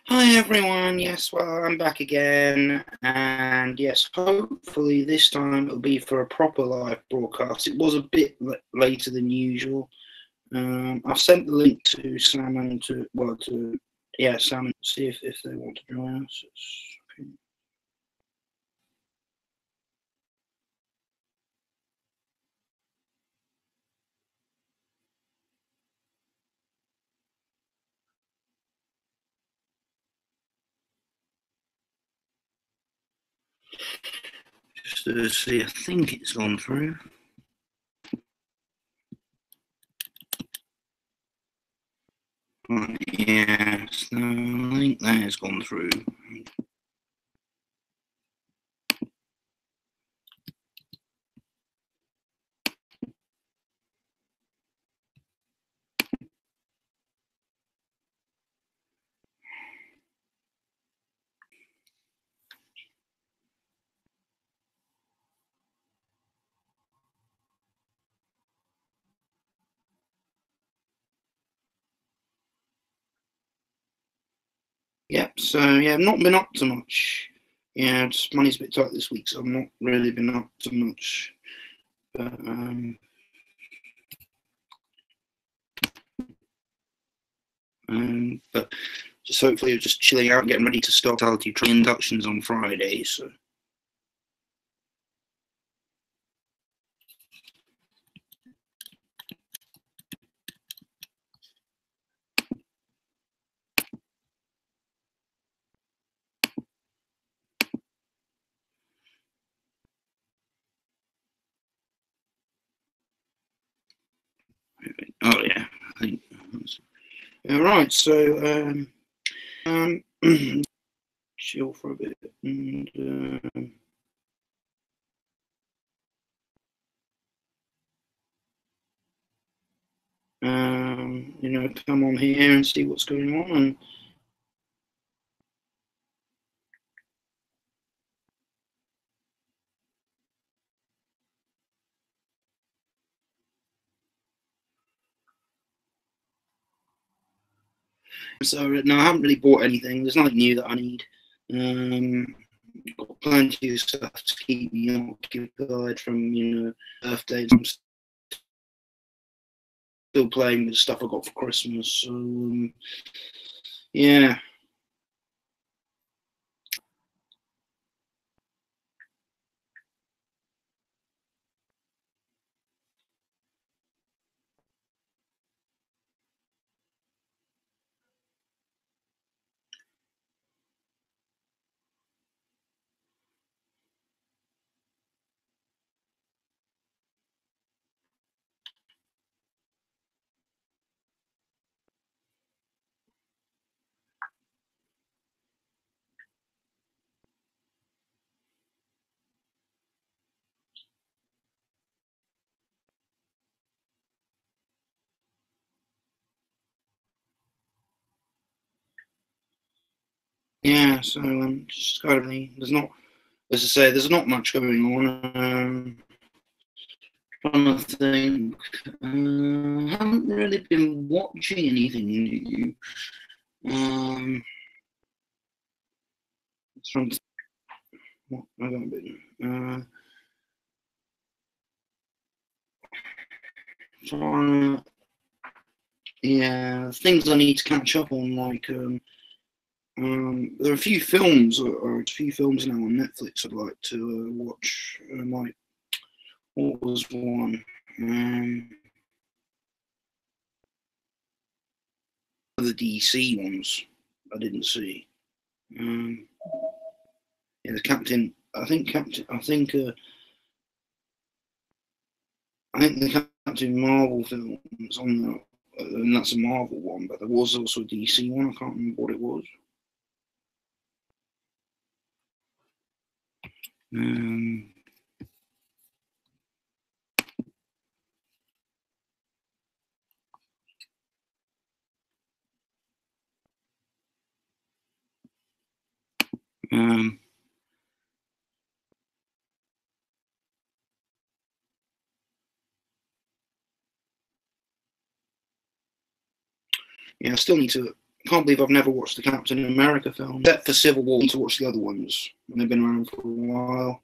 Hi everyone, yes, well, I'm back again, and yes, hopefully this time it'll be for a proper live broadcast. It was a bit later than usual. I've sent the link to Sam and Sam, and see if they want to join us. Okay. Just to see, I think it's gone through. Yes, the link there has gone through. Yep, so yeah, I've not been up to much. Yeah, just money's a bit tight this week, so I've not really been up to much. But just hopefully just chilling out and getting ready to start LT training inductions on Friday. So oh yeah, I think all right. So chill for a bit and come on here and see what's going on. And so no, I haven't really bought anything. There's nothing new that I need. Got plenty of stuff to keep me occupied from birthdays. I'm still playing with stuff I got for Christmas. So yeah. Yeah, so just currently there's not, as I say, there's not much going on. Trying to think, I haven't really been watching anything new. From what have I been trying? Yeah, things I need to catch up on, like there are a few films or a few films now on Netflix I'd like to watch. Like what was one? The DC ones I didn't see. Yeah, the Captain. I think the Captain Marvel film was on there, and that's a Marvel one. But there was also a DC one. I can't remember what it was. Um, um, yeah, I still need to can't believe I've never watched the Captain America film, except for Civil War, to watch the other ones. And they've been around for a while.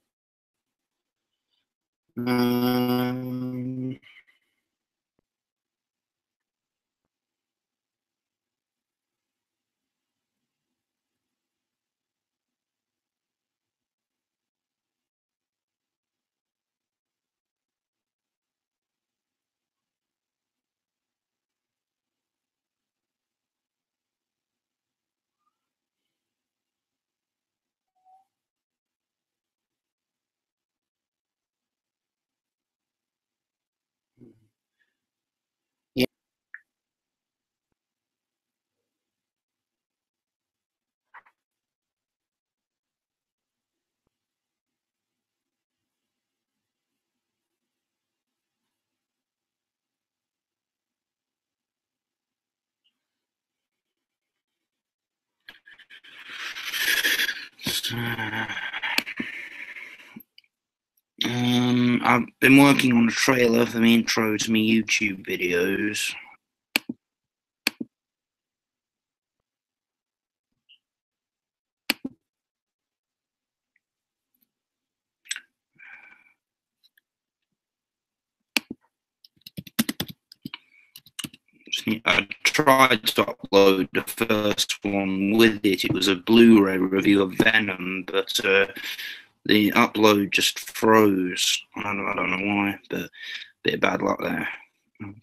Yeah. I've been working on a trailer for the intro to my YouTube videos. I tried to upload the first one with it. It was a Blu-ray review of Venom, but the upload just froze. I don't know why, but a bit of bad luck there. Okay.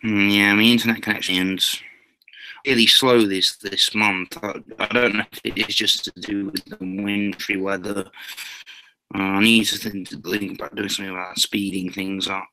Yeah, my internet connection's really slow this month. I don't know if it is just to do with the wintry weather. I need to think about doing something about speeding things up.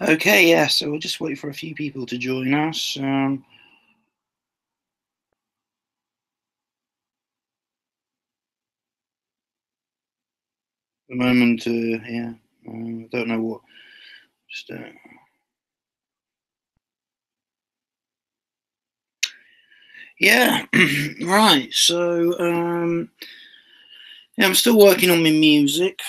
Okay, yeah, so we'll just wait for a few people to join us. The moment, yeah, don't know what. Just, yeah, right. So, yeah, I'm still working on my music.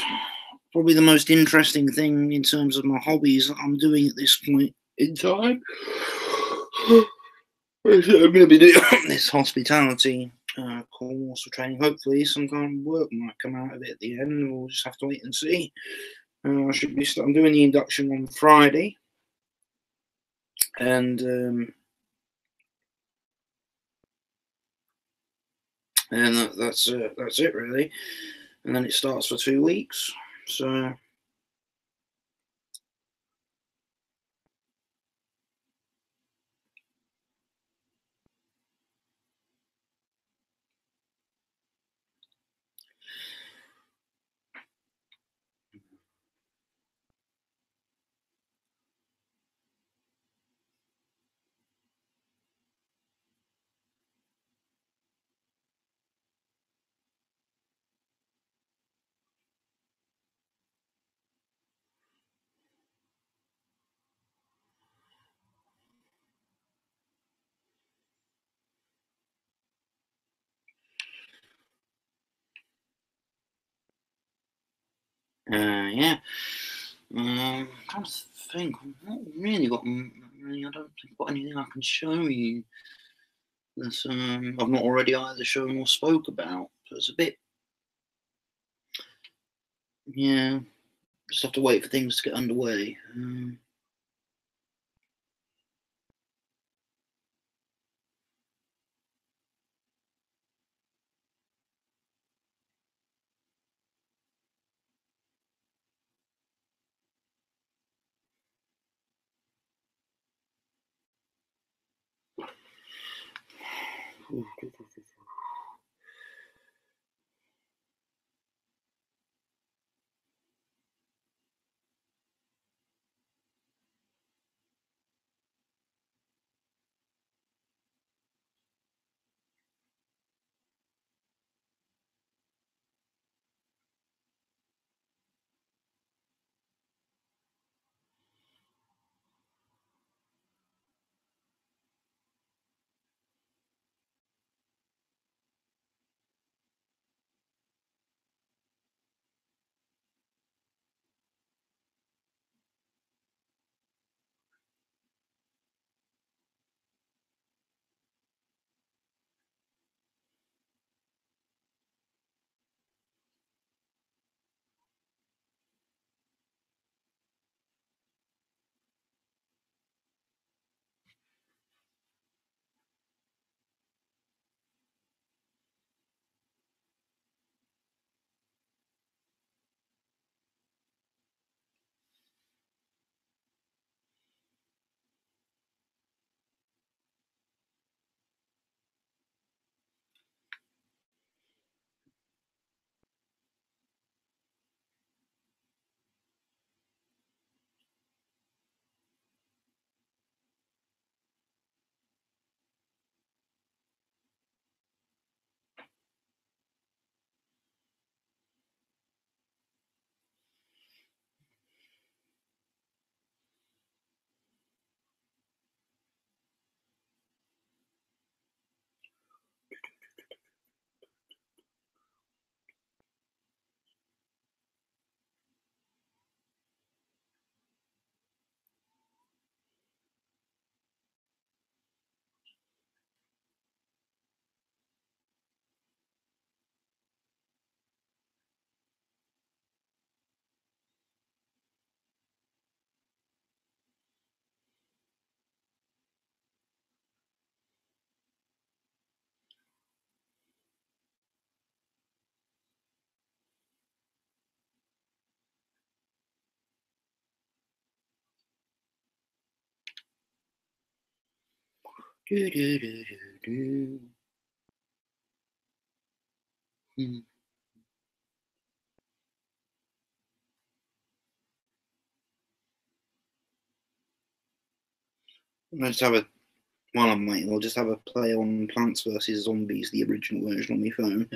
Probably the most interesting thing in terms of my hobbies that I'm doing at this point in time. I'm going to be doing this hospitality course or training. Hopefully, some kind of work might come out of it at the end. We'll just have to wait and see. I should be. I'm doing the induction on Friday, and that's it really. And then it starts for 2 weeks. So yeah. I'm trying to think. I've not really got. Really, I don't think I've got anything I can show you that I've not already either shown or spoke about. So it's a bit. Yeah. Just have to wait for things to get underway. Do, do, do, do, do. I'll just have a while I'm waiting. I'll just have a play on Plants vs Zombies, the original version, on my phone.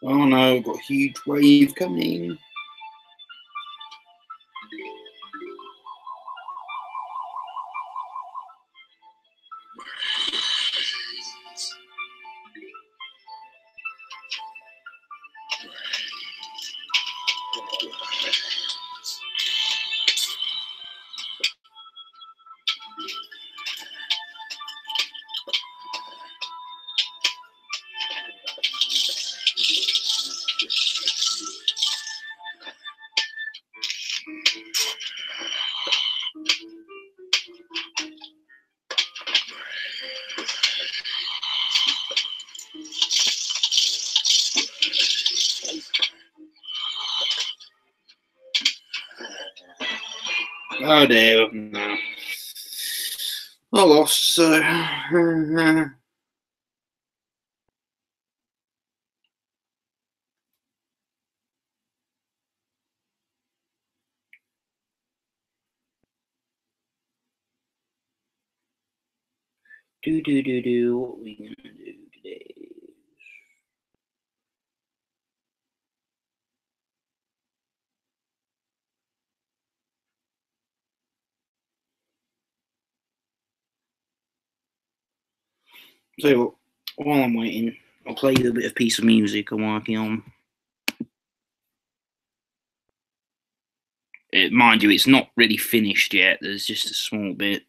Oh no, got a huge wave coming. Oh dear, no. I lost, so... what we gonna do today? So, while I'm waiting, I'll play you a bit of piece of music I'm working on. Mind you, it's not really finished yet. There's just a small bit.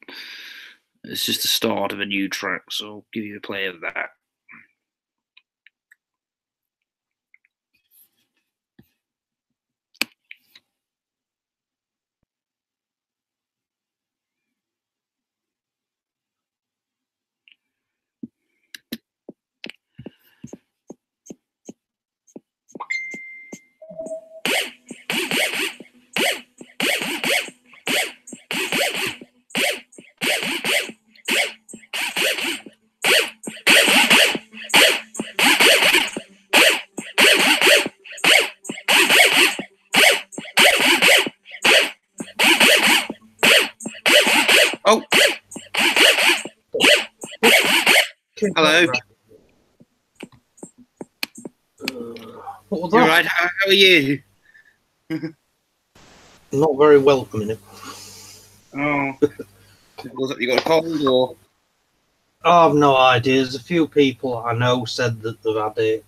It's just the start of a new track, so I'll give you a play of that. Oh! Hello. What was You that? alright? How are you? Not very welcoming. Oh. You got a cold or? I have no idea. There's a few people I know said that they've had it.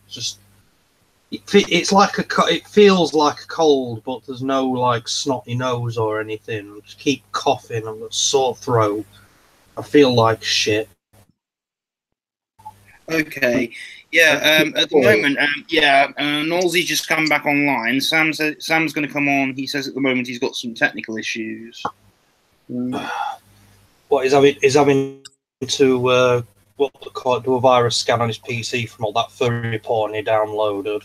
It's like it feels like a cold, but there's no like snotty nose or anything. I just keep coughing. I've got a sore throat. I feel like shit. Okay. Yeah. At the moment, Knowlsy's just come back online. Sam's going to come on. He says at the moment he's got some technical issues. What is having to what they call it, do a virus scan on his PC from all that furry porn he downloaded.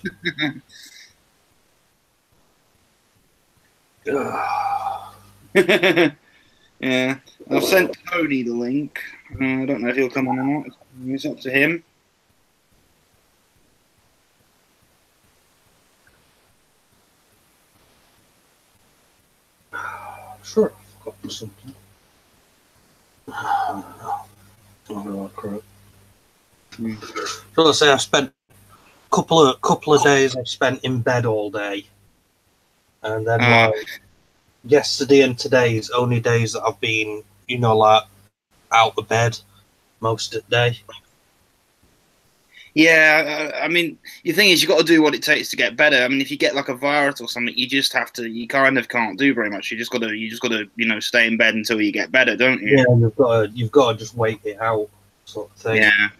Yeah, I've sent Tony the link. I don't know if he'll come on or not. It's up to him. Sure, I've got something. So I say I spent a couple of days I spent in bed all day, and then like yesterday and today's only days that I've been, like out of bed most of the day. Yeah, I mean, the thing is, you got to do what it takes to get better. I mean, if you get like a virus or something, you just have to. You kind of can't do very much. You just got to, stay in bed until you get better, don't you? Yeah, you've got to just wait it out, sort of thing. Yeah,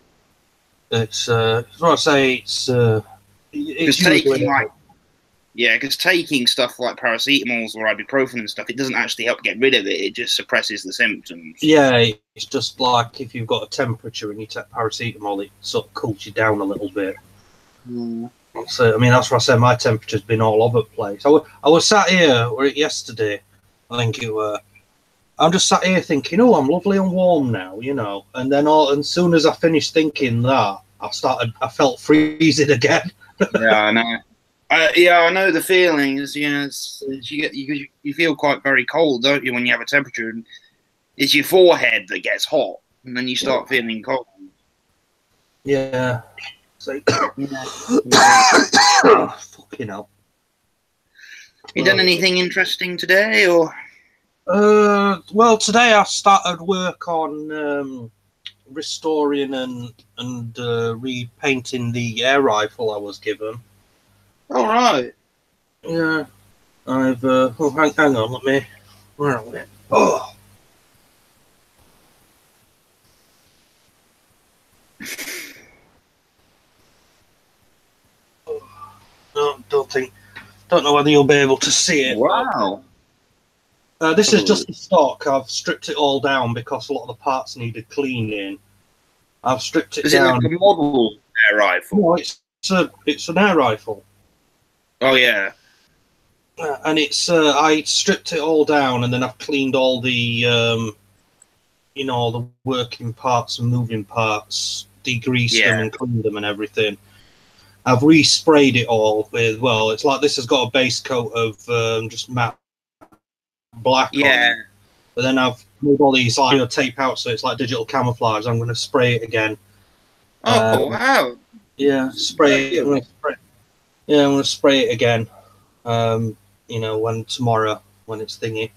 it's what I say. It's taking because taking stuff like paracetamols or ibuprofen and stuff, it doesn't actually help get rid of it. It just suppresses the symptoms. Yeah, it's just like if you've got a temperature and you take paracetamol, it sort of cools you down a little bit. So, I mean, that's what I said. My temperature's been all over the place. I was sat here, yesterday, I think it were. I'm just sat here thinking, oh, I'm lovely and warm now, And then as soon as I finished thinking that, I felt freezing again. Yeah, I know. I know the feeling. You feel quite very cold, don't you, when you have a temperature? And it's your forehead that gets hot, and then you start feeling cold. Yeah. So, fucking hell. You done anything interesting today, or? Well, today I started work on restoring and repainting the air rifle I was given. All right. Yeah, I've. Hang on, let me. Where are we? Oh. Don't know whether you'll be able to see it. Wow. This is just the stock. I've stripped it all down because a lot of the parts needed cleaning. I've stripped it down. Is it like a model air rifle? No, it's an air rifle. Oh yeah. and it's I stripped it all down, and then I've cleaned all the you know, all the working parts and moving parts, degreased them and cleaned them and everything. I've resprayed it all with, well, it's like this has got a base coat of just matte black on it. But then I've made all these like tape out, so it's like digital camouflage. I'm going to spray it again. Oh wow! Yeah, spray it. Yeah, I'm going to spray it again. You know, when tomorrow when it's thingy.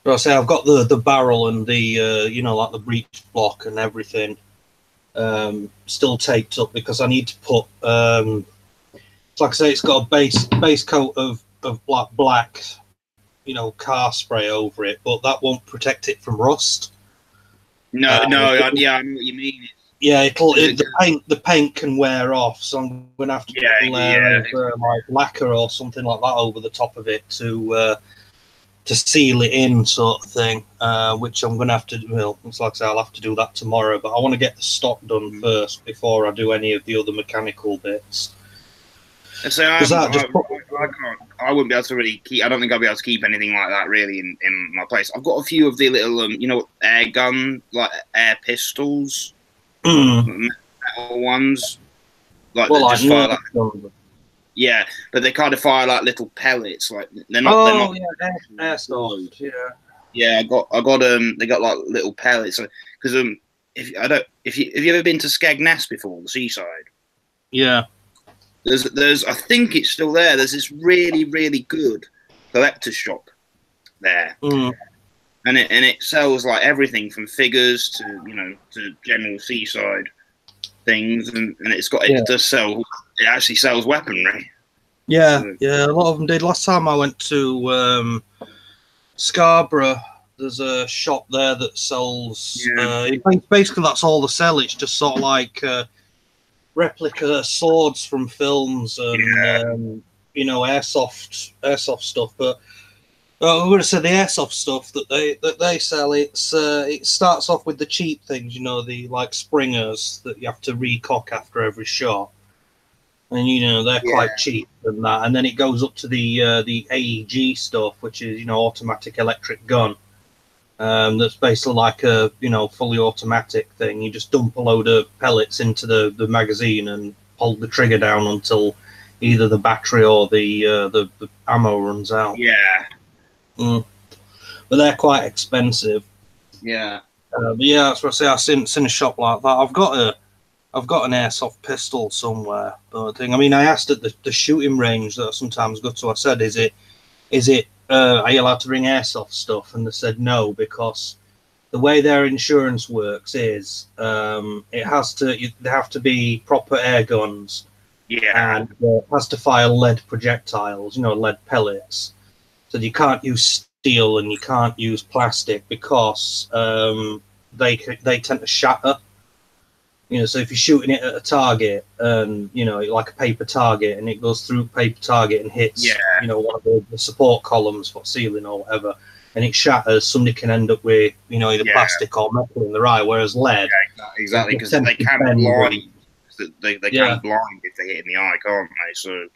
But I say I've got the barrel and the you know, like the breech block and everything still taped up because I need to put like I say, it's got a base coat of black, you know, car spray over it, but that won't protect it from rust. No, yeah, I know what you mean. Yeah, the paint can wear off, so I'm going to have to put a layer of like lacquer or something like that over the top of it to seal it in, sort of thing. Which I'm going to have to do. Well, it's like I say, I'll have to do that tomorrow. But I want to get the stock done first before I do any of the other mechanical bits. So I wouldn't be able to really keep. I don't think I'll be able to keep anything like that really in my place. I've got a few of the little, you know, air gun, like air pistols, metal ones, like just fire like. Yeah, but they kind of fire like little pellets. Like they're not. Oh, they're not airsoft. Yeah. Yeah, I got they got like little pellets. Because if you ever been to Skegness before, the seaside? Yeah. There's I think it's still there. There's this really, really good collector's shop there, and it sells like everything from figures to, you know, to general seaside things, and it does sell. It actually sells weaponry. Yeah, a lot of them did. Last time I went to Scarborough, there's a shop there that sells. Basically, that's all they sell. It's just sort of like replica swords from films and you know, airsoft stuff. But I'm going to say the airsoft stuff that they sell. It starts off with the cheap things, you know, the like springers that you have to recock after every shot, and you know they're quite cheap and that. And then it goes up to the AEG stuff, which is, you know, automatic electric gun. That's basically like a, you know, fully automatic thing. You just dump a load of pellets into the magazine and hold the trigger down until either the battery or the ammo runs out. But they're quite expensive. But that's what I say. I've seen a shop like that. I've got an airsoft pistol somewhere. But I mean, I asked at the shooting range that I sometimes go to. I said, "Is it? Are you allowed to bring airsoft stuff?" And they said no, because the way their insurance works is they have to be proper air guns. And it has to fire lead projectiles, you know, lead pellets. So you can't use steel and you can't use plastic because they tend to shatter. You know, so if you're shooting it at a target, you know, like a paper target, and it goes through paper target and hits, you know, one of the support columns for ceiling or whatever, and it shatters, somebody can end up with, you know, either plastic or metal in their eye, whereas lead... exactly, because they can blind. They can blind if they hit in the eye, can't they? So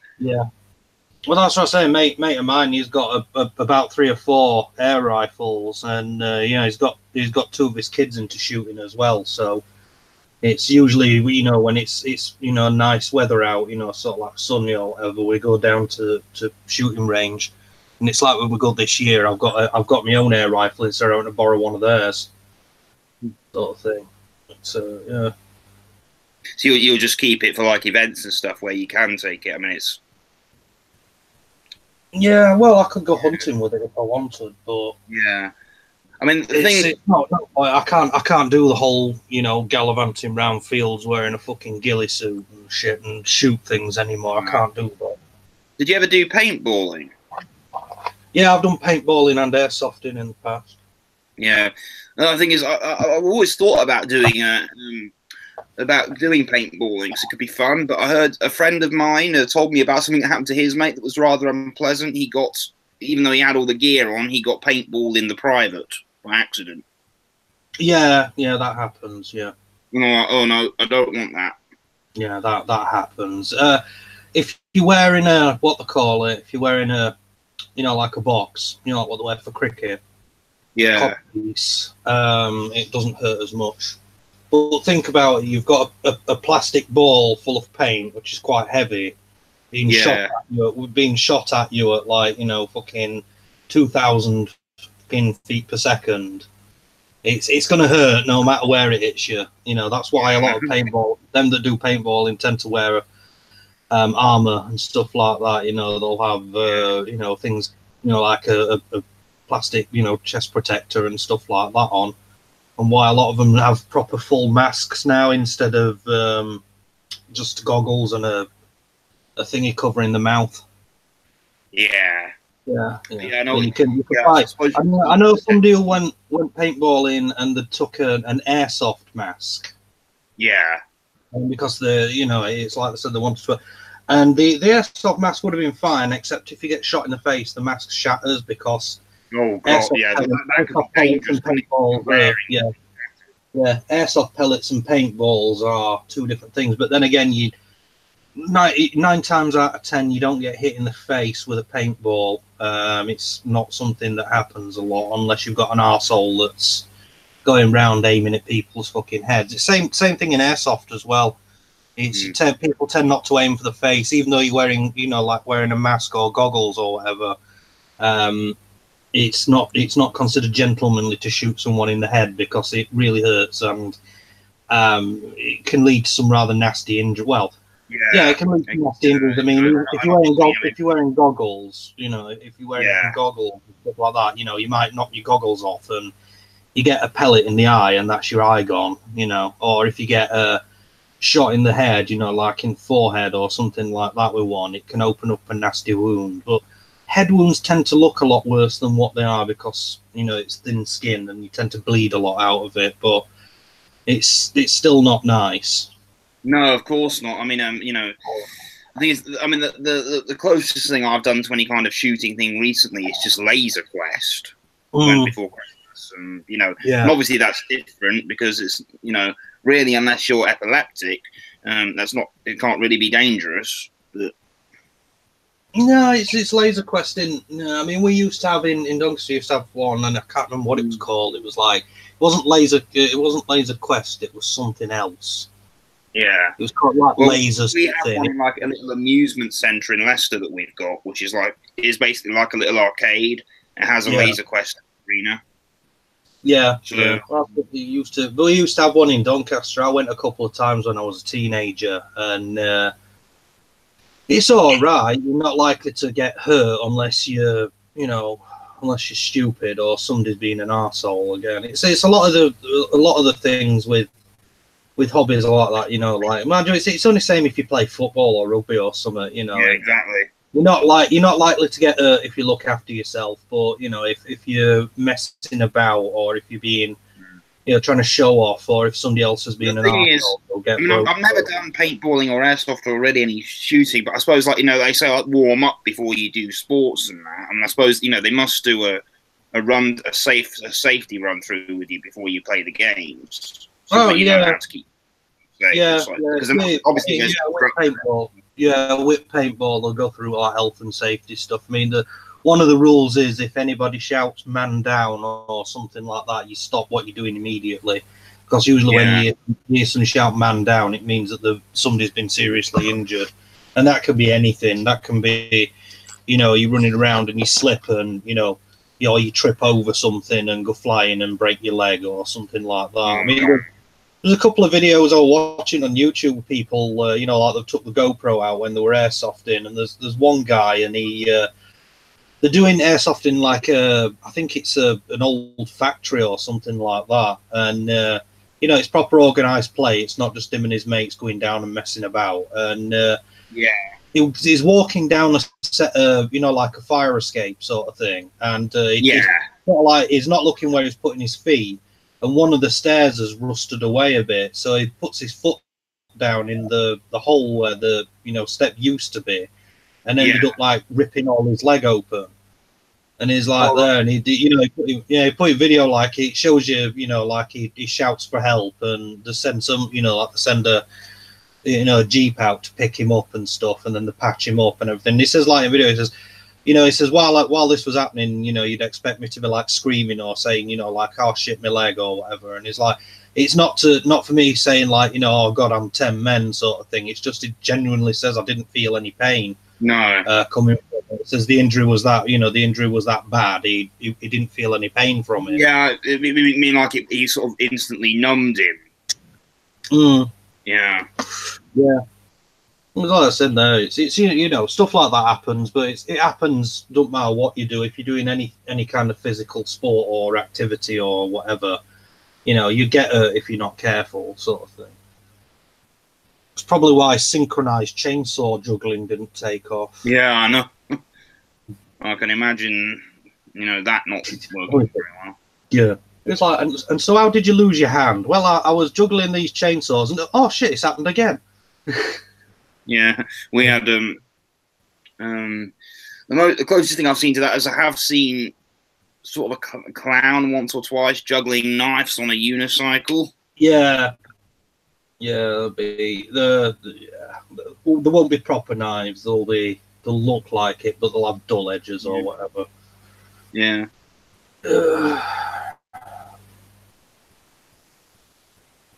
well, that's what I say. Mate of mine, he's got about 3 or 4 air rifles, and you know, he's got 2 of his kids into shooting as well. So it's usually, you know, when it's you know, nice weather out, you know, sort of like sunny or whatever, we go down to shooting range, and it's like when we go this year, I've got my own air rifle instead of having to borrow one of theirs, sort of thing. So yeah. So you'll just keep it for like events and stuff where you can take it. I mean, it's... Yeah, well, I could go hunting with it if I wanted, but I mean, the thing is, I can't do the whole, you know, gallivanting round fields wearing a fucking ghillie suit and shit and shoot things anymore. I can't do that. Did you ever do paintballing? Yeah, I've done paintballing and airsofting in the past. Yeah, the thing is, I've always thought about doing paintballing because it could be fun. But I heard a friend of mine told me about something that happened to his mate that was rather unpleasant. He got, even though he had all the gear on, he got paintballed in the private by accident. Yeah, that happens. Yeah. You know, oh no, I don't want that. Yeah, that happens. If you're wearing if you're wearing a you know, like a box, you know, like what they wear for cricket. Yeah. Piece, it doesn't hurt as much. But think about it, you've got a plastic ball full of paint, which is quite heavy, being shot at you at like, you know, fucking 2,000 feet per second. It's going to hurt no matter where it hits you. You know, that's why a lot of them that do paintballing tend to wear armor and stuff like that. You know, they'll have, you know, things, you know, like a plastic, you know, chest protector and stuff like that on. And why a lot of them have proper full masks now instead of just goggles and a thingy covering the mouth. Yeah. I know. You can fight. I know somebody who went paintballing and they took an airsoft mask. Yeah. And because you know, it's like they said they wanted to. And the airsoft mask would have been fine, except if you get shot in the face, the mask shatters because. Oh god, airsoft pellets and paintballs. Airsoft pellets and paintballs are two different things. But then again, 9 times out of 10, you don't get hit in the face with a paintball. It's not something that happens a lot unless you've got an arsehole that's going round aiming at people's fucking heads. It's same thing in airsoft as well. It's people tend not to aim for the face, even though you're wearing, you know, like wearing a mask or goggles or whatever. It's not considered gentlemanly to shoot someone in the head because it really hurts and it can lead to some rather nasty injury. Well, it can lead to nasty injuries. I mean, if you're wearing goggles, you know, if you're wearing goggles and stuff like that, you know, you might knock your goggles off and you get a pellet in the eye and that's your eye gone, you know. Or if you get a shot in the head, you know, like in forehead or something like that with one, it can open up a nasty wound. But head wounds tend to look a lot worse than what they are because, you know, it's thin skin and you tend to bleed a lot out of it, but it's still not nice. No, of course not. I mean, you know, I think the closest thing I've done to any kind of shooting thing recently is just Laser Quest. Went before Christmas, and you know, and obviously that's different because it's, you know, really unless you're epileptic, it can't really be dangerous. But no, it's laser questing. No, I mean, we used to have in Doncaster, used to have one, and I can't remember what it was called. It was like it wasn't laser quest. It was something else. Yeah, it was called like lasers. We have one in like a little amusement centre in Leicester that we've got, which is basically like a little arcade. It has a laser quest arena. Yeah, so, well, we used to have one in Doncaster. I went a couple of times when I was a teenager, and it's all right. You're not likely to get hurt unless you're stupid or somebody's being an arsehole again. It's a lot of the things with hobbies like that, you know, like imagine it's only the same if you play football or rugby or something, you know. Yeah, exactly. You're not likely to get hurt if you look after yourself, but you know, if you're messing about or if you're being, you know, trying to show off, or if somebody else has been an arsehole, I've never done paintballing or airsoft or really any shooting, but I suppose, like, you know, they say like warm up before you do sports and that, and I suppose, you know, they must do a safety run through with you before you play the games. So you don't have to keep safe. Because obviously with paintball. Yeah, with paintball, they'll go through our health and safety stuff. I mean, one of the rules is if anybody shouts "man down" or something like that, you stop what you're doing immediately. Because usually when you hear someone shout "man down," it means that somebody's been seriously injured, and that can be anything. That can be, you know, you're running around and you slip and you trip over something and go flying and break your leg or something like that. I mean, there's a couple of videos I was watching on YouTube with people, you know, like they took the GoPro out when they were airsofting, and there's one guy and they're doing airsofting like I think it's an old factory or something like that, and you know, it's proper organised play. It's not just him and his mates going down and messing about, and he's walking down a set of, you know, like a fire escape sort of thing, and it's not like he's not looking where he's putting his feet. And one of the stairs has rusted away a bit, so he puts his foot down in the hole where the, you know, step used to be, and ended up like ripping all his leg open. And he's like there, and he put a video like it shows you, you know, like he shouts for help, and they send a Jeep out to pick him up and stuff, and then they patch him up and everything. And he says like in the video, he says, you know, he says, while this was happening, you know, you'd expect me to be like screaming or saying, you know, like, oh shit, my leg or whatever. And he's like, it's not for me saying like, you know, oh God, I'm 10 men sort of thing. It's just, it genuinely says I didn't feel any pain. No. Coming from it. It says the injury was that, you know, the injury was that bad. He didn't feel any pain from it. Yeah, it mean like he sort of instantly numbed him. Mm. Yeah. Yeah. Like I said there, it's you know, stuff like that happens, but it happens. Don't matter what you do. If you're doing any kind of physical sport or activity or whatever, you know, you get hurt if you're not careful, sort of thing. It's probably why synchronized chainsaw juggling didn't take off. Yeah, I know. I can imagine, you know, that not working very well. Yeah. It's like, and so how did you lose your hand? Well, I was juggling these chainsaws, and oh shit, it's happened again. Yeah, we had the closest thing I've seen to that is I have seen sort of a clown once or twice juggling knives on a unicycle. Yeah, yeah, there won't be proper knives. They'll look like it, but they'll have dull edges or whatever. Yeah.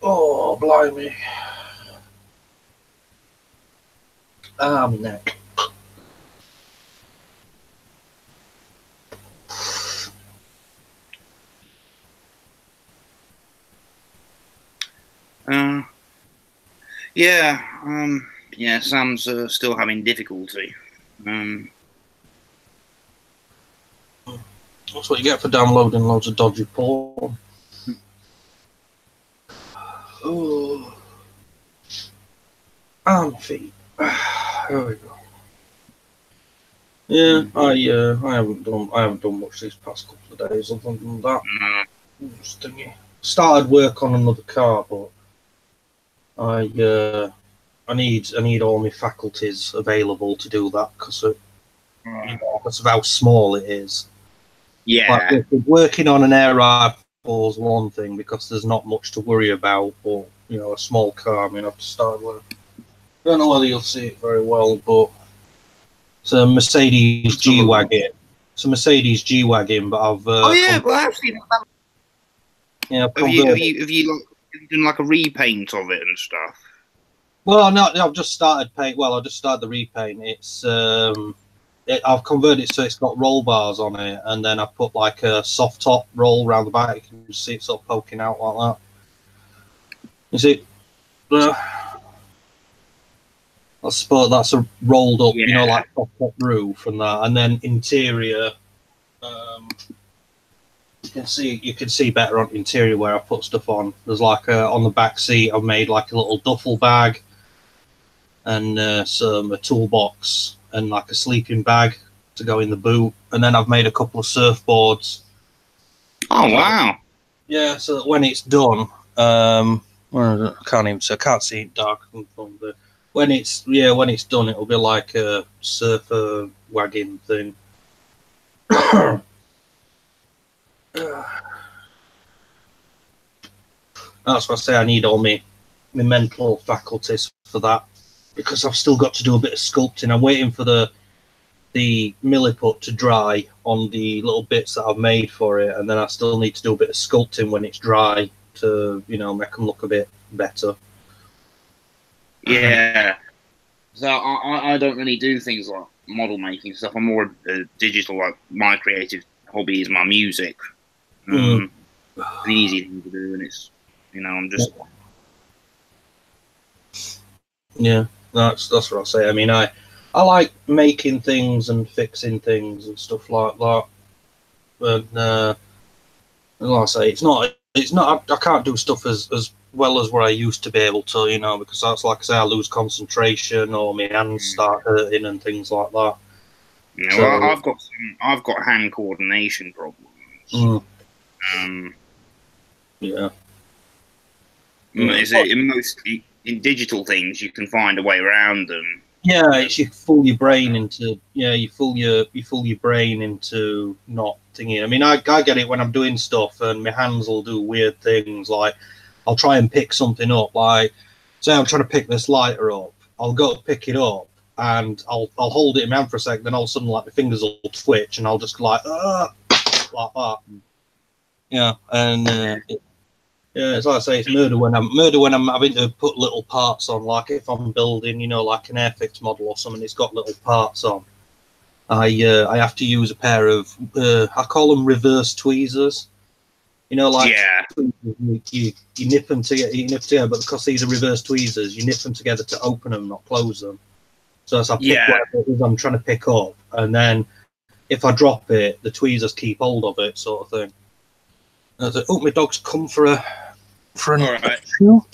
Oh, blimey. Ah, my neck. Yeah, Sam's still having difficulty. That's what you get for downloading loads of dodgy porn. Oh. Arm feet. There we go. Yeah, I haven't done much these past couple of days other than that. Just thingy. Started work on another car, but I need all my faculties available to do that because of how small it is. Yeah. Like, working on an air rifle is one thing because there's not much to worry about, but you know, a small car, I mean, I have to start work. I don't know whether you'll see it very well, but it's a Mercedes G-Wagon. It's a Mercedes G-Wagon, but I've... oh, yeah, well, I've seen that. Yeah, have you done like a repaint of it and stuff? Well, no, I've just started paint. Well, I just started the repaint. It's I've converted it so it's got roll bars on it, and then I put like a soft top roll around the back. You can see it sort of poking out like that. You see? I suppose that's a rolled up, you know, like top roof and that, and then interior. You can see better on interior where I put stuff on. There's like on the back seat, I've made like a little duffel bag and a toolbox and like a sleeping bag to go in the boot, and then I've made a couple of surfboards. Oh wow! Yeah, so that when it's done, I can't see it dark. But when it's done, it'll be like a surfer wagon thing. That's what I say. I need all my mental faculties for that because I've still got to do a bit of sculpting. I'm waiting for the milliput to dry on the little bits that I've made for it, and then I still need to do a bit of sculpting when it's dry to, you know, make them look a bit better. Yeah. So I don't really do things like model making stuff. I'm more digital. Like my creative hobby is my music. It's an easy thing to do, and it's, you know, I'm just... Yeah, that's what I say. I mean, I like making things and fixing things and stuff like that. But like I say, it's not. I can't do stuff as well as what I used to be able to, you know, because that's, like I say, I lose concentration or my hands start hurting and things like that. Yeah, so, well, I've got hand coordination problems. Yeah. In digital things, you can find a way around them. Yeah, it's you fool your brain into your brain into not thinking. I mean, I get it when I'm doing stuff and my hands will do weird things. Like I'll try and pick something up. Like say I'm trying to pick this lighter up, I'll go to pick it up and I'll hold it in my hand for a sec, then all of a sudden like my fingers will twitch, and I'll just like that. Yeah, and yeah, it's like I say, it's murder when I'm having to put little parts on, like if I'm building, you know, like an Airfix model or something, it's got little parts on. I have to use a pair of I call them reverse tweezers. You know, like you nip them together, but because these are reverse tweezers, you nip them together to open them, not close them. So as I pick whatever it is I'm trying to pick up, and then if I drop it, the tweezers keep hold of it, sort of thing. And I was like, oh, my dog's come for a All right. chew.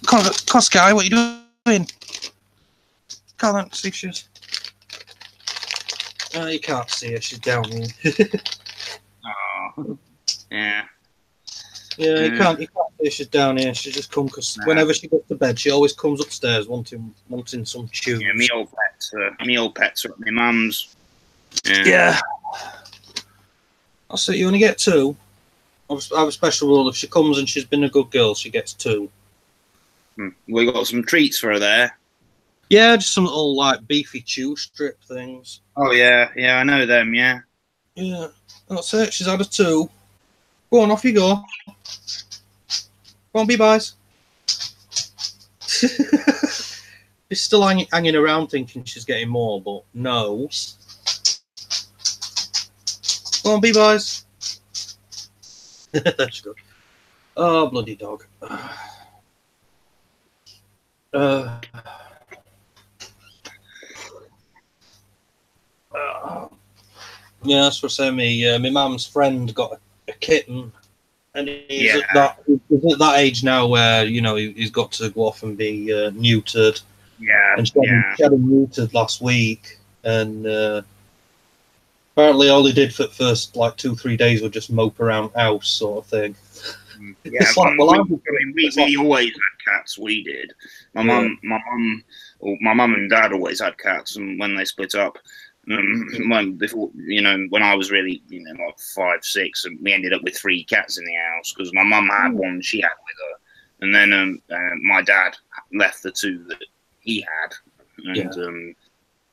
Come on, Sky, what are you doing? Come on, see she's. You can't see her, she's down here. Oh, yeah. Yeah, you can't see her, she's down here. She just come because whenever she goes to bed, she always comes upstairs wanting some chews. Yeah, me old pets are at my mum's. Yeah. I'll say you only get 2. I have a special rule. If she comes and she's been a good girl, she gets 2. We got some treats for her there. Yeah, just some little like beefy chew strip things. Oh yeah, I know them. Yeah. Yeah, that's it. She's had a 2. Go on, off you go. Go on, B-Byes. She's still hanging around thinking she's getting more, but no. Go on, B-Byes. That's good. Oh, bloody dog. Yeah, that's what I say. My mum's friend got a kitten, and he's at that age now where, you know, he's got to go off and be neutered. Yeah, and she had him neutered last week, and apparently all he did for the first like 2-3 days was just mope around house, sort of thing. Yeah, we always had cats. We did. My mum and dad always had cats, and when they split up, before, you know, when I was really, you know, like 5, 6, and we ended up with 3 cats in the house because my mum had one she had with her, and then my dad left the 2 that he had,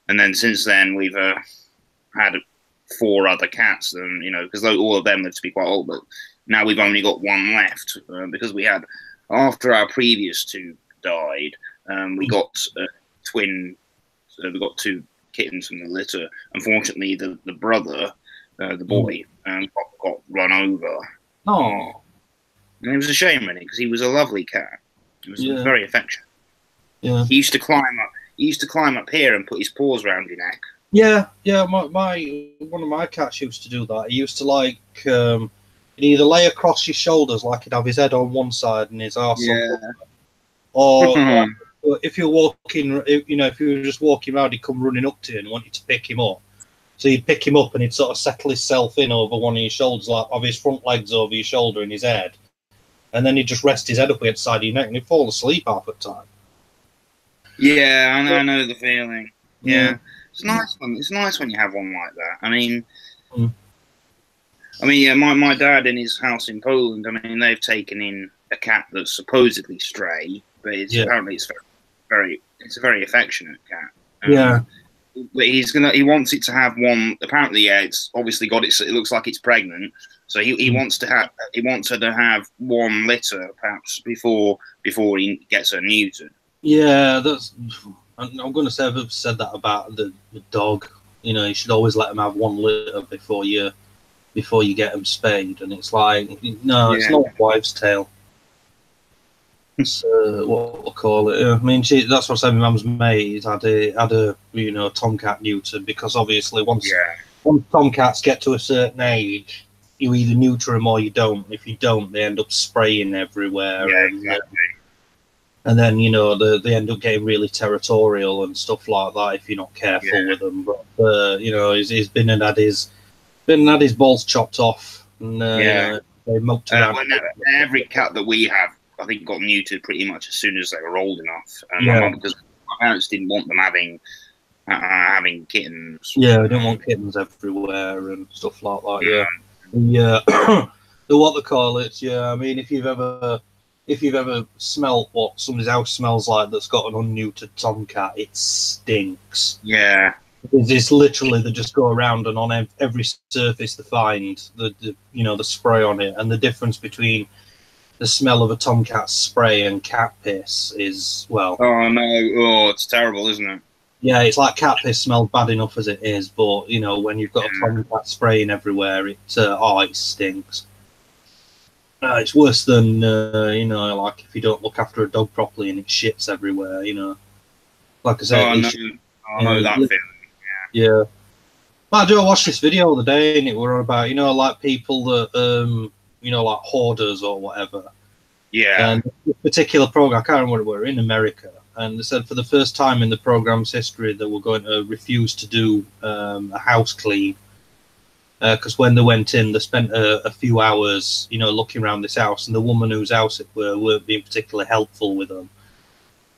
and then since then we've had 4 other cats, and you know, because all of them lived to be quite old, but now we've only got 1 left because we had, after our previous 2 died, we got twin. We got 2 kittens from the litter. Unfortunately, the brother, the boy, got run over. Oh, and it was a shame, really, because he was a lovely cat. He was very affectionate. Yeah, he used to climb up. He used to climb up here and put his paws around your neck. Yeah. One of my cats used to do that. He used to like he'd either lay across your shoulders, like he'd have his head on one side and his arse on the other, or if you're walking, you know, if you were just walking around, he'd come running up to you and want you to pick him up. So you'd pick him up and he'd sort of settle himself in over one of your shoulders, like have his front legs over your shoulder and his head, and then he'd just rest his head up against the side of your neck and he'd fall asleep half the time. Yeah, I know the feeling. Yeah. It's nice when you have one like that. I mean, my dad in his house in Poland, I mean, they've taken in a cat that's supposedly stray, but apparently it's a very affectionate cat. But he wants it to have one. Apparently, it's obviously got it. It looks like it's pregnant, so he wants her to have 1 litter perhaps before he gets her neutered. Yeah, I'm going to say I've said that about the dog. You know, you should always let them have 1 litter before you get them spayed. And it's like, no, it's not a wives' tale. It's what we'll call it. I mean, that's what I said. My mum's mate had a you know, tomcat neutered, because obviously once tomcats get to a certain age, you either neuter them or you don't. If you don't, they end up spraying everywhere. Yeah, exactly. And then, you know, they end up getting really territorial and stuff like that if you're not careful with them. But you know, he's been and had his balls chopped off, and they moped around. Every cat that we have, I think, got neutered pretty much as soon as they were old enough. Because my parents didn't want them having kittens. Yeah, we didn't want kittens everywhere and stuff like that. The what they call it. Yeah, I mean, if you've ever if you've ever smelt what somebody's house smells like that's got an unneutered tomcat, it stinks. Yeah. It's literally they just go around and on every surface they find the spray on it, and the difference between the smell of a tomcat spray and cat piss is, well. Oh no! Oh, it's terrible, isn't it? Yeah, it's like cat piss smells bad enough as it is, but when you've got a tomcat spraying everywhere, it stinks. It's worse than like if you don't look after a dog properly and it shits everywhere. Like I said, I know that feeling. Yeah. I watched this video the other day, and it were about like people that like hoarders or whatever. Yeah. And this particular program, I can't remember what it were, in America, and they said for the first time in the program's history they were going to refuse to do a house clean, because when they went in, they spent a few hours, looking around this house, and the woman whose house it weren't being particularly helpful with them.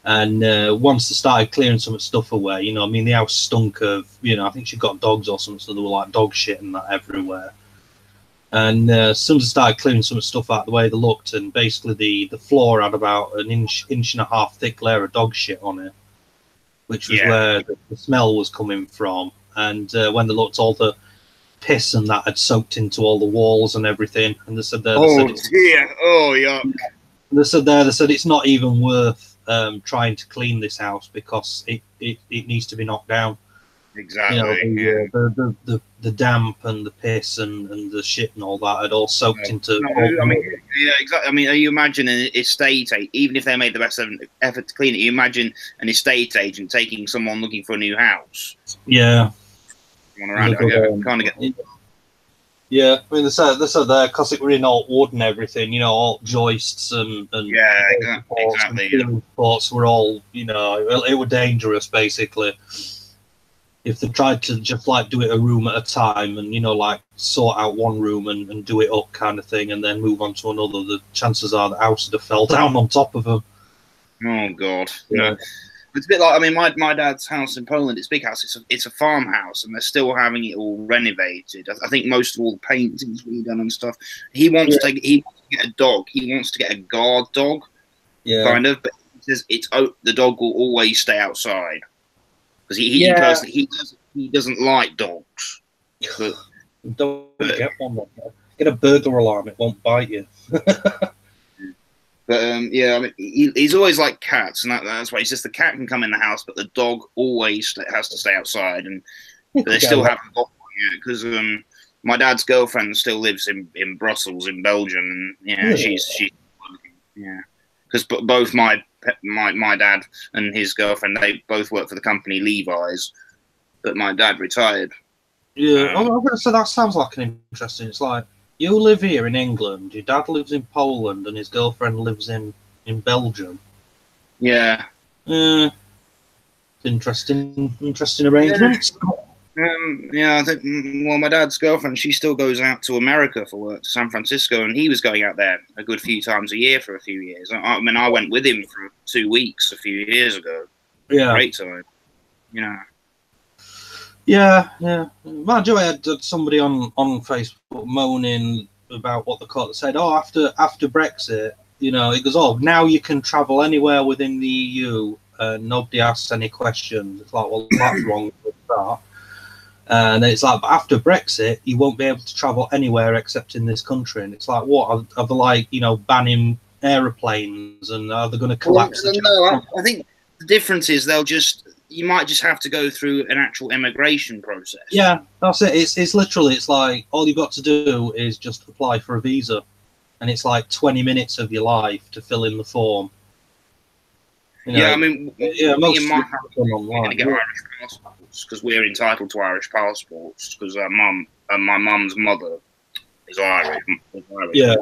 And once they started clearing some stuff away, the house stunk of, I think she got dogs or something, so there were like dog shit and that everywhere. And as soon as they started clearing some stuff out the way they looked, and basically the floor had about an inch and a half thick layer of dog shit on it, which was where the smell was coming from. And when they looked, all the piss and that had soaked into all the walls and everything. And they said there, they said it's not even worth trying to clean this house because it needs to be knocked down. Exactly. The damp and the piss and the shit and all that had all soaked into. Exactly. I mean, you imagine an estate agent, even if they made the best effort to clean it, you imagine an estate agent taking someone looking for a new house. Yeah. Kind of get. Yeah, I mean they said there because it were in all wood and everything, all joists and exactly. And ports were all, it were dangerous basically. If they tried to just like do it a room at a time and like sort out one room and do it up kind of thing and then move on to another, the chances are the house would have fell down on top of them. Oh God, yeah. It's a bit like, I mean, my dad's house in Poland, it's a big house, it's a farmhouse, and they're still having it all renovated. I think most of all the paintings redone and stuff. He wants to get a dog. He wants to get a guard dog, kind of, but he says the dog will always stay outside. Because he personally doesn't like dogs. But, don't get one. Get a burglar alarm; it won't bite you. But I mean, he's always like cats, and that's why he says the cat can come in the house, but the dog always has to stay outside. And they still haven't got one yet because my dad's girlfriend still lives in Brussels, in Belgium, and she's because both my dad and his girlfriend, they both work for the company Levi's, but my dad retired. Yeah, I'm gonna say that sounds like an interesting. It's like you live here in England, your dad lives in Poland, and his girlfriend lives in Belgium. Yeah. Interesting arrangements. I think. Well, my dad's girlfriend, she still goes out to America for work, to San Francisco, and he was going out there a good few times a year for a few years. I mean, I went with him for 2 weeks a few years ago. Yeah, great time. Yeah. Mind you, I had somebody on Facebook moaning about what the court said. Oh, after Brexit, it goes, oh, now you can travel anywhere within the EU. Nobody asks any questions. It's like, well, that's wrong with that. And it's like, but after Brexit, you won't be able to travel anywhere except in this country. And it's like, what? Are they like, banning aeroplanes? And are they going to collapse? No, I think the difference is you might just have to go through an actual immigration process. Yeah, that's it. It's literally, it's like, all you've got to do is just apply for a visa. And it's like 20 minutes of your life to fill in the form. I mean, most in my house, we're going to get Irish passports because we're entitled to Irish passports because my mum's mother is Irish. Yeah.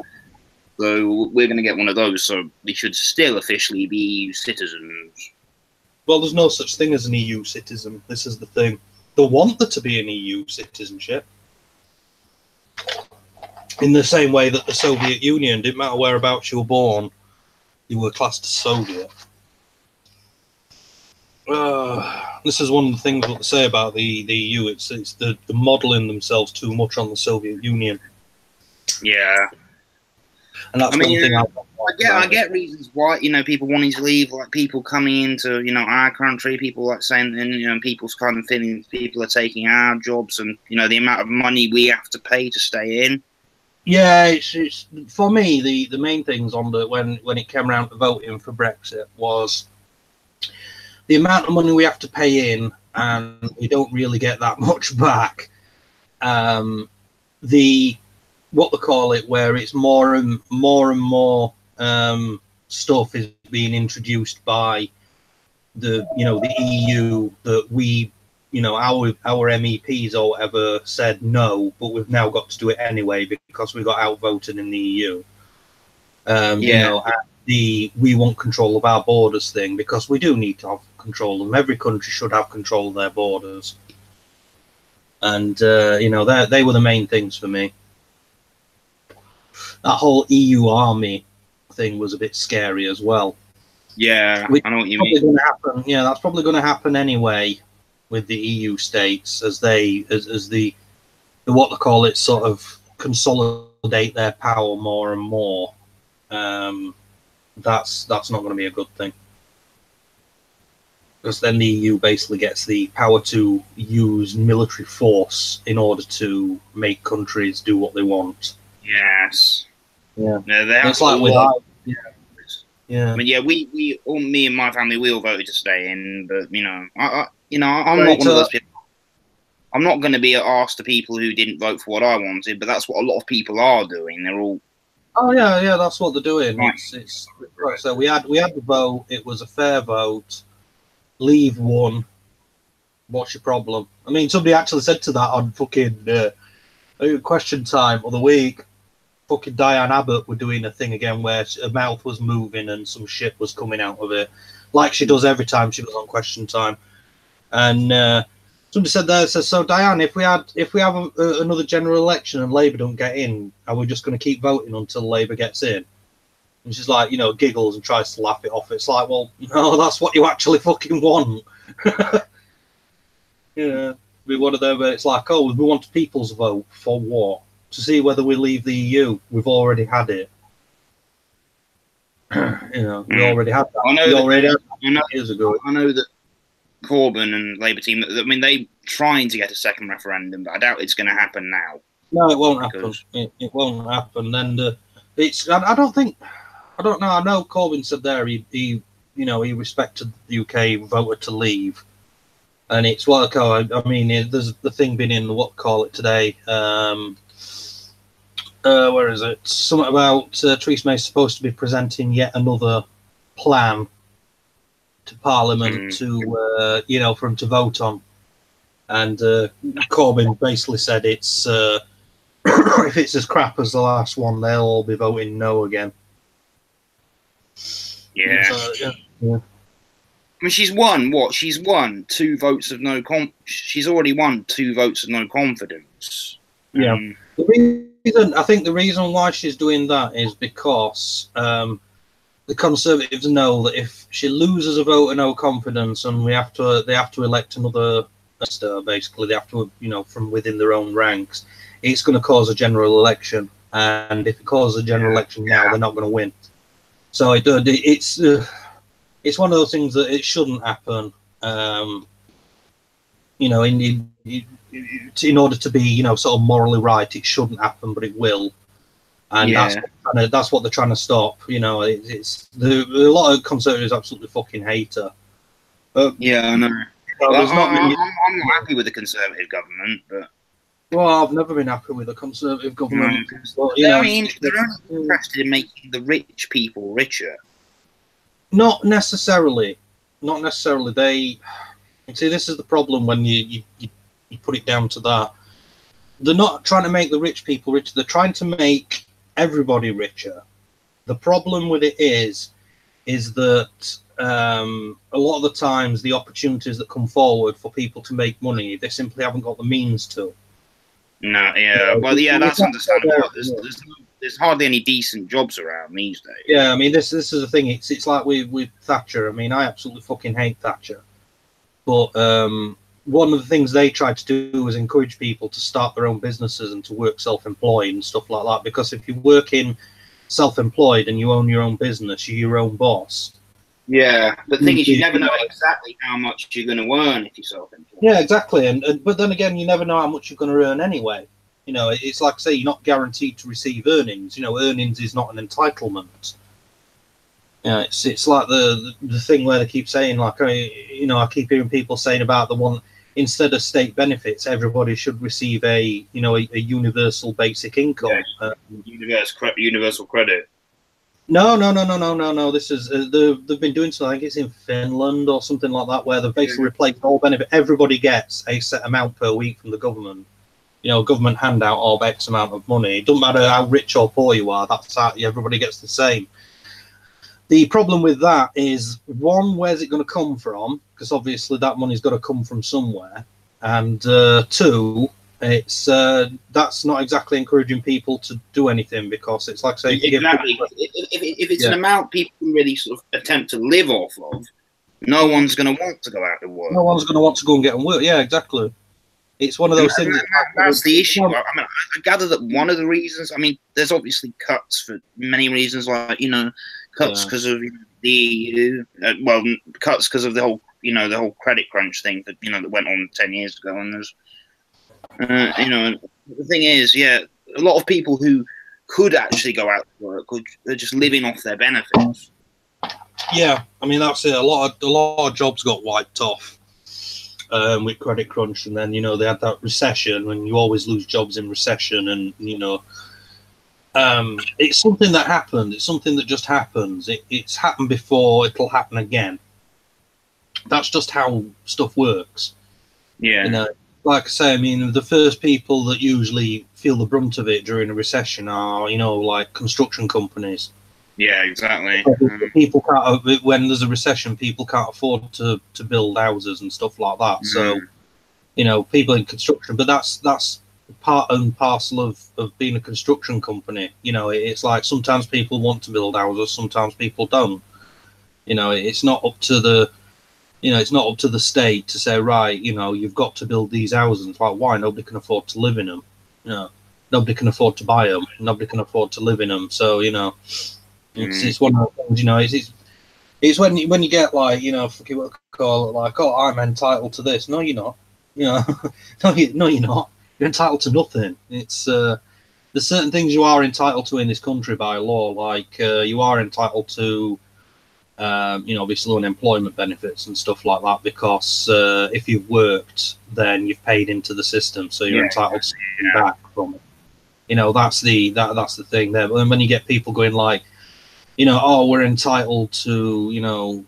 So we're going to get one of those. So they should still officially be EU citizens. Well, there's no such thing as an EU citizen. This is the thing. They want there to be an EU citizenship. In the same way that the Soviet Union, didn't matter whereabouts you were born, you were classed as Soviet. This is one of the things what they say about the EU. It's the modelling themselves too much on the Soviet Union. Yeah. And that's one thing I get reasons why, you know, people wanting to leave, like people coming into, you know, our country, people like saying, and, you know, people's kind of feeling people are taking our jobs and, you know, the amount of money we have to pay to stay in. Yeah, it's for me, the main things on the when it came around to voting for Brexit was the amount of money we have to pay in, and we don't really get that much back. The what they call it, where it's more and more stuff is being introduced by the EU that we, you know, our MEPs or whatever said no, but we've now got to do it anyway because we got outvoted in the EU. You know, the we want control of our borders thing, because we do need to have control of them. Every country should have control of their borders. And, you know, they were the main things for me. That whole EU army thing was a bit scary as well. Yeah, I know what you mean. Gonna happen. Yeah, that's probably going to happen anyway with the EU states as the what they call it, sort of consolidate their power more and more. That's not going to be a good thing, because then the EU basically gets the power to use military force in order to make countries do what they want. Yes. Yeah. No, it's like with yeah. I mean, yeah, me and my family, we all voted to stay in, but you know, I'm not one of those people. I'm not going to be asked to people who didn't vote for what I wanted, but that's what a lot of people are doing. They're all. Oh yeah, that's what they're doing. Right. It's right. So we had the vote. It was a fair vote. Leave won. What's your problem? I mean, somebody actually said to that on fucking question time of the week. Fucking Diane Abbott were doing a thing again where her mouth was moving and some shit was coming out of it, like she does every time she goes on question time. And somebody said there, says, so Diane, if we have another general election and Labour don't get in, are we just going to keep voting until Labour gets in? And she's like, you know, giggles and tries to laugh it off. It's like, well, no, that's what you actually fucking want. Yeah, be one of them where it's like, oh, we want people's vote for what? To see whether we leave the EU. We've already had it. You know, we already had that. I know years ago. I know that Corbyn and Labour team, I mean, they're trying to get a second referendum, but I doubt it's going to happen now. No, it won't happen. It won't happen. And it's. I don't know. I know Corbyn said there he respected the UK, voted to leave, and it's what I mean. There's the thing been in what call it today. Where is it? Something about Theresa May supposed to be presenting yet another plan to Parliament to, you know, for him to vote on. And Corbyn basically said it's if it's as crap as the last one, they'll all be voting no again. Yeah. Yeah. I mean, she's won what? She's won 2 votes of no She's already won 2 votes of no confidence. Yeah. I think the reason why she's doing that is because the Conservatives know that if she loses a vote of no confidence and they have to elect another minister, basically they have to, you know, from within their own ranks, it's going to cause a general election, and if it causes a general election now, they're not going to win. So it's one of those things that it shouldn't happen. You know, in order to be, you know, sort of morally right, it shouldn't happen, but it will, and that's what they're trying to stop. You know, a lot of Conservatives absolutely fucking hate her. Yeah, I know. Well, I'm not happy with the Conservative government, but I've never been happy with the Conservative government. No, they're only interested in making the rich people richer. Not necessarily. They see, this is the problem when you put it down to that. They're not trying to make the rich people richer. They're trying to make everybody richer. The problem with it is that a lot of the times the opportunities that come forward for people to make money, they simply haven't got the means to. No, yeah. Well, yeah, that's understandable. There's hardly any decent jobs around these days. Yeah, I mean, this is the thing. It's like with Thatcher. I mean, I absolutely fucking hate Thatcher. But one of the things they tried to do was encourage people to start their own businesses and to work self-employed and stuff like that. Because if you work in self-employed and you own your own business, you're your own boss. Yeah, but the thing is, you never know exactly how much you're going to earn if you're self-employed. Yeah, exactly. And but then again, you never know how much you're going to earn anyway. You know, it's like I say, you're not guaranteed to receive earnings. You know, earnings is not an entitlement. Yeah, it's like the thing where they keep saying, like, you know, I keep hearing people saying about the one, instead of state benefits, everybody should receive a universal basic income. Yeah, universal credit. No. This is they've been doing something. I think it's in Finland or something like that, where they've basically replaced all benefit. Everybody gets a set amount per week from the government. You know, government handout of X amount of money. It doesn't matter how rich or poor you are. That's how everybody gets the same. The problem with that is, one, where's it going to come from? Because obviously that money's got to come from somewhere. And two, it's that's not exactly encouraging people to do anything, because it's like saying exactly. If it's an amount people can really sort of attempt to live off of, no one's going to want to go out to work. No one's going to want to go and get on work. Yeah, exactly. It's one of those things. That's the issue. I mean, I gather that one of the reasons. I mean, there's obviously cuts for many reasons, like, you know, cuts because of cuts because of the whole, you know, the whole credit crunch thing that, you know, that went on 10 years ago. And there's, you know, the thing is, a lot of people who could actually go out to work are just living off their benefits. Yeah, I mean, that's it. A lot of jobs got wiped off with credit crunch, and then, you know, they had that recession, and you always lose jobs in recession, and, you know, it's something that happened. It's something that just happens. It's happened before. It'll happen again. That's just how stuff works. Yeah. You know, like I say, I mean, the first people that usually feel the brunt of it during a recession are, you know, like construction companies. Yeah, exactly. People can't, when there's a recession, people can't afford to build houses and stuff like that. So, you know, people in construction, but that's part and parcel of being a construction company. You know, it's like sometimes people want to build houses, sometimes people don't. You know, it's not up to the, you know, it's not up to the state to say, right, you know, you've got to build these houses. It's like, why? Nobody can afford to live in them. You know, nobody can afford to buy them. Nobody can afford to live in them. So, you know, it's one of the things, you know, it's when you get, like, you know, forget what they call it, like, oh, I'm entitled to this. No, you're not. You know, no, you're not. You're entitled to nothing. It's there's certain things you are entitled to in this country by law, like you are entitled to, you know, obviously unemployment benefits and stuff like that, because if you've worked, then you've paid into the system, so you're entitled to something back from it. You know, that's the thing there. But then when you get people going like, you know, oh, we're entitled to, you know,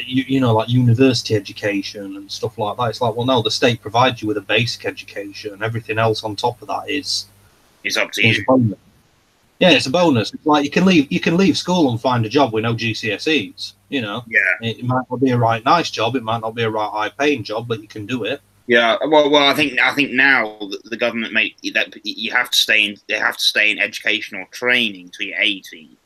you know, like university education and stuff like that. It's like, well, no, the state provides you with a basic education. Everything else on top of that is up to you. Bonus. Yeah, it's a bonus. It's like you can leave school and find a job with no GCSEs. You know, it might not be a right nice job. It might not be a right high paying job, but you can do it. Yeah, well, I think now the government made that you have to stay in. They have to stay in educational training till you're 18.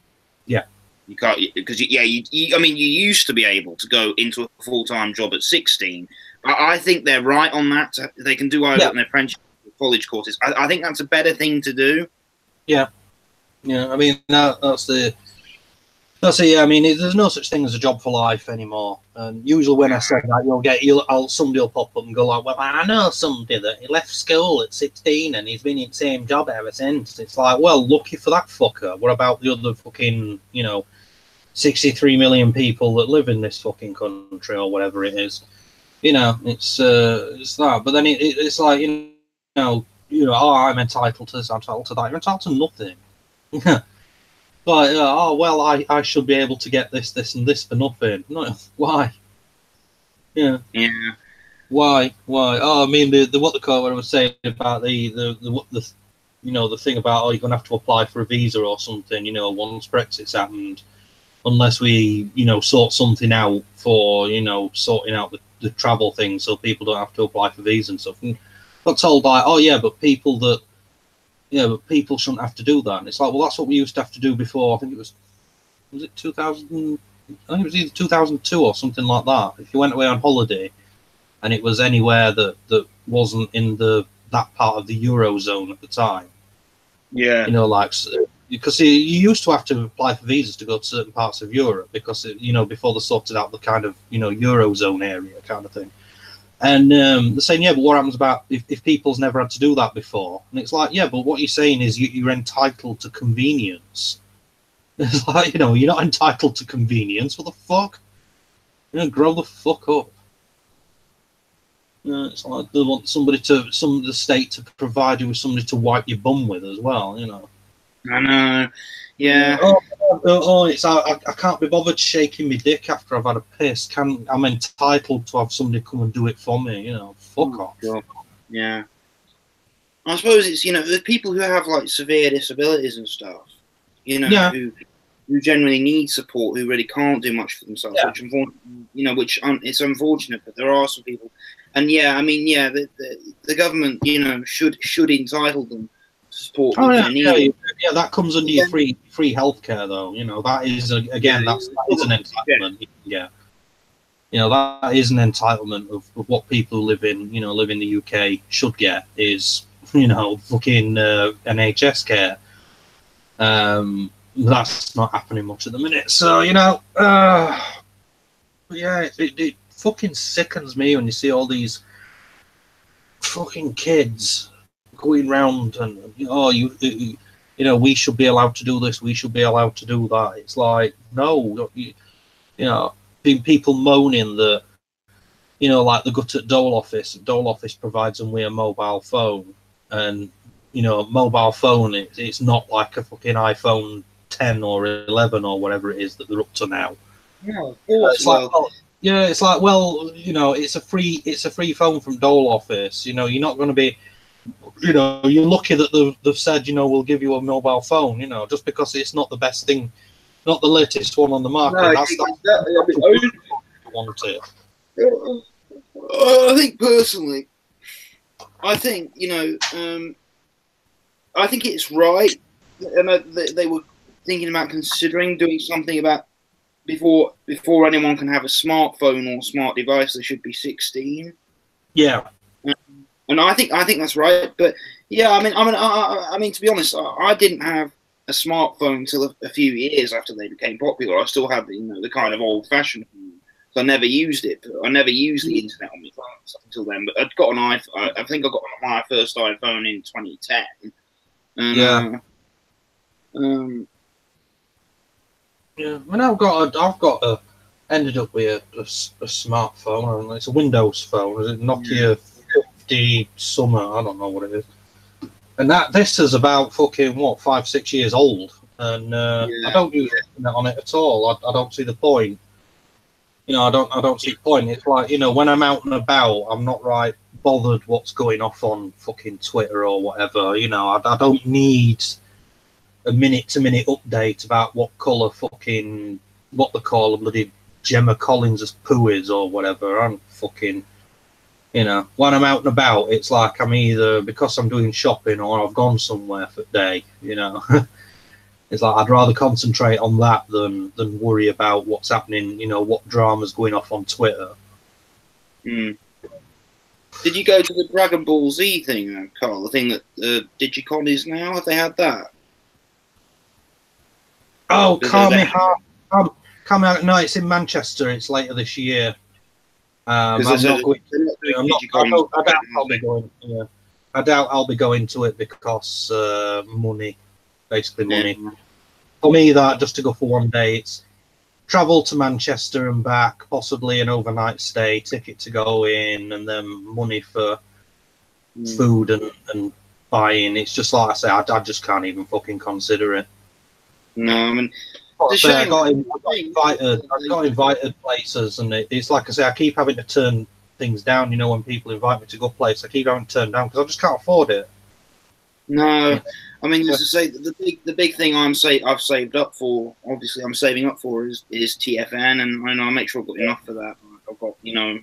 Yeah. You can't, because I mean, you used to be able to go into a full-time job at 16. I think they're right on that. They can do either an apprenticeship or college courses. I think that's a better thing to do. Yeah. Yeah, I mean, that's it. I mean, there's no such thing as a job for life anymore. And usually when I say that, somebody will pop up and go like, well, I know somebody that he left school at 16 and he's been in the same job ever since. It's like, well, lucky for that fucker. What about the other fucking, you know, 63 million people that live in this fucking country or whatever it is? You know, it's that. But then it's like, you know, oh, I'm entitled to this, I'm entitled to that. You're entitled to nothing. Like, oh, well, I should be able to get this, and this for nothing. No, why? Yeah. Why? Oh, I mean, the what the court was saying about the you know, the thing about, oh, you're gonna have to apply for a visa or something, you know, once Brexit's happened, unless we, you know, sort something out for, you know, sorting out the travel thing, so people don't have to apply for visas and stuff. And got told like, oh yeah, but people shouldn't have to do that. And it's like, well, that's what we used to have to do before. I think it was it 2000? I think it was either 2002 or something like that. If you went away on holiday and it was anywhere that wasn't in that part of the Eurozone at the time. Yeah. You know, like because you used to have to apply for visas to go to certain parts of Europe because, you know, before they sorted out the kind of, you know, Eurozone area kind of thing. And they're saying, yeah, but what happens about if people's never had to do that before? And it's like, yeah, but what you're saying is you're entitled to convenience. It's like, you know, you're not entitled to convenience. What the fuck? You know, grow the fuck up. It's like they want the state to provide you with somebody to wipe your bum with as well, you know. I know. Yeah. It's I can't be bothered shaking my dick after I've had a piss. I'm entitled to have somebody come and do it for me, you know. Fuck off. God. Yeah. I suppose it's, you know, the people who have like severe disabilities and stuff, you know, Yeah. who generally need support, who really can't do much for themselves, Yeah. which, you know, it's unfortunate, but there are some people, and yeah, I mean, yeah, the government, you know, should entitle them to support. Oh that yeah, they need. yeah, that comes under your free healthcare though. You know, that is again, that is an entitlement you can get. You know, that is an entitlement of what people who live in the UK should get is, you know, fucking NHS care. That's not happening much at the minute. So, you know, yeah, it fucking sickens me when you see all these fucking kids going round and, you know, we should be allowed to do this, we should be allowed to do that. It's like, no, you know, people moaning that, you know, like they go to Dole office provides them with a mobile phone, and, you know, mobile phone, it's not like a fucking iPhone 10 or 11 or whatever it is that they're up to now. Yeah, of course. It's like, yeah, it's like, well, you know, it's a free phone from Dole office. You know, you're not going to be, you know, you're lucky that they've said, you know, we'll give you a mobile phone. You know, just because it's not the best thing, not the latest one on the market. No, that's exactly. Want it. I think personally, I think, you know, I think it's right, and they were thinking about considering doing something about before anyone can have a smartphone or smart device, they should be 16. Yeah. And I think that's right. But yeah, I mean, to be honest, I didn't have a smartphone until a few years after they became popular. I still had the kind of old-fashioned phone, so I never used it. I never used the internet on my phone until then. But I'd got an iPhone. I think I got my first iPhone in 2010. Yeah. Yeah, I mean, I've ended up with a smartphone. It's a Windows phone. Is it Nokia 50 Summer? I don't know what it is. And this is about fucking 5-6 years old, and I don't use internet on it at all. I don't see the point. You know, I don't see the point. It's like, you know, when I'm out and about, I'm not bothered what's going off on fucking Twitter or whatever. You know, I don't need a minute-to-minute update about what colour fucking, what they call a bloody Gemma Collins' poo is or whatever. I'm fucking, you know, when I'm out and about, it's like I'm either, because I'm doing shopping or I've gone somewhere for the day, you know. It's like I'd rather concentrate on that than worry about what's happening, you know, what drama's going off on Twitter. Mm. Did you go to the Dragon Ball Z thing, Carl? The thing that Digicon is now? Have they had that? Oh, no, it's in Manchester. It's later this year. I'm not going. I doubt I'll be going to it because money, basically money. Yeah. For me, that just to go for one day, it's travel to Manchester and back, possibly an overnight stay, ticket to go in, and then money for food and buying. It's just like I say, I just can't even fucking consider it. No, I mean, I got invited places, and it's like I say, I keep having to turn things down. You know, when people invite me to go places, I keep having to turn down because I just can't afford it. No, I mean, as I say, the big thing I've saved up for, obviously, I'm saving up for is TFN, and I know I make sure I've got enough for that. I've got, you know,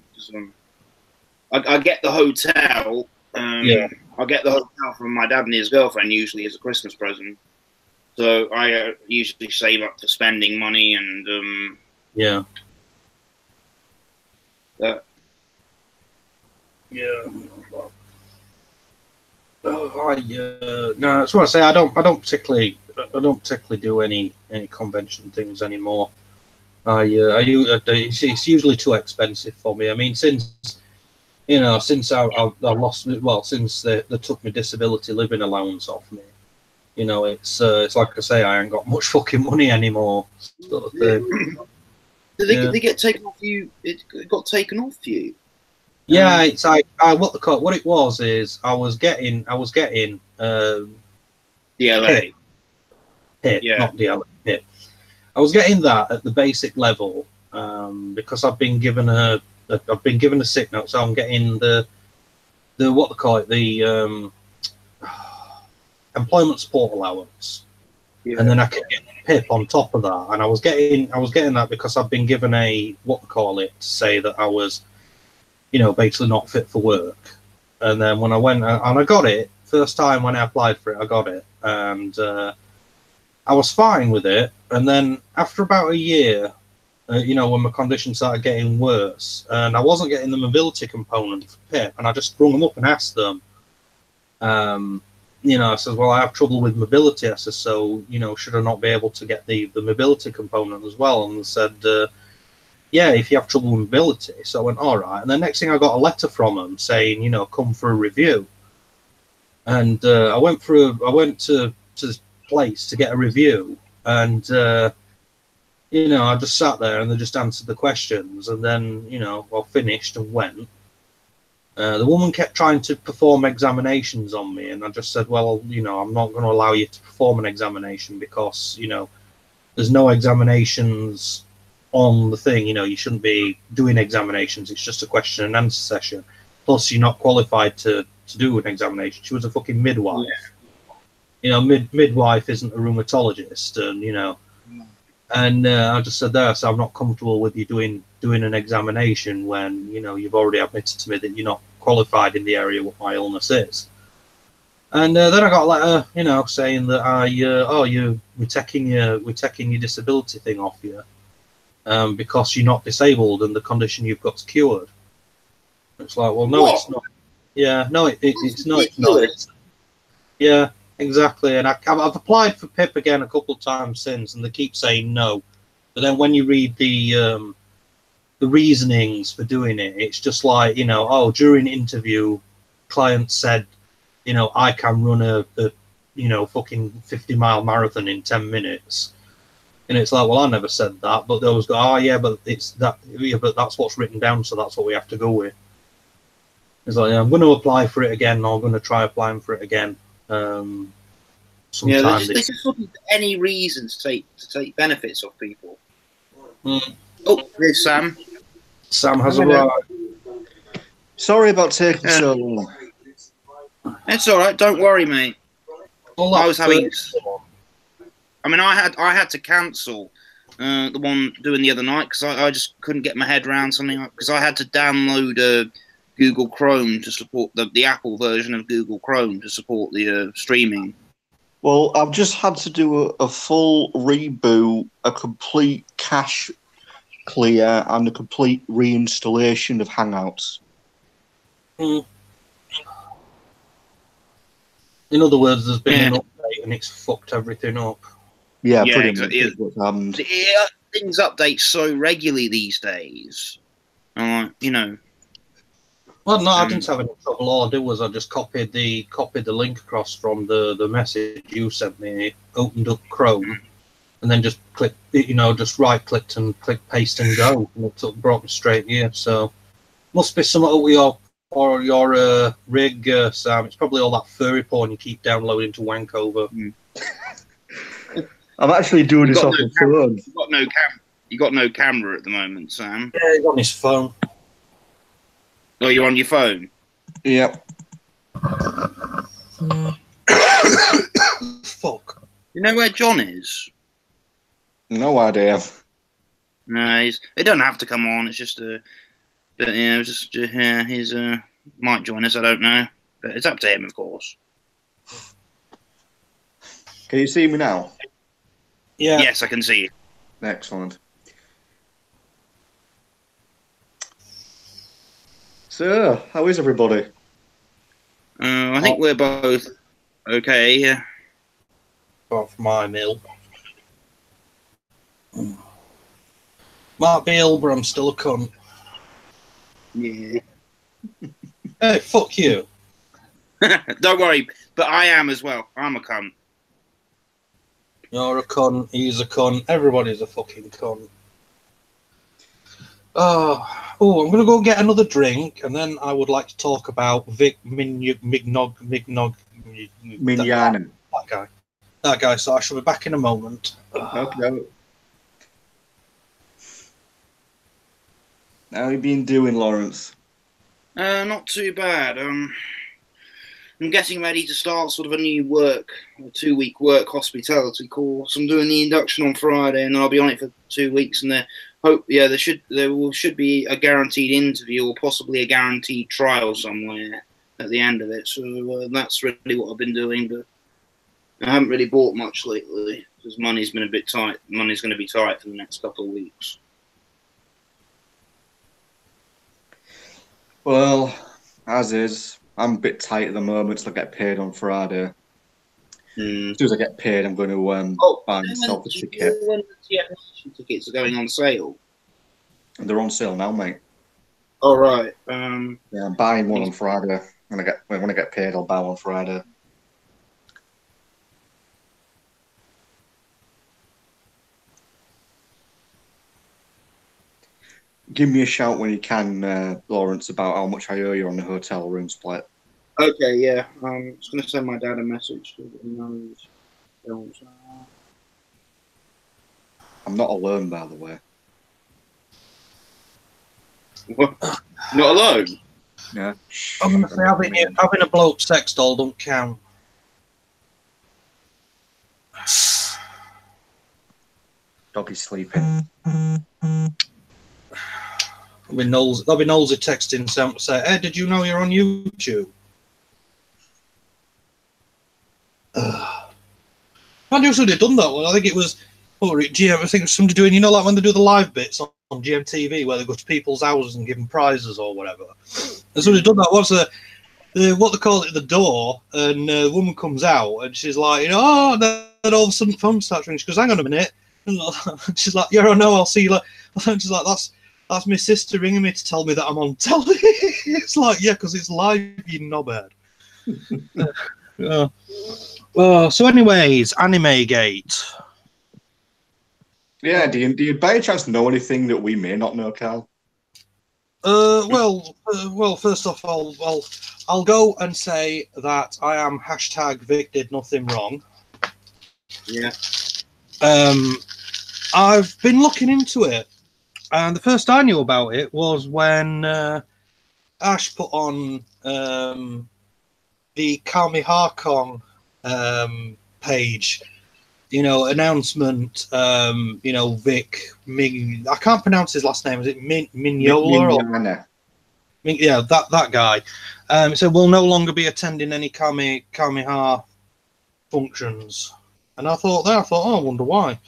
I get the hotel. I get the hotel from my dad and his girlfriend usually as a Christmas present. So I usually save up for spending money and yeah. No, that's what I say. I don't particularly I don't particularly do any convention things anymore. It's usually too expensive for me. I mean, since I lost, well, since they took my disability living allowance off me, it's like I say, I ain't got much fucking money anymore, sort of thing. Did they get taken off you? It got taken off you. Yeah, it's like what it was is I was getting DLA. Hit, Yeah. not DLA, hit. I was getting that at the basic level because I've been given a sick note, so I'm getting the what they call it, the employment support allowance, and then I can get PIP on top of that. And I was getting that because I've been given a what they call it to say that I was, basically not fit for work. And then when I went and I got it first time when I applied for it, I got it, and I was fine with it. And then after about a year, when my condition started getting worse, and I wasn't getting the mobility component for PIP, and I just rung them up and asked them. I said, well, I have trouble with mobility. I said, so, should I not be able to get the mobility component as well? And they said, yeah, if you have trouble with mobility. So I went, all right. And the next thing I got a letter from them saying, come for a review. And I went to this place to get a review. And, I just sat there and they just answered the questions. And then, I finished and went. The woman kept trying to perform examinations on me, and I just said, well, I'm not going to allow you to perform an examination because, there's no examinations on the thing. You shouldn't be doing examinations. It's just a question and answer session. Plus, you're not qualified to do an examination. She was a fucking midwife. Yeah. Midwife isn't a rheumatologist, and, and I just said there, so I'm not comfortable with you doing an examination when you've already admitted to me that you're not qualified in the area what my illness is. And then I got a letter, saying that we're taking your disability thing off you because you're not disabled and the condition you've got's cured. It's like, well, no, it's not. Yeah, no, it's not. It's not. Yeah. Exactly, and I've applied for PIP again a couple of times since, and they keep saying no. But then when you read the reasonings for doing it, it's just like, during interview, client said, I can run a fucking 50-mile marathon in 10 minutes, and it's like, well, I never said that, but they always go, oh yeah, but it's that, yeah, but that's what's written down, so that's what we have to go with. It's like, I'm going to apply for it again, or I'm going to try applying for it again. This is looking for any reason to take benefits of people. Oh, there's Sam. Sam has arrived. Sorry about taking so long. It's all right. Don't worry, mate. I was having. I mean, I had to cancel the one doing the other night because I just couldn't get my head around something, because I had to download Google Chrome to support the Apple version of Google Chrome to support the streaming. Well, I've just had to do a full reboot, a complete cache clear, and a complete reinstallation of Hangouts. In other words, there's been an update and it's fucked everything up. Yeah, Yeah, pretty exactly. much what's happened. Things update so regularly these days. Well, no, I didn't have any trouble. All I did was I just copied the link across from the message you sent me, opened up Chrome, and then just clicked, just right-clicked and click paste and go, and it brought me straight here. So, must be something with your rig, Sam. It's probably all that furry porn you keep downloading to wank over. I'm actually doing this off the phone. You got no camera at the moment, Sam. Yeah, he's on his phone. Oh, you're on your phone? Yep. Fuck. You know where John is? No idea. No, it don't have to come on. It's just he's might join us. I don't know, but it's up to him, of course. Can you see me now? Yeah. Yes, I can see you. Excellent. So, how is everybody? I think we're both okay. apart from my meal. Might be ill, but I'm still a cunt. Yeah. Hey, fuck you. Don't worry, but I am as well. I'm a cunt. You're a cunt, he's a cunt, everybody's a fucking cunt. Oh, I'm going to go get another drink, and then I would like to talk about Vic Mignogg. Minyanen. That guy, so I shall be back in a moment. Okay. How have you been doing, Lawrence? Not too bad. I'm getting ready to start sort of a new a 2-week work hospitality course. I'm doing the induction on Friday, and I'll be on it for 2 weeks. And there should be a guaranteed interview or possibly a guaranteed trial somewhere at the end of it. So that's really what I've been doing. But I haven't really bought much lately because money's been a bit tight. Money's going to be tight for the next couple of weeks. Well, as is. I'm a bit tight at the moment, so I get paid on Friday. As soon as I get paid, I'm going to buy myself a ticket. When the TFS tickets are going on sale? They're on sale now, mate. All right. Yeah, I'm buying one on Friday. When I get paid, I'll buy one Friday. Give me a shout when you can, Lawrence, about how much I owe you on the hotel room split. Okay, yeah. I'm just going to send my dad a message so that he knows. I'm not alone, by the way. What? Not alone? Yeah. I'm going to say having a bloke sex doll don't count. Doggy's sleeping. There'll be Knowlsy texting say, hey, did you know you're on YouTube? I just would have done that one. I think it was, I think it was somebody doing, like when they do the live bits on GMTV where they go to people's houses and give them prizes or whatever. And somebody done that once, what they call it, the door, and the woman comes out and she's like, and then all of a sudden phone starts ringing. She goes, hang on a minute. And she's like, yeah, I know, I'll see you. And she's like, that's my sister ringing me to tell me that I'm on telly. It's like, yeah, because it's live, you knobhead. So anyways, Anime Gate. Yeah, do you by any chance know anything that we may not know, Cal? Well, first off, I'll go and say that I am #Vic did nothing wrong. Yeah. I've been looking into it, and the first I knew about it was when Ash put on the Kami Harkon page, announcement, Vic, I can't pronounce his last name. Is it Mignola? Yeah, that guy. So we'll no longer be attending any Kamiha functions. And I thought, oh, I wonder why.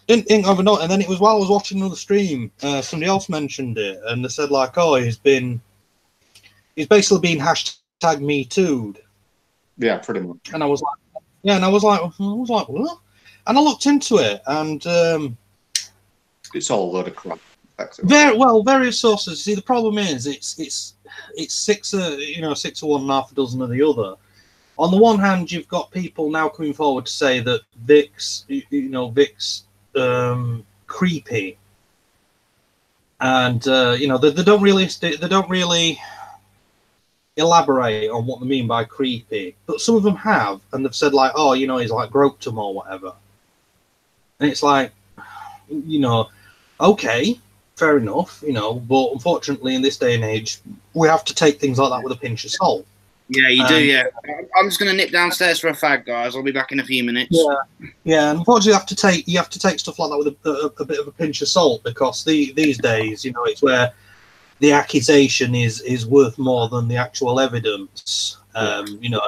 Didn't think of a note. And then it was while I was watching another stream, somebody else mentioned it, and they said he's basically been #MeToo'd. Yeah, pretty much. And I was like, what? And I looked into it, and it's all a load of crap. Various sources. See, the problem is it's 6 of one and half a dozen of the other. On the one hand, you've got people now coming forward to say that Vic's creepy, and they don't really elaborate on what they mean by creepy, but some of them have, and they've said he's groped him or whatever, and it's like, okay, fair enough, but unfortunately in this day and age we have to take things like that with a pinch of salt. Yeah, you do. Yeah, I'm just going to nip downstairs for a fag, guys. I'll be back in a few minutes. Yeah. And unfortunately, you have to take stuff like that with a bit of a pinch of salt, because these days, it's where the accusation is worth more than the actual evidence. A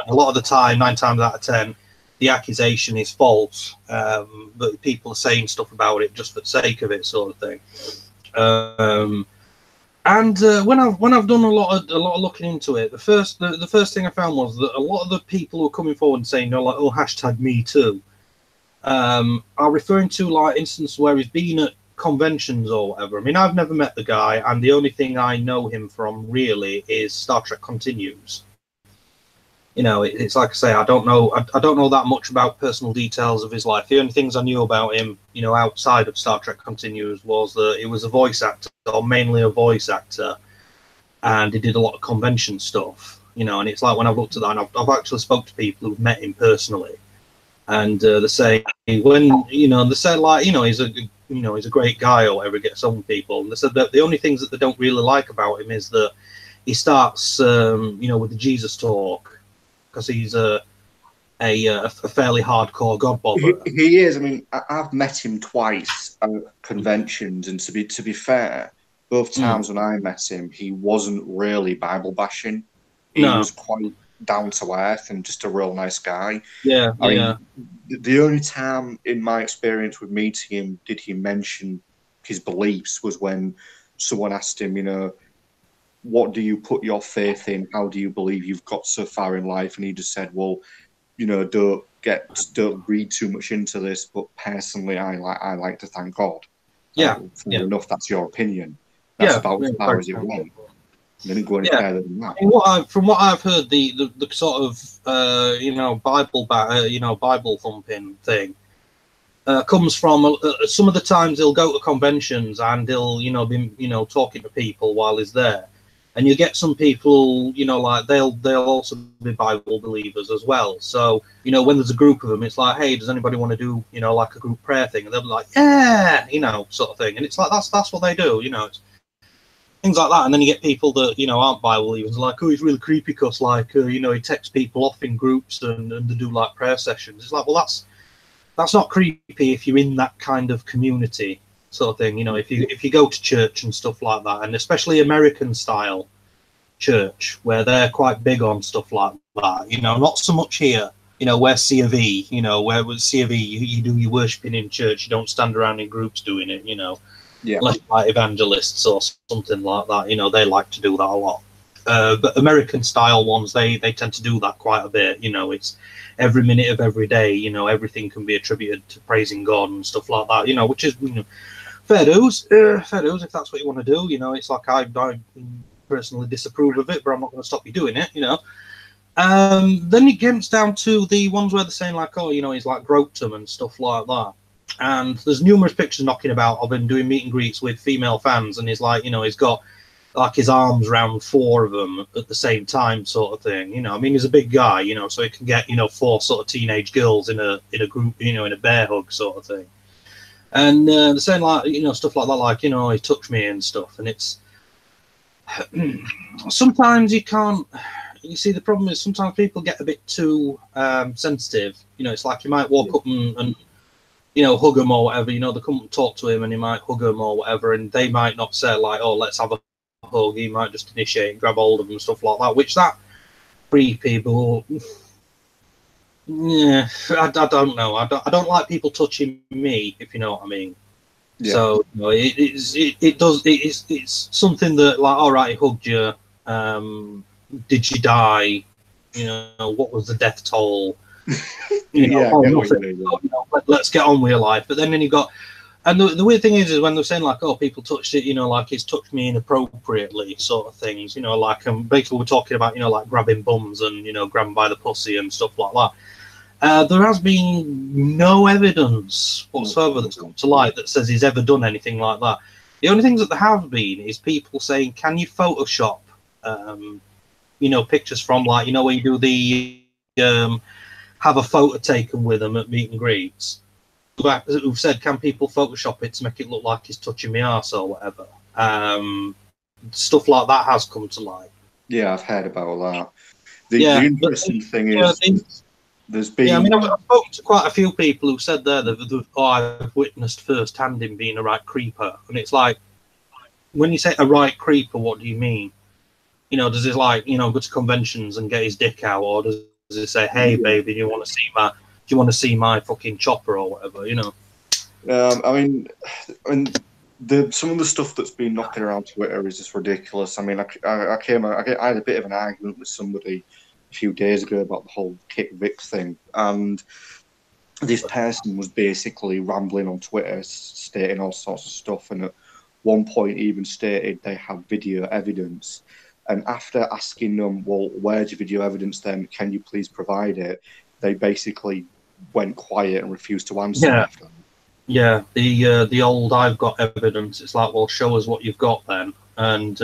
lot of the time, 9 times out of 10, the accusation is false, but people are saying stuff about it just for the sake of it, sort of thing. And when I've done a lot of looking into it, the first thing I found was that a lot of the people who are coming forward and saying, #MeToo, are referring to like instances where he's been at conventions or whatever. I mean, I've never met the guy, and the only thing I know him from really is Star Trek Continues. You know, it's like I say, I don't know that much about personal details of his life. The only things I knew about him, you know, outside of Star Trek Continues was that he was a voice actor, or mainly a voice actor, and he did a lot of convention stuff. You know, and it's like when I've looked at that, and I've actually spoke to people who've met him personally, and they say when they say like he's a great guy or whatever, gets on with people, and they said that the only things that they don't really like about him is that he starts with the Jesus talk. Because he's a fairly hardcore god bother. He is. I mean, I've met him twice at conventions, and to be fair, both times when I met him, he wasn't really Bible bashing. He was quite down to earth and just a real nice guy. Yeah, I mean, the only time in my experience with meeting him did he mention his beliefs was when someone asked him, what do you put your faith in? How do you believe you've got so far in life? And he just said, well, don't read too much into this, but personally, I like to thank God. Yeah. Fair enough, that's your opinion. That's about as far as it went. They didn't go any further than that. I mean, from what I've heard, the sort of Bible thumping thing comes from some of the times he'll go to conventions and he'll be talking to people while he's there. And you get some people, like they'll also be Bible believers as well. So, when there's a group of them, it's like, hey, does anybody want to do, like a group prayer thing? And they'll be like, yeah, sort of thing. And it's like, that's what they do, it's things like that. And then you get people that, aren't Bible believers, like, oh, he's really creepy because, like, he texts people off in groups and they do, like, prayer sessions. It's like, well, that's not creepy if you're in that kind of community. Sort of thing, if you go to church and stuff like that, and especially American style church where they're quite big on stuff like that, not so much here, where C of E, where with C of E you do your worshipping in church, you don't stand around in groups doing it, unless like evangelists or something like that, they like to do that a lot. But American style ones, they tend to do that quite a bit, it's every minute of every day, everything can be attributed to praising God and stuff like that, which is fair dues if that's what you want to do. It's like I personally disapprove of it, but I'm not going to stop you doing it. Then it comes down to the ones where they're saying like, oh, he's like groped them and stuff like that. And there's numerous pictures knocking about of him doing meet and greets with female fans, and he's like, he's got like his arms around 4 of them at the same time, sort of thing. I mean, he's a big guy, so he can get 4 sort of teenage girls in a group, in a bear hug sort of thing. And they're saying like, stuff like that, like, he touched me and stuff. And it's sometimes you can't. You see, the problem is sometimes people get a bit too sensitive. It's like you might walk up and hug them or whatever. They come and talk to him, and he might hug them or whatever, and they might not say like, "Oh, let's have a hug." He might just initiate and grab hold of them and stuff like that, which that creepy, but. Yeah, I don't know. I don't like people touching me, if you know what I mean. Yeah. So it's something that, like, all right, he hugged you. Did you die? What was the death toll? Let's get on with your life. But then you got, and the weird thing is when they're saying like, oh, people touched it, like he's touched me inappropriately, sort of things. Like basically we're talking about, like grabbing bums and grabbing by the pussy and stuff like that. There has been no evidence whatsoever that's come to light that says he's ever done anything like that. The only things that there have been is people saying, can you Photoshop, pictures from, like, where you do the, have a photo taken with them at meet and greets. Who've said, can people Photoshop it to make it look like he's touching my arse or whatever? Stuff like that has come to light. Yeah, I've heard about that. The interesting thing is... There's been... Yeah, I mean, I've spoken to quite a few people who said there that I've witnessed firsthand him being a right creeper. And it's like, when you say a right creeper, what do you mean? Does he like, go to conventions and get his dick out, or does he say, hey, baby, do you want to see my fucking chopper or whatever? I mean, some of the stuff that's been knocking around Twitter is just ridiculous. I mean, I had a bit of an argument with somebody a few days ago about the whole Kit Vic thing, and this person was basically rambling on Twitter, stating all sorts of stuff, and at one point even stated they had video evidence. And after asking them, well, where's your video evidence then? Can you please provide it? They basically went quiet and refused to answer after that. Yeah, the old I've got evidence. It's like, well, show us what you've got then. And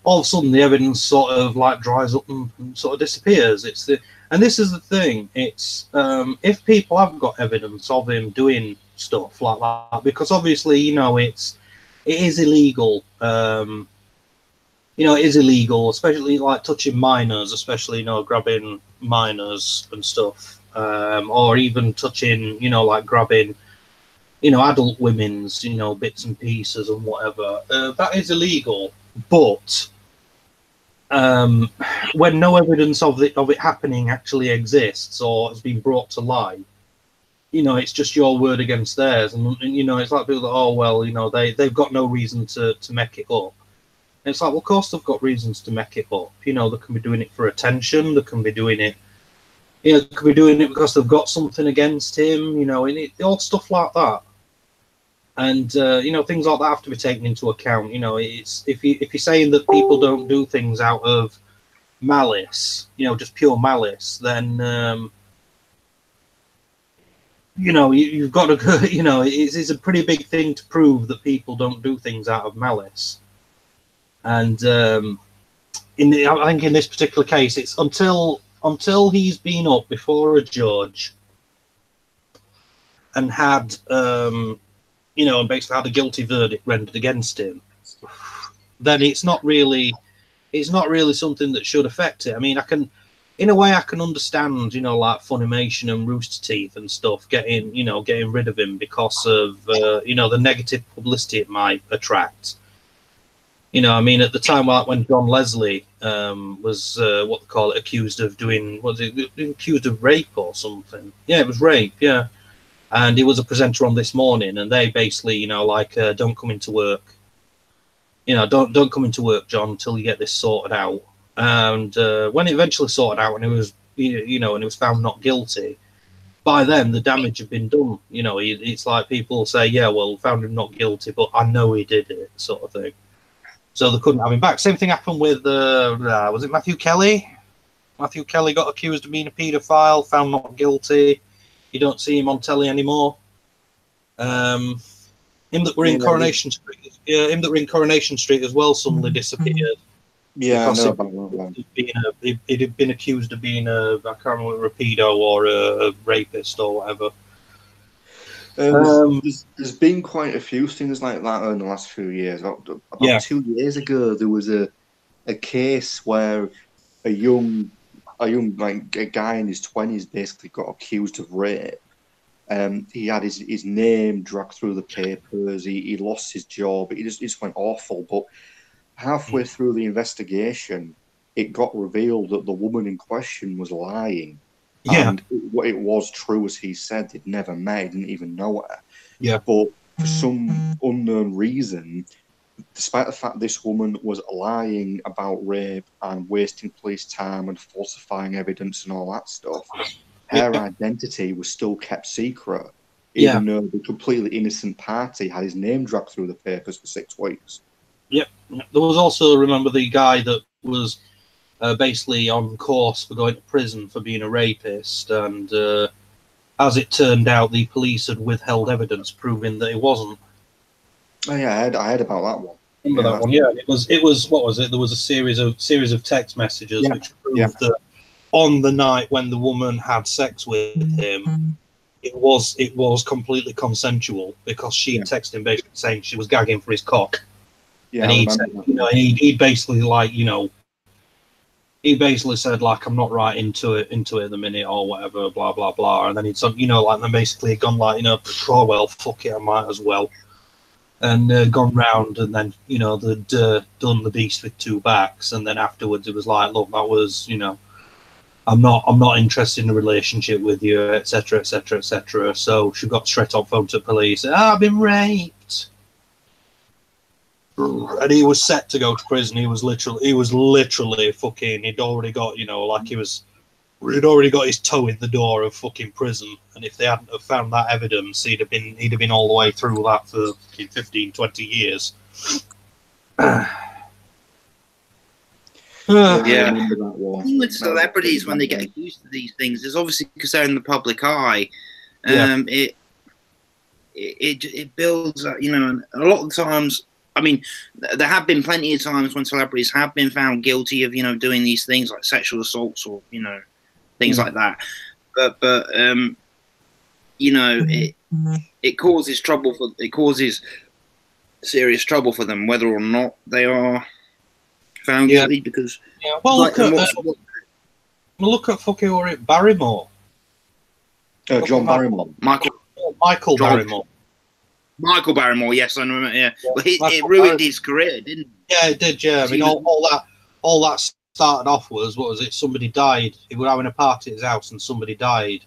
all of a sudden the evidence sort of like dries up and sort of disappears. And this is the thing. It's if people have got evidence of him doing stuff like that, because obviously, you know, it is illegal. You know, it is illegal, especially like touching minors, especially, you know, grabbing minors and stuff, or even touching, you know, like grabbing, you know, adult women's, you know, bits and pieces and whatever. That is illegal. But when no evidence of it happening actually exists or has been brought to light, you know, it's just your word against theirs. And you know, it's like people that, oh, well, you know, they've got no reason to make it up. And it's like, well, of course they've got reasons to make it up. You know, they can be doing it for attention. They can be doing it, you know, they can be doing it because they've got something against him, you know, and all stuff like that. And you know, things like that have to be taken into account. You know, it's if you're saying that people don't do things out of malice, you know, just pure malice, then you know, you've got to go. You know, it's a pretty big thing to prove that people don't do things out of malice. And I think in this particular case, it's until he's been up before a judge and had you know, and basically had a guilty verdict rendered against him, then it's not really something that should affect it. I mean, in a way, I can understand, you know, like Funimation and Rooster Teeth and stuff getting rid of him because of you know, the negative publicity it might attract. You know, I mean, at the time, like when John Leslie was what they call it, accused of rape or something. Yeah, it was rape. Yeah. And he was a presenter on This Morning, and they basically, you know, like, don't come into work. You know, don't come into work, John, until you get this sorted out. And when it eventually sorted out, and it was, you know, and it was found not guilty, by then the damage had been done. You know, it's like people say, yeah, well, found him not guilty, but I know he did it, sort of thing. So they couldn't have him back. Same thing happened with was it Matthew Kelly? Matthew Kelly got accused of being a paedophile, found not guilty. You don't see him on telly anymore. Him that were in Coronation Street, him that were in Coronation Street as well suddenly disappeared. Yeah, because he'd been accused of being I can't remember, a pedo or a rapist or whatever. There's been quite a few things like that in the last few years. About 2 years ago, there was a case where a young like a guy in his 20s basically got accused of rape. He had his name dragged through the papers. He lost his job. It just went awful. But halfway through the investigation, it got revealed that the woman in question was lying. Yeah. And it was true, as he said, they'd never met, he didn't even know her. Yeah. But for some unknown reason, despite the fact this woman was lying about rape and wasting police time and falsifying evidence and all that stuff, her identity was still kept secret, even though the completely innocent party had his name dragged through the papers for 6 weeks. Yep. There was also, remember, the guy that was basically on course for going to prison for being a rapist, and as it turned out, the police had withheld evidence proving that it wasn't. Oh yeah, I heard about that one. Remember that one? Yeah, it was what was it? There was a series of text messages which proved that on the night when the woman had sex with him, it was completely consensual, because she texted him basically saying she was gagging for his cock. Yeah, and he basically, like, you know, he basically said, like, I'm not right into it at the minute or whatever, blah blah blah, and then he'd, you know, like, then basically gone like, you know, oh well, fuck it, I might as well. And gone round, and then, you know, they'd done the beast with 2 backs, and then afterwards it was like, look, that was, you know, I'm not interested in a relationship with you, etc., etc., etc. So she got straight on phone to police. I've been raped, and he was set to go to prison. He was literally fucking. He'd already got, you know, like he was He'd already got his toe in the door of fucking prison, and if they hadn't have found that evidence, he'd have been all the way through that for fucking 15, 20 years. Yeah. With celebrities, when they get accused of these things, it's obviously because they're in the public eye. It builds, you know, and a lot of times. I mean, there have been plenty of times when celebrities have been found guilty of, you know, doing these things like sexual assaults or, you know, things like that. But you know, it causes serious trouble for them, whether or not they are found guilty. Because well, look at fucking Barrymore. John Barrymore. Michael Barrymore. Michael Barrymore, yes, I know. Yeah, well, it ruined his career, didn't it? Yeah, it did. Yeah, I mean, all that started off was, what was it? Somebody died. He was having a party at his house, and somebody died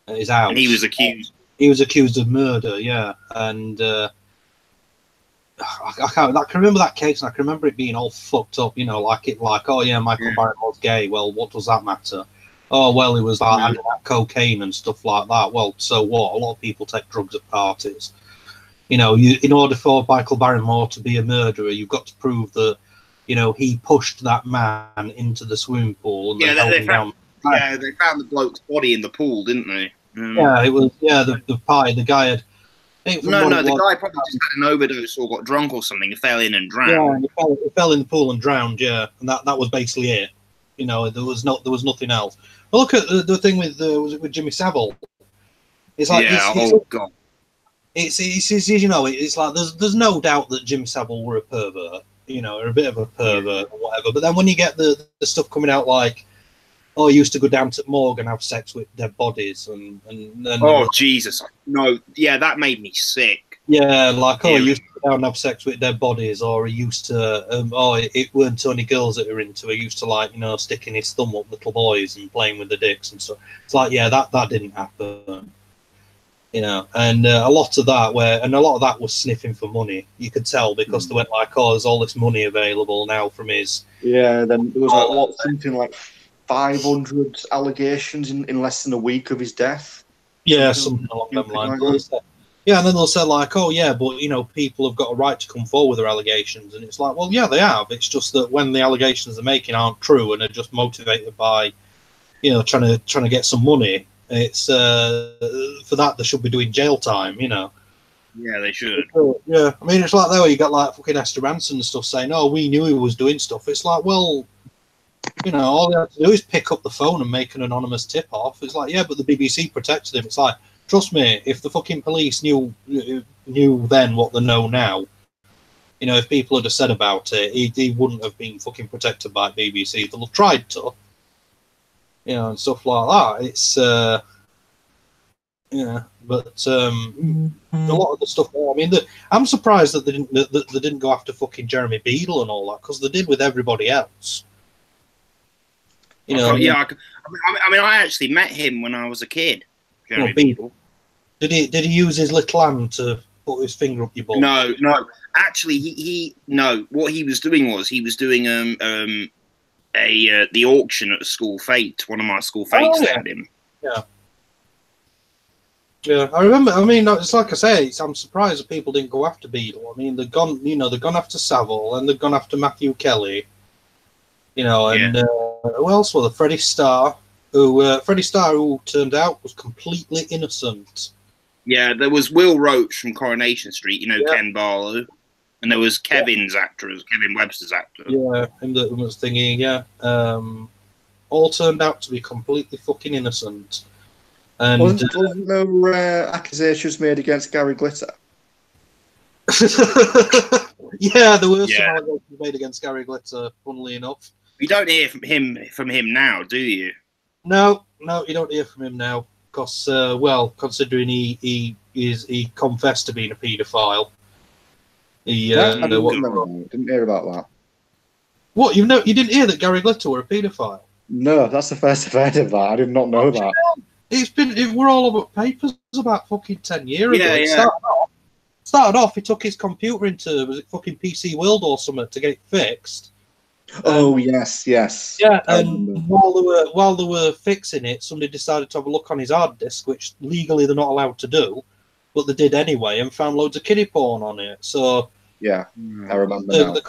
at his house. And he was accused. He was accused of murder. Yeah, and I can remember that case, and I can remember it being all fucked up. You know, oh yeah, Michael Barrymore's gay. Well, what does that matter? Oh well, he was like handing out cocaine and stuff like that. Well, so what? A lot of people take drugs at parties. You know, in order for Michael Barrymore to be a murderer, you've got to prove that, you know, he pushed that man into the swimming pool. And they found the bloke's body in the pool, didn't they? Yeah, it was. Yeah, the guy had. The guy probably just had an overdose or got drunk or something and fell in and drowned. Yeah, he fell in the pool and drowned. Yeah, and that was basically it. You know, there was nothing else. Well, look at the thing with was it with Jimmy Savile? It's like God. It's you know, it's like there's no doubt that Jim Savile were a pervert, you know, or a bit of a pervert or whatever. But then when you get the stuff coming out like, oh, he used to go down to morgue and have sex with dead bodies and oh Jesus, no, yeah, that made me sick. Yeah, like he used to go down and have sex with dead bodies, or he used to it weren't only girls that were into it. He used to, like, you know, sticking his thumb up little boys and playing with the dicks and stuff. It's like, yeah, that didn't happen. You know, and a lot of that was sniffing for money. You could tell because they went like, "Oh, there's all this money available now from his." Yeah, then there was something like 500 allegations in less than a week of his death. Yeah, something along them lines. Yeah, and then they'll say like, "Oh, yeah, but you know, people have got a right to come forward with their allegations," and it's like, well, yeah, they have. It's just that when the allegations they're making aren't true and are just motivated by, you know, trying to get some money. It's for that they should be doing jail time, you know. Yeah, they should. Yeah, I mean, it's like that where you got like fucking Esther Ranson and stuff saying, "Oh, we knew he was doing stuff." It's like, well, you know, all they have to do is pick up the phone and make an anonymous tip off. It's like, yeah, but the BBC protected him. It's like, trust me, if the fucking police knew then what they know now, you know, if people had said about it, he wouldn't have been fucking protected by BBC. They'll have tried to. You know, and stuff like that. It's but a lot of the stuff. I mean, I'm surprised that they didn't go after fucking Jeremy Beadle and all that, because they did with everybody else. You know, I mean, I actually met him when I was a kid. Jeremy Beadle. Did he use his little hand to put his finger up your butt? No. Actually, he what he was doing was he was doing the auction at a school fete. One of my school fetes had him. Yeah, I remember. I mean, it's like I say, I'm surprised that people didn't go after Beadle. I mean, they've gone after Savile and they've gone after Matthew Kelly. You know, and who else was there? Freddie Starr, who turned out was completely innocent. Yeah, there was Will Roach from Coronation Street. You know, Ken Barlow. And there was Kevin Webster's actor. Yeah, him that was thingy, yeah. All turned out to be completely fucking innocent. And wasn't no accusations made against Gary Glitter? Yeah, there were some allegations made against Gary Glitter, funnily enough. You don't hear from him now, do you? No, you don't hear from him now. Because, considering he confessed to being a paedophile. I didn't hear about that. What, you didn't hear that Gary Glitter were a paedophile? No, that's the first I've heard of that. I did not know that. We're all over papers about fucking 10 years ago. Yeah. Started off, he took his computer into, was it fucking PC World or something, to get it fixed. Oh yes, yes. Yeah, and while they were fixing it, somebody decided to have a look on his hard disk, which legally they're not allowed to do, but they did anyway, and found loads of kiddie porn on it. So yeah, I remember now. The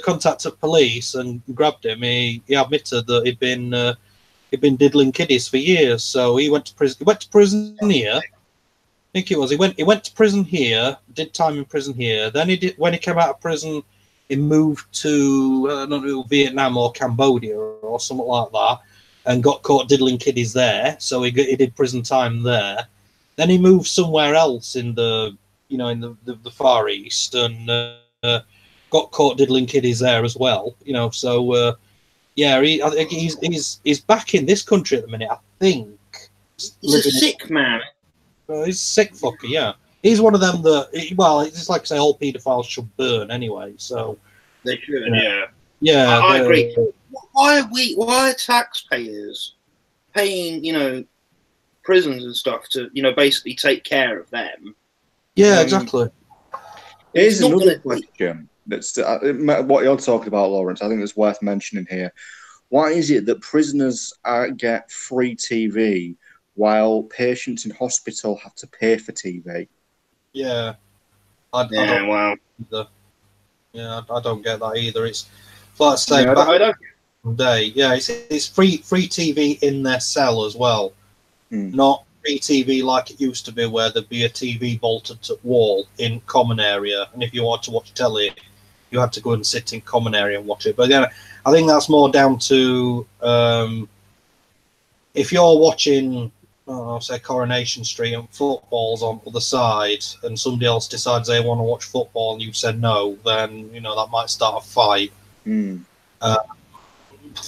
contacted police and grabbed him. He admitted that he'd been diddling kiddies for years. So he went to prison. He went to prison here. I think it was. He went to prison here. Did time in prison here. Then when he came out of prison, he moved to I don't know, Vietnam or Cambodia or something like that, and got caught diddling kiddies there. So he did prison time there. Then he moved somewhere else in the Far East and got caught diddling kiddies there as well. So I think he's back in this country at the minute. I think he's a sick man. He's a sick fucker. Yeah. He's one of them that, it's like say all paedophiles should burn anyway. So they should, yeah. Yeah, I agree. Why are taxpayers paying, prisons and stuff to, basically take care of them? Yeah, exactly. Here's another question. That's what you're talking about, Lawrence. I think it's worth mentioning here. Why is it that prisoners get free TV while patients in hospital have to pay for TV? Yeah, I don't get that either. It's like I say, I don't. Day, yeah, it's free TV in their cell as well, not free TV like it used to be, where there'd be a TV bolted to the wall in common area, and if you want to watch telly, you had to go and sit in common area and watch it. But again, I think that's more down to if you're watching, say Coronation Street and football's on the other side, and somebody else decides they want to watch football and you've said no, then that might start a fight.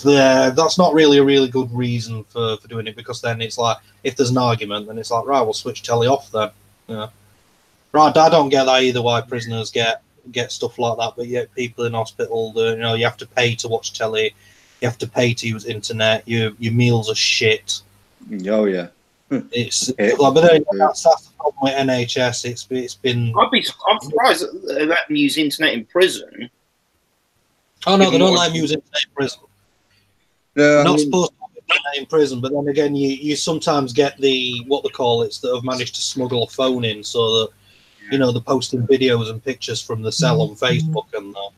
That's not really a really good reason for doing it, because then it's like, if there's an argument, then it's like, right, we'll switch telly off then. Yeah. Right, I don't get that either, why prisoners get stuff like that, but yet people in hospital, you have to pay to watch telly, you have to pay to use internet, your meals are shit. Oh yeah. But then that's the problem with NHS. It's been. I'm surprised that they let them use internet in prison. Oh no, they don't let them use internet in prison. No, not supposed to have internet in prison, but then again, you sometimes get what they call it, that have managed to smuggle a phone in, so that they're posting videos and pictures from the cell on Facebook and that.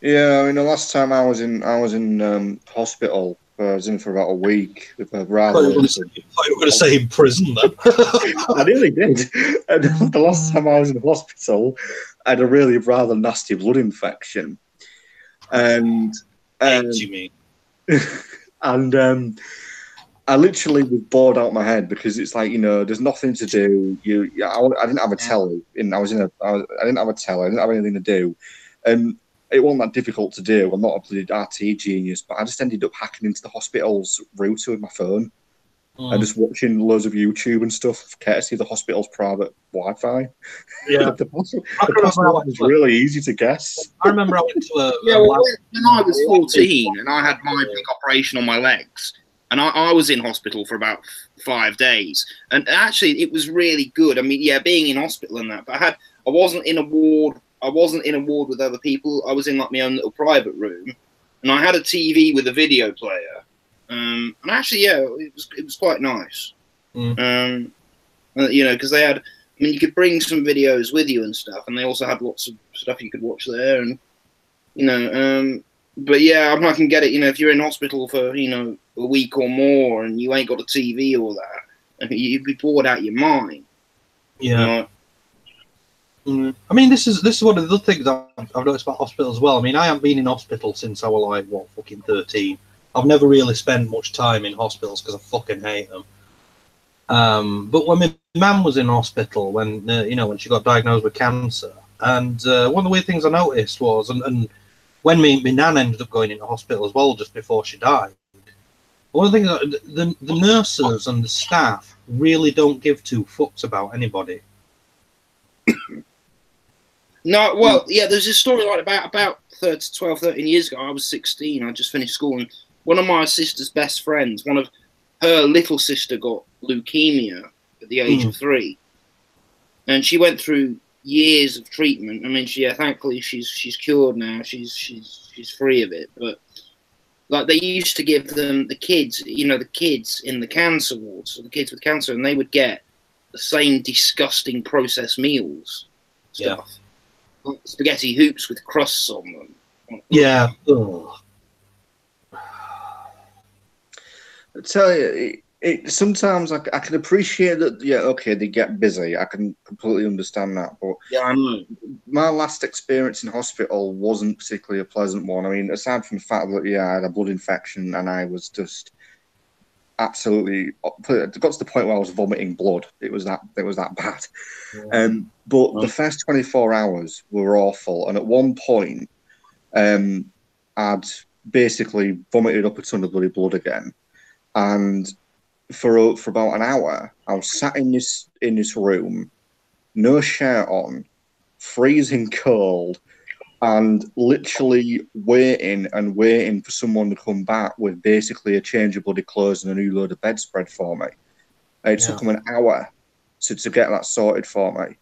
Yeah, I mean, the last time I was in hospital. I was in for about a week with a rather. I thought you were going to say in prison then. I nearly did. And the last time I was in the hospital, I had a really rather nasty blood infection, and you mean? And I literally was bored out of my head, because it's like, there's nothing to do. I didn't have a telly, and I didn't have a telly. I didn't have anything to do, and it wasn't that difficult to do. I'm not a bloody RT genius, but I just ended up hacking into the hospital's router with my phone and just watching loads of YouTube and stuff, courtesy of the hospital's private Wi-Fi. Yeah, the password was really easy to guess. I remember I went to when I was 14 and I had my big operation on my legs, and I was in hospital for about 5 days, and actually it was really good. I mean, being in hospital and that, but I wasn't in a ward. I wasn't in a ward with other people. I was in like my own little private room, and I had a TV with a video player. And actually, it was quite nice. Because they had, you could bring some videos with you and stuff, and they also had lots of stuff you could watch there, and but yeah, I can get it. If you're in hospital for a week or more, and you ain't got a TV or that, and you'd be bored out of your mind. Yeah. I mean, this is one of the things I've noticed about hospital as well. I mean, I haven't been in hospital since I was like, 13. I've never really spent much time in hospitals because I fucking hate them. But when my mum was in hospital, when she got diagnosed with cancer, and one of the weird things I noticed was, and when my nan ended up going into hospital as well just before she died, one of the things, the nurses and the staff really don't give two fucks about anybody. No, well, yeah, there's a story like about 12, 13 years ago. I was 16. I just finished school, and one of my sister's best friends, one of her little sister, got leukemia at the age of 3. And she went through years of treatment. I mean, thankfully she's cured now. She's free of it. But like they used to give them the kids, the kids in the cancer wards, so the kids with cancer, and they would get the same disgusting processed meals stuff, like spaghetti hoops with crusts on them. Yeah. Ugh. I tell you, sometimes I can appreciate that. Yeah, okay, they get busy. I can completely understand that. But yeah, I know. My last experience in hospital wasn't particularly a pleasant one. I mean, aside from the fact that I had a blood infection and I was just absolutely, it got to the point where I was vomiting blood. It was that bad. Yeah. But the first 24 hours were awful, and at one point, I'd basically vomited up a ton of bloody blood again, and for about an hour, I was sat in this room, no shirt on, freezing cold, and literally waiting for someone to come back with basically a change of bloody clothes and a new load of bedspread for me. It took them an hour to get that sorted for me.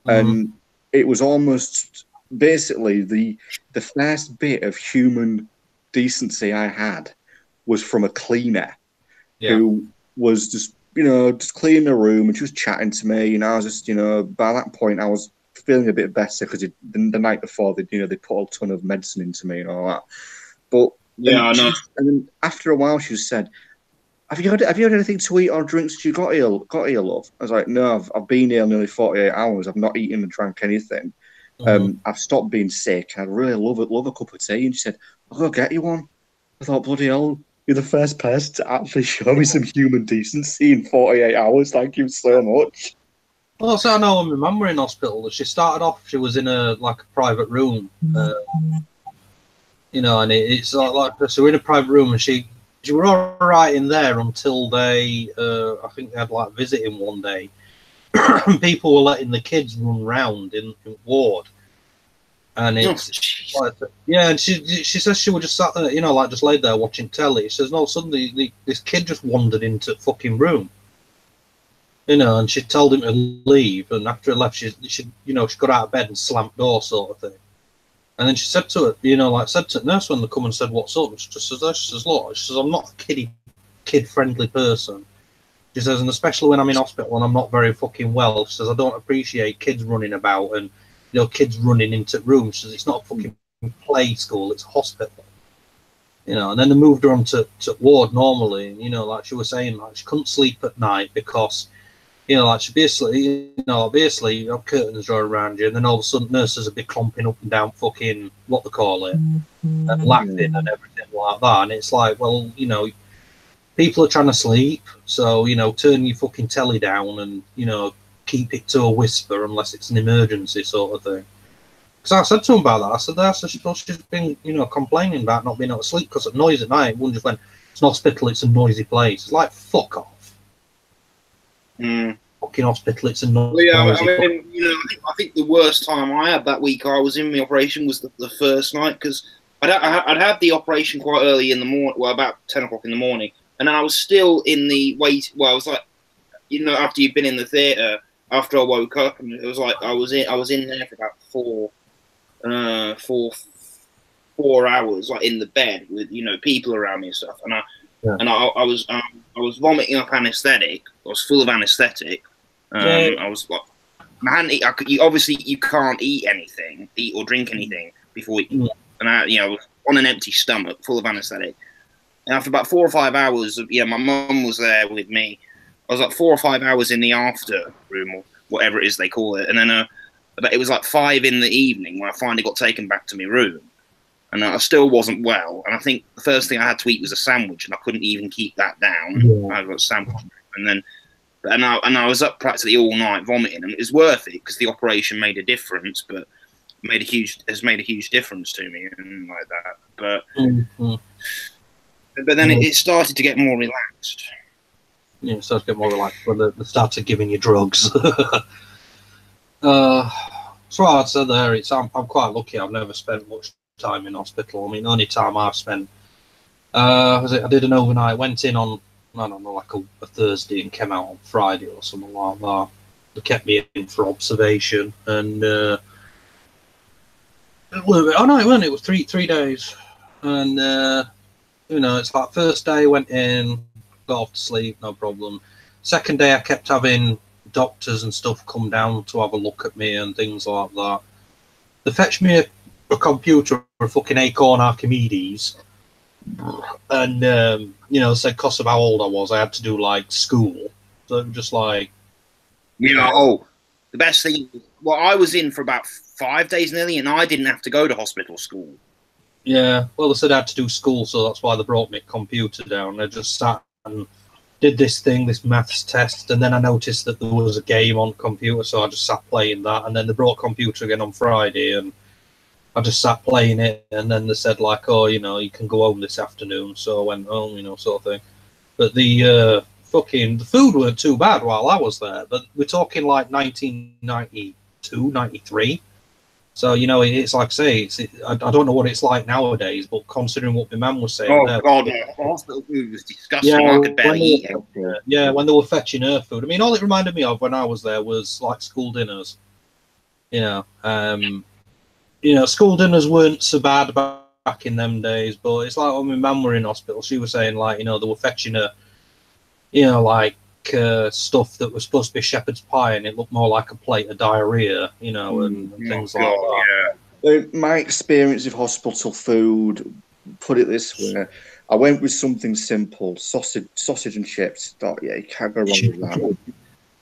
And it was almost basically the first bit of human decency I had was from a cleaner who was just cleaning the room, and she was chatting to me, and I was just, by that point I was feeling a bit better because the night before they put a ton of medicine into me and all that. But I know. And then after a while, she just said, "Have you had anything to eat or drink since you got here, love?" I was like, "No, I've been here nearly 48 hours. I've not eaten and drank anything. I've stopped being sick. I'd really love a cup of tea." And she said, "I'll go get you one." I thought, bloody hell, you're the first person to actually show me some human decency in 48 hours. Thank you so much. Well, so I know when my mum were in hospital, she started off, she was in a private room, and it's like so we're in a private room, and she were all right in there until they, I think they had visiting one day, and people were letting the kids run round in ward. And it's and she says she was just sat there, just laid there watching telly. She says, no, suddenly this kid just wandered into the fucking room, and she told him to leave. And after he left, she got out of bed and slammed the door, sort of thing. And then she said to her, said to the nurse when they come and said, "What's up?" And she just says, "Look," she says, "I'm not a kid-friendly person." She says, and especially when I'm in hospital and I'm not very fucking well, she says, I don't appreciate kids running about and kids running into rooms. She says, it's not a fucking play school, it's a hospital. And then they moved her on to ward normally, and like she was saying, she couldn't sleep at night because she basically, obviously you have curtains drawn around you, and then all of a sudden nurses would be clomping up and down fucking what they call it, and laughing and everything like that. And it's like, well, people are trying to sleep, so turn your fucking telly down and keep it to a whisper unless it's an emergency sort of thing. Because I said to him about that. I said, she's been complaining about not being able to sleep because of noise at night. One just went, it's an hospital, it's a noisy place. It's like, fuck off. Fucking hospital, it's a noisy place. I think the worst time I had that week I was in the operation was the first night, because I'd had the operation quite early in the morning, well, about 10 o'clock in the morning. And then I was still in the wait. Well, I was like, after you've been in the theatre, after I woke up, and it was like I was in there for about 4 hours, like in the bed with people around me and stuff. And I was vomiting up anaesthetic. I was full of anaesthetic. I was like, obviously you can't eat or drink anything before you. And I was on an empty stomach, full of anaesthetic. And after about 4 or 5 hours, my mum was there with me. I was like 4 or 5 hours in the after room, or whatever it is they call it. And then it was like 5 in the evening when I finally got taken back to my room. And I still wasn't well. And I think the first thing I had to eat was a sandwich, and I couldn't even keep that down. I got a sandwich. And I was up practically all night vomiting. And it was worth it because the operation made a difference, but has made a huge difference to me and like that. But then it started to get more relaxed. Yeah, it started to get more relaxed when they started giving you drugs. So I'd say there, I'm quite lucky. I've never spent much time in hospital. I mean, the only time I've spent, I did an overnight, went in on, I don't know, like a Thursday and came out on Friday or something like that. They kept me in for observation, and oh no, it wasn't. It was three days, and you know, it's like first day went in, got off to sleep, no problem. Second day, I kept having doctors and stuff come down to have a look at me and things like that. They fetched me a computer, a fucking Acorn Archimedes, and you know, said because of how old I was, I had to do like school. So it was just like, yeah. Oh, the best thing. Well, I was in for about 5 days nearly, and I didn't have to go to hospital school. yeah. Well, they said I had to do school, so that's why they brought me a computer down. I just sat and did this thing, this maths test, and then I noticed that there was a game on computer, so I just sat playing that. And then they brought a computer again on Friday, and I just sat playing it. And then they said like, oh, you know, you can go home this afternoon. So I went home, you know, sort of thing. But the food weren't too bad while I was there. But we're talking like 1992, 93. So, you know, it's like I say, I don't know what it's like nowadays, but considering what my man was saying. Oh, there, God, the hospital food was disgusting. I could barely eat it. Yeah, when they were fetching her food. I mean, all it reminded me of when I was there was like school dinners. You know, school dinners weren't so bad back in them days, but it's like when my mum were in hospital, she was saying like, you know, they were fetching her, you know, like stuff that was supposed to be shepherd's pie, and it looked more like a plate of diarrhea, you know, and things like that. Yeah. My experience of hospital food, put it this way, I went with something simple, sausage and chips. Thought, yeah, you can't go wrong with that.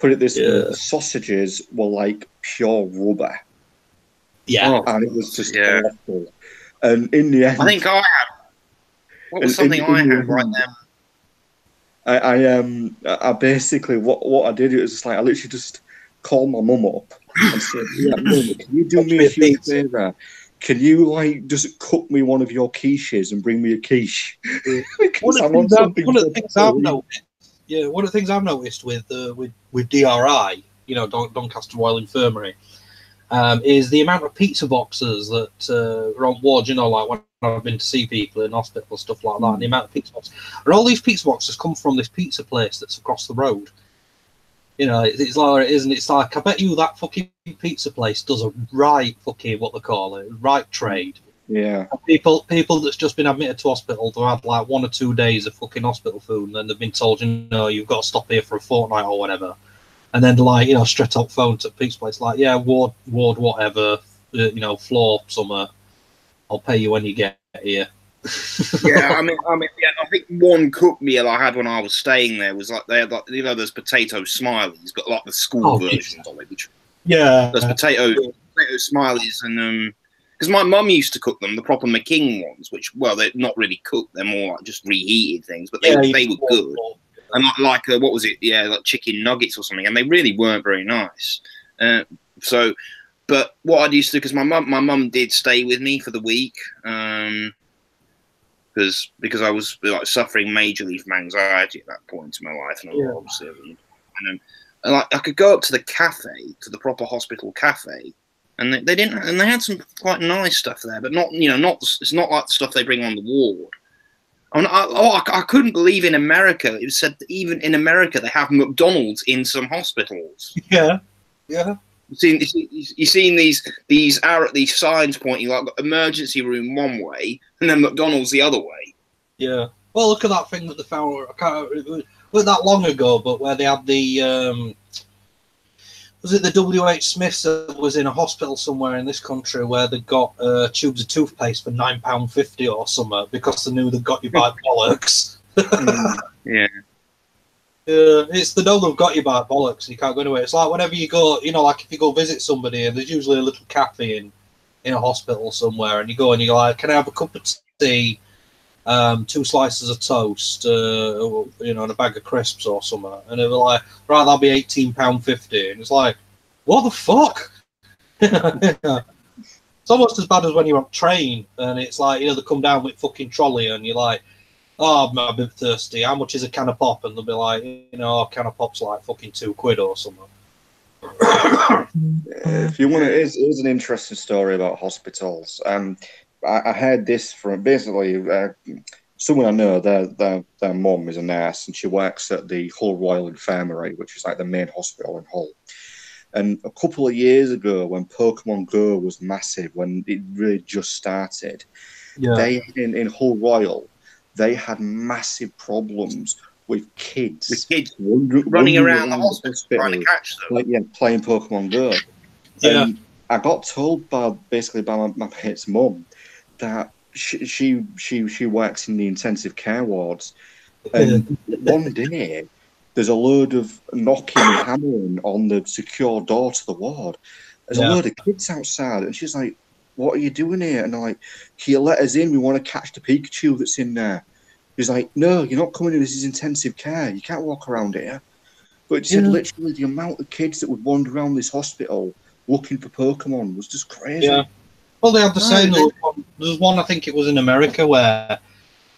Put it this way, the sausages were like pure rubber. Yeah. And it was just awful. And in the end, I think I had. What was something I had right then? I basically what I did, it was just like I literally just called my mum up and said, "Yeah, Mum, can you do me a huge favour? Can you like just cook me one of your quiches and bring me a quiche?" Because one of the things I've noticed, one of the things I've noticed with DRI, you know, Doncaster Royal Infirmary, is the amount of pizza boxes that are on ward, you know, like when I've been to see people in hospital, stuff like that, and the amount of pizza boxes. And all these pizza boxes come from this pizza place that's across the road. You know, it's like it is, and it's like, I bet you that fucking pizza place does a right fucking, what they call it, right trade. Yeah. People that's just been admitted to hospital, they've had like 1 or 2 days of fucking hospital food, and then they've been told, you know, you've got to stop here for a fortnight or whatever. And then, like, you know, straight up phone to pizza place, like, yeah, ward, whatever, you know, floor, summer. I'll pay you when you get here. Yeah, I mean, yeah, I think one cook meal I had when I was staying there was like they had like, you know, those potato smileys, but like the school versions of it. Which, those potato smileys, and because my mum used to cook them, the proper McKing ones, which, well, they're not really cooked; they're more like just reheated things, but they were good. And like what was it? Yeah, like chicken nuggets or something, and they really weren't very nice. So, but what I used to do, because my mum did stay with me for the week, because I was like suffering majorly from anxiety at that point in my life, and obviously, and like I could go up to the cafe, to the proper hospital cafe, and they didn't, and they had some quite nice stuff there, but not, you know, it's not like the stuff they bring on the ward. I couldn't believe in America, it was said that even in America they have McDonald's in some hospitals. Yeah. You've seen these signs pointing like emergency room one way and then McDonald's the other way. Yeah. Well, look at that thing that they found. It wasn't that long ago, but where they had the was it the WH Smiths that was in a hospital somewhere in this country where they got tubes of toothpaste for £9.50 or something because they knew they got you by bollocks. Yeah. It's the know they've got you by bollocks. You can't go anywhere. It's like whenever you go, you know, like if you go visit somebody and there's usually a little cafe in a hospital somewhere, and you go and you're like, "Can I have a cup of tea, 2 slices of toast, you know, and a bag of crisps or something?" And they were like, "Right, that'll be £18.50." And it's like, what the fuck? It's almost as bad as when you're on train and it's like, you know, they come down with fucking trolley and you're like, "Oh, I'm a bit thirsty. How much is a can of pop?" And they'll be like, you know, a can of pop's like fucking £2 or something. If you want to, here's an interesting story about hospitals. I heard this from basically someone I know. Their mum is a nurse and she works at the Hull Royal Infirmary, which is like the main hospital in Hull. And a couple of years ago, when Pokemon Go was massive, when it really just started, they in Hull Royal, they had massive problems with kids, running around the hospital trying to catch them. Like, playing Pokemon Go. Yeah. And I got told by my mate's mum that she works in the intensive care wards, and one day there's a load of knocking and hammering on the secure door to the ward. There's a load of kids outside, and she's like, "What are you doing here?" And I'm like, "Can you let us in? We want to catch the Pikachu that's in there." He's like, "No, you're not coming in. This is intensive care. You can't walk around here." But it said literally the amount of kids that would wander around this hospital looking for Pokemon was just crazy. Yeah. Well, they have the same. There was one, I think it was in America, where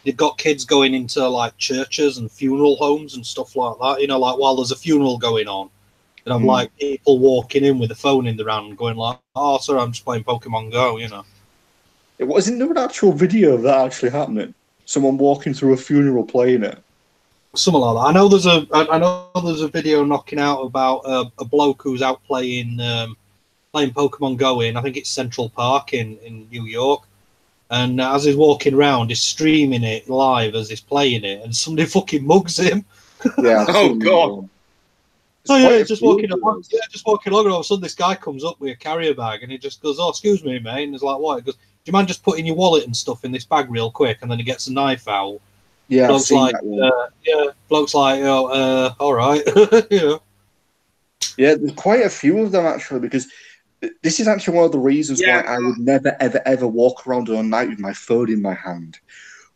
they've got kids going into like churches and funeral homes and stuff like that. You know, like while there's a funeral going on, and have like people walking in with a phone in their hand, going like, "Oh, sorry, I'm just playing Pokemon Go." You know, Isn't there an actual video of that actually happening? Someone walking through a funeral playing it. Something like that. I know there's a video knocking out about a bloke who's out playing Pokemon Go in, I think it's Central Park in New York. And as he's walking around, he's streaming it live as he's playing it, and somebody fucking mugs him. Yeah. Oh, God. Oh, yeah, just walking along. Yeah, just walking along, and all of a sudden this guy comes up with a carrier bag, and he just goes, "Oh, excuse me, mate." And he's like, "What?" He goes, "Do you mind just putting your wallet and stuff in this bag real quick?" And then he gets a knife out. Yeah, bloke's like, bloke's like, "Oh, all right." Yeah. Yeah, there's quite a few of them actually, because this is actually one of the reasons why I would never, ever, ever walk around on a night with my phone in my hand.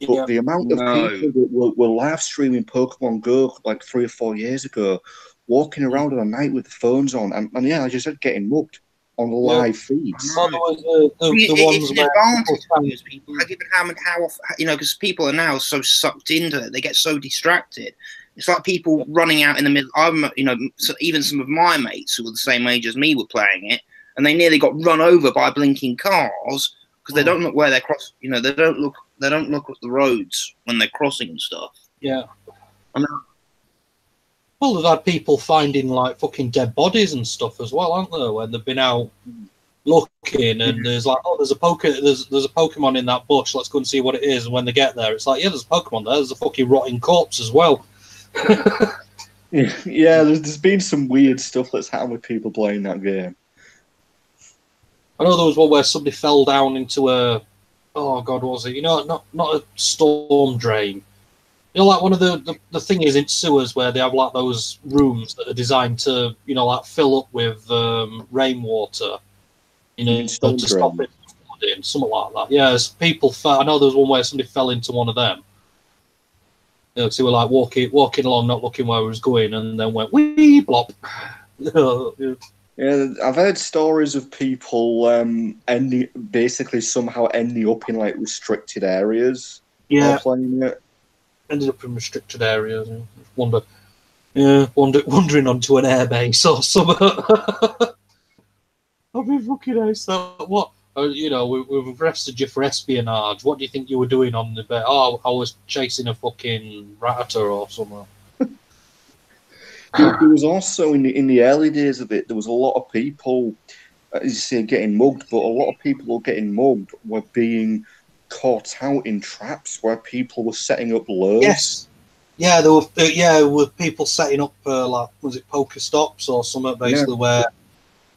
But the amount of people that were live streaming Pokemon Go like 3 or 4 years ago, walking around on a night with the phones on, and yeah, as you said, getting mugged on the live feeds. The it's an advantage for those people. Given how often, because people are now so sucked into it, they get so distracted. It's like people running out in the middle. Even some of my mates who were the same age as me were playing it, and they nearly got run over by blinking cars because they don't look where they're crossing. They don't look at the roads when they're crossing and stuff. Yeah. I mean, well, they've had people finding like fucking dead bodies and stuff as well, aren't there? When they've been out looking, and there's like, "Oh, there's a Pokemon in that bush. Let's go and see what it is." And when they get there, it's like, "Yeah, there's a Pokemon there. There's a fucking rotting corpse as well." Yeah, there's been some weird stuff that's happened with people playing that game. I know there was one where somebody fell down into a, oh God, what was it? Not a storm drain. Like one of the thing is in sewers where they have like those rooms that are designed to, like fill up with rainwater, to stop it from flooding, something like that. Yeah, as people fell. I know there was one where somebody fell into one of them. So they were like walking along, not looking where he was going, and then went wee blop. Yeah, I've heard stories of people somehow ending up in like restricted areas. Yeah, playing it. Ended up in restricted areas. Wandering onto an airbase or something. I've been fucking nice. What? We've arrested you for espionage. What do you think you were doing on the bed? Oh, I was chasing a fucking rattata or something. There was also in the early days of it, there was a lot of people, as you say, getting mugged, but a lot of people who were getting mugged were being caught out in traps where people were setting up lures. Yes. Yeah, there were people setting up like, was it poker stops or something, basically, where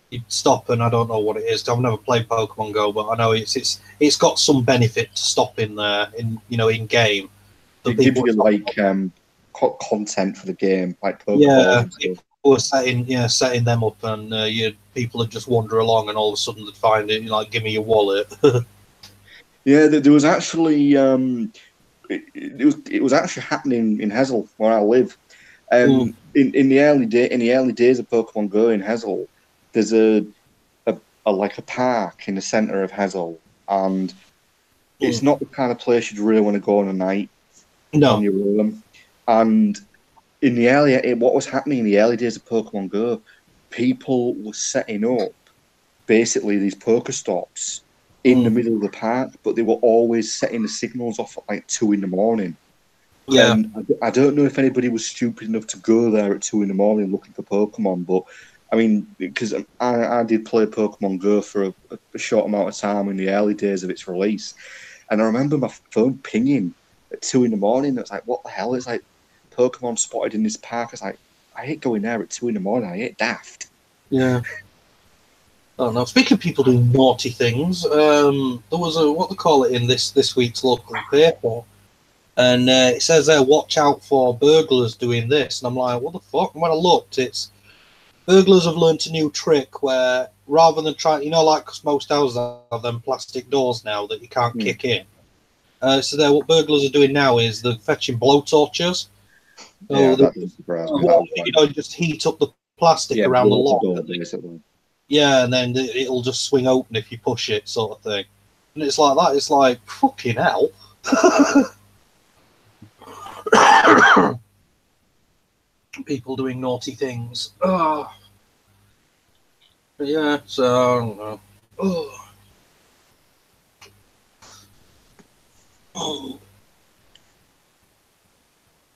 you'd stop, and I don't know what it is. I've never played Pokemon Go, but I know it's got some benefit to stopping there in game. It gives you like content for the game, like Pokemon. Yeah, people were setting them up, and people would just wander along, and all of a sudden they'd find it, like, give me your wallet. Yeah, there was actually it was actually happening in Hessel where I live. In the early days of Pokemon Go in Hessel, there's a park in the centre of Hessel, and it's not the kind of place you'd really want to go on a night on your own. And what was happening in the early days of Pokemon Go, people were setting up basically these Pokestops in the middle of the park, but they were always setting the signals off at like 2 a.m. Yeah. And I don't know if anybody was stupid enough to go there at 2 a.m. looking for Pokemon, but I mean, because I did play Pokemon Go for a short amount of time in the early days of its release, and I remember my phone pinging at 2 in the morning. It's like, what the hell? It's like Pokemon spotted in this park. It's like, I hate going there at 2 in the morning. I hate daft. Yeah. Oh no! Speaking of people doing naughty things, there was a what they call it in this week's local paper, and it says there, "Watch out for burglars doing this." And I'm like, "What the fuck?" And when I looked, it's burglars have learnt a new trick where rather than trying, like 'cause most houses have them plastic doors now that you can't kick in. So there, what burglars are doing now is they're fetching blowtorches. Yeah, that doesn't surprise me. Just heat up the plastic around the lock. Basically. Yeah, and then it'll just swing open if you push it, sort of thing. And it's like that. It's like, fucking hell. People doing naughty things. Oh. But yeah, so I don't know. Oh. Oh.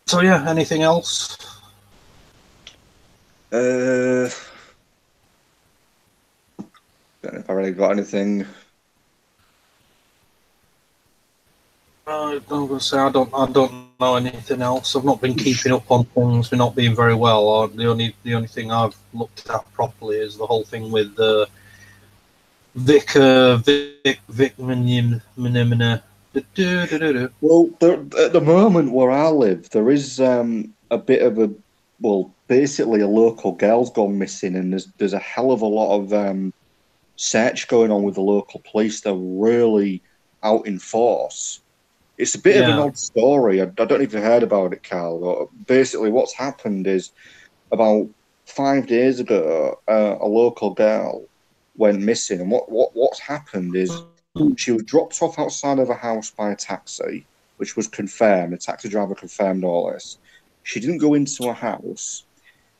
So yeah, anything else? Don't know if I really got anything. I'm gonna say I don't know anything else. I've not been keeping up on things. We're not being very well. The only thing I've looked at properly is the whole thing with Vic Minimina. Well, at the moment where I live, there is a bit of basically a local girl's gone missing, and there's a hell of a lot of search going on with the local police. They're really out in force. It's a bit of an odd story. I don't know if you heard about it, Carl. But basically, what's happened is about 5 days ago, a local girl went missing, and what's happened is she was dropped off outside of a house by a taxi, which was confirmed. The taxi driver confirmed all this. She didn't go into a house.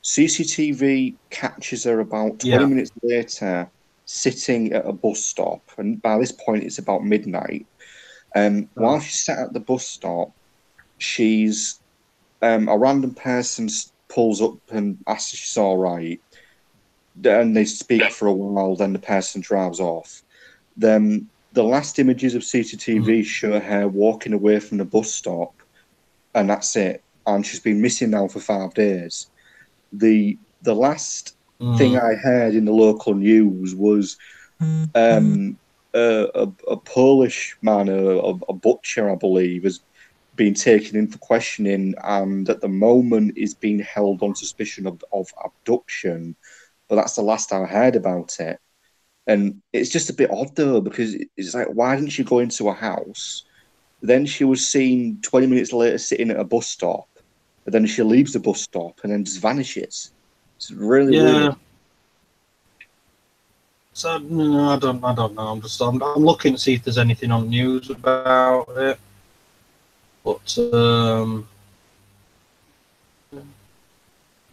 CCTV catches her about 20 minutes later sitting at a bus stop, and by this point it's about midnight. While she's sat at the bus stop, she's a random person pulls up and asks if she's all right. Then they speak for a while. Then the person drives off. Then the last images of CCTV show her walking away from the bus stop, and that's it. And she's been missing now for 5 days. The last thing I heard in the local news was a Polish man, a butcher, I believe, has been taken in for questioning, and at the moment is being held on suspicion of abduction. But that's the last I heard about it. And it's just a bit odd, though, because it's like, why didn't she go into a house? Then she was seen 20 minutes later sitting at a bus stop, and then she leaves the bus stop and then just vanishes. It's really weird. So no, I don't know. I'm looking to see if there's anything on news about it. But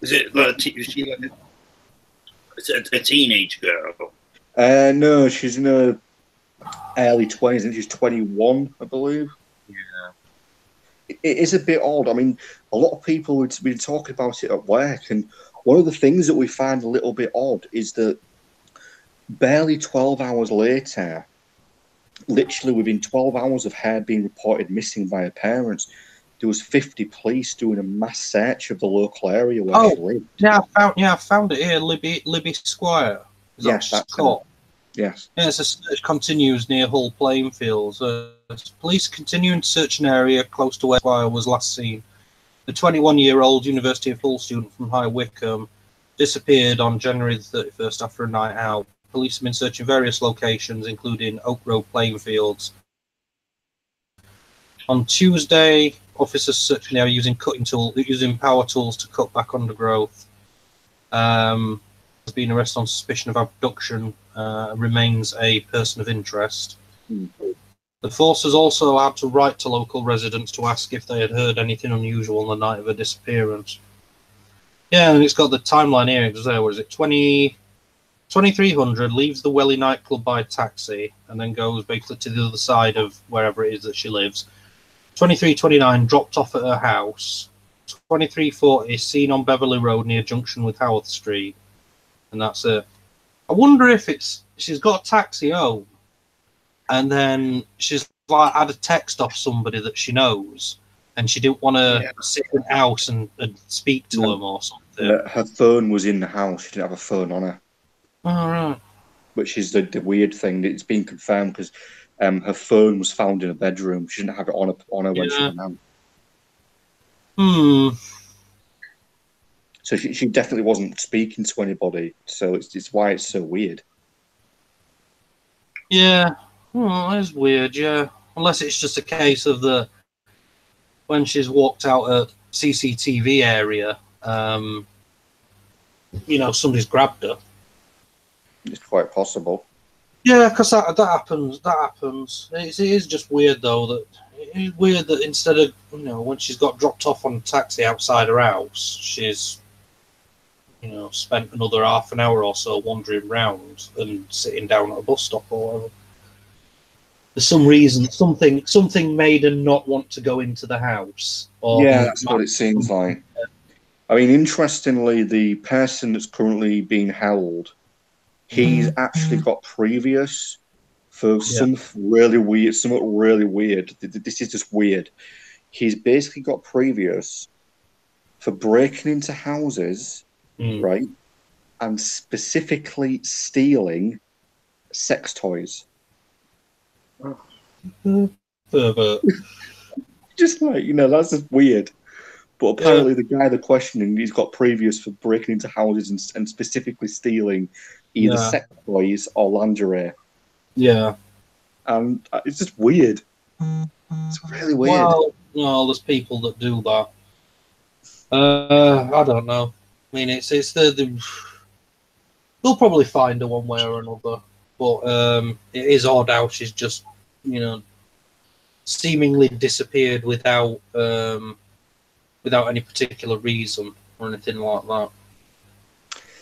is it a teenage girl? No, she's in her early 20s, and she's 21, I believe. Yeah. It is a bit odd. I mean, a lot of people would be talking about it at work, and one of the things that we find a little bit odd is that barely 12 hours later, literally within 12 hours of her being reported missing by her parents, there was 50 police doing a mass search of the local area where she lived. Yeah, I found it here, Libby Square. Yes, that's called. Yes. Yes, a search continues near Hull Plainfields. Police continuing to search an area close to where Squire was last seen. The 21-year-old University of Hull student from High Wycombe disappeared on January the 31st after a night out. Police have been searching various locations, including Oak Road Plainfields. On Tuesday, officers searching the area using power tools to cut back undergrowth. Has been arrested on suspicion of abduction. Remains a person of interest. The forces also had to write to local residents to ask if they had heard anything unusual on the night of her disappearance. Yeah, and it's got the timeline here. It was there. What is it? 2300 leaves the Welly nightclub by taxi and then goes basically to the other side of wherever it is that she lives. 2329 dropped off at her house. 2340 seen on Beverley Road near junction with Haworth Street. and that's it. I wonder if she's got a taxi home, and then she's like had a text off somebody that she knows, and she didn't want to sit in the house and speak to them or something. Her phone was in the house. She didn't have a phone on her. All right. Which is the weird thing. It's been confirmed because her phone was found in a bedroom. She didn't have it on her when she went out. So she definitely wasn't speaking to anybody. So it's why it's so weird. Yeah, it's weird. Yeah, unless it's just a case of when she's walked out a CCTV area, somebody's grabbed her. It's quite possible. Yeah, because that happens. That happens. It is just weird though that it's weird that instead of when she's got dropped off on a taxi outside her house, she's spent another half an hour or so wandering round and sitting down at a bus stop or whatever. For some reason, something made her not want to go into the house. Yeah, that's what it seems like. I mean, interestingly, the person that's currently being held, he's actually got previous for something really weird. This is just weird. He's basically got previous for breaking into houses, right, and specifically stealing sex toys. Just like, that's just weird. But apparently the guy they're questioning, he's got previous for breaking into houses and specifically stealing either sex toys or lingerie. Yeah. And it's just weird. It's really weird. Well, there's people that do that. I don't know. I mean, it's they'll probably find her one way or another. But it is odd how she's just, seemingly disappeared without any particular reason or anything like that.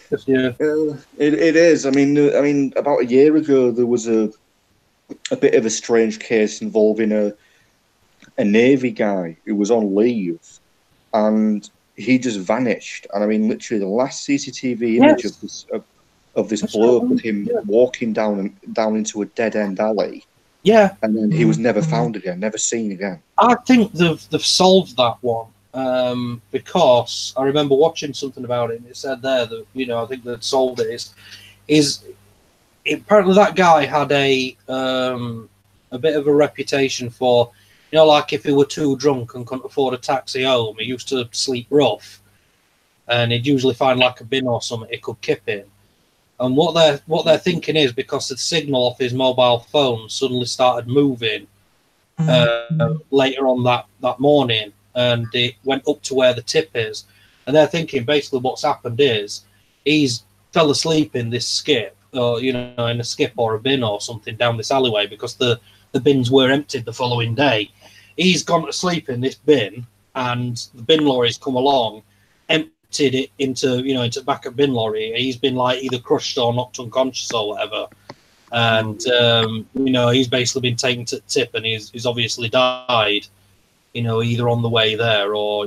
Just, it is. I mean, about a year ago there was a bit of a strange case involving a Navy guy who was on leave, and he just vanished. And I mean, literally, the last CCTV image of this bloke with him walking down into a dead end alley. Yeah, and then he was never found again, never seen again. I think they've solved that one because I remember watching something about it, and it said there that I think they've solved it. Is apparently that guy had a bit of a reputation for, like if he were too drunk and couldn't afford a taxi home, he used to sleep rough, and he'd usually find like a bin or something he could kip in. And what they're thinking is because the signal off his mobile phone suddenly started moving later on that morning, and it went up to where the tip is. And they're thinking basically what's happened is he's fell asleep in this skip, or in a skip or a bin or something down this alleyway because the bins were emptied the following day. He's gone to sleep in this bin, and the bin lorry's come along, emptied it into the back of bin lorry. He's been like either crushed or knocked unconscious or whatever, and he's basically been taken to the tip, and he's obviously died, either on the way there or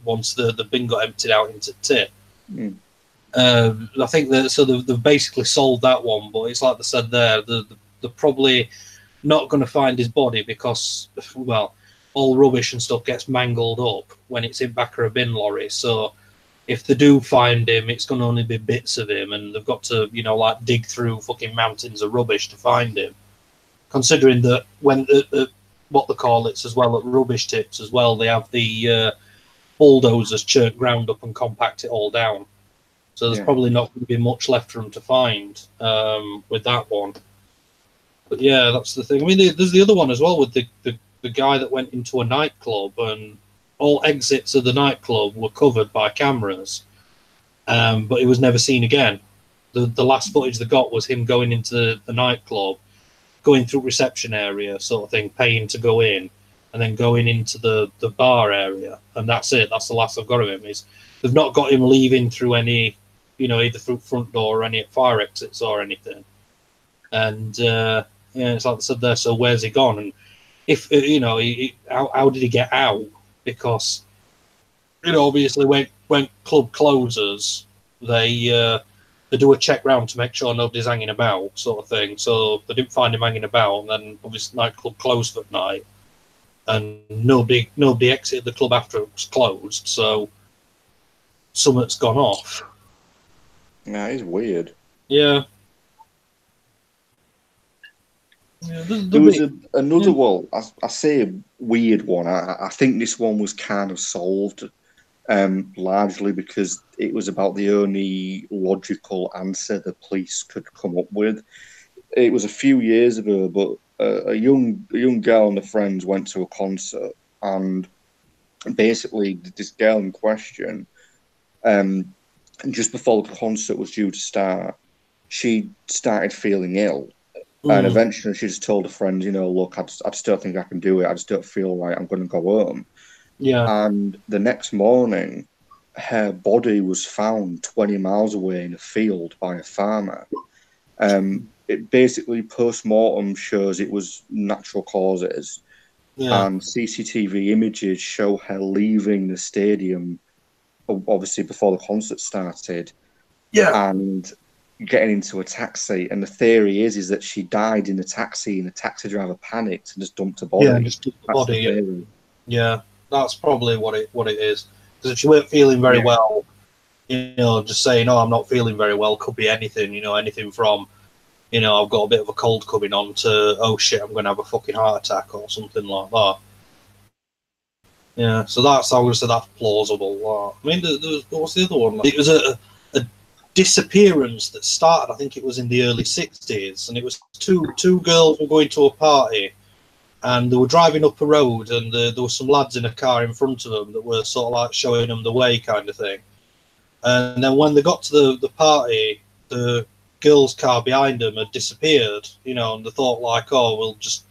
once the bin got emptied out into the tip. I think that they've basically solved that one, but it's like they said there, they're probably not going to find his body because all rubbish and stuff gets mangled up when it's in back of a bin lorry. So if they do find him, it's going to only be bits of him, and they've got to, dig through fucking mountains of rubbish to find him. Considering that when what they call it as well at rubbish tips as well, they have the bulldozers churn ground up and compact it all down. So there's probably not going to be much left for them to find with that one. But yeah, that's the thing. I mean, there's the other one as well with the guy that went into a nightclub, and all exits of the nightclub were covered by cameras, but he was never seen again. The last footage they got was him going into the nightclub, going through reception area sort of thing, paying to go in, and then going into the bar area, and that's it. That's the last I've got of him. They've not got him leaving through any, either through front door or any fire exits or anything. And it's like I said there. So where's he gone? And if how did he get out? Because obviously when club closes, they they do a check round to make sure nobody's hanging about, sort of thing. So they didn't find him hanging about, and then obviously the nightclub closed at night, and nobody exited the club after it was closed. So something's gone off. Yeah, it's weird. Yeah. There was another one. I say a weird one. I think this one was kind of solved, largely because it was about the only logical answer the police could come up with. It was a few years ago, but a young girl and her friends went to a concert, and basically this girl in question, just before the concert was due to start, she started feeling ill. And eventually she just told her friends, look, I just don't think I can do it. I just don't feel right. I'm going to go home. Yeah. And the next morning, her body was found 20 miles away in a field by a farmer. It basically, post-mortem shows it was natural causes. Yeah. And CCTV images show her leaving the stadium, obviously before the concert started. Yeah. And getting into a taxi, and the theory is that she died in the taxi, and the taxi driver panicked and just dumped her body. Yeah, just dumped the body. Yeah, that's probably what it is. Because if she weren't feeling very well, just saying, "Oh, I'm not feeling very well," could be anything. Anything from, I've got a bit of a cold coming on, to, oh shit, I'm going to have a fucking heart attack or something like that. Yeah, so I would say that's plausible. I mean, what's the other one? It was a disappearance that started, I think it was in the early 60s, and it was two girls were going to a party, and they were driving up a road, and there were some lads in a car in front of them that were sort of like showing them the way, kind of thing. And then when they got to the party, the girl's car behind them had disappeared, and they thought like, oh, we'll just,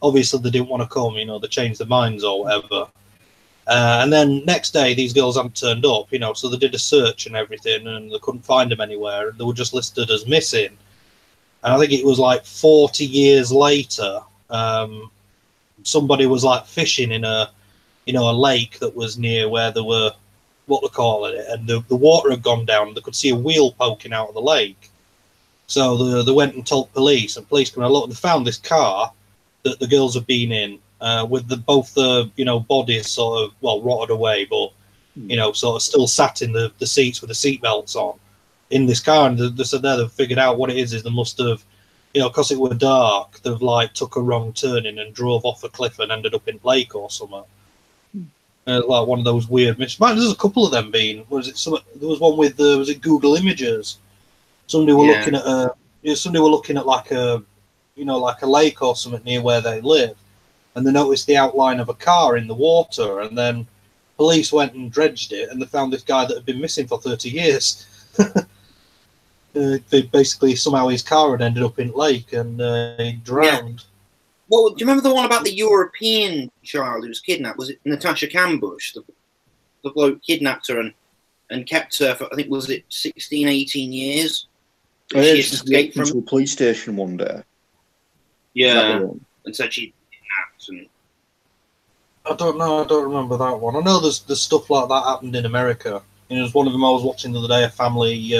obviously they didn't want to come, they changed their minds or whatever. And then next day, these girls hadn't turned up, so they did a search and everything, and they couldn't find them anywhere, and they were just listed as missing. And I think it was like 40 years later, somebody was like fishing in a lake that was near where they were, what they call it, and the water had gone down, and they could see a wheel poking out of the lake. So they went and told police, and police came along, and they found this car that the girls had been in, with both the bodies sort of rotted away, but sort of still sat in the seats with the seatbelts on in this car. And they said they've figured out what it is they must have, because it were dark, they've like took a wrong turning and drove off a cliff and ended up in lake or something. Like one of those weird missions. There's a couple of them being. There was one with was it Google Images? Somebody were looking at like a like a lake or something near where they live, and they noticed the outline of a car in the water, and then police went and dredged it, and they found this guy that had been missing for 30 years. Basically, somehow his car had ended up in lake, and he drowned. Well, do you remember the one about the European child who was kidnapped? Was it Natasha Cambush? The bloke kidnapped her and kept her for, I think, was it 16, 18 years? She escaped from a police station one day. Yeah, and said she kidnapped. And I don't know. I don't remember that one. I know there's stuff like that happened in America. There's one of them I was watching the other day. A family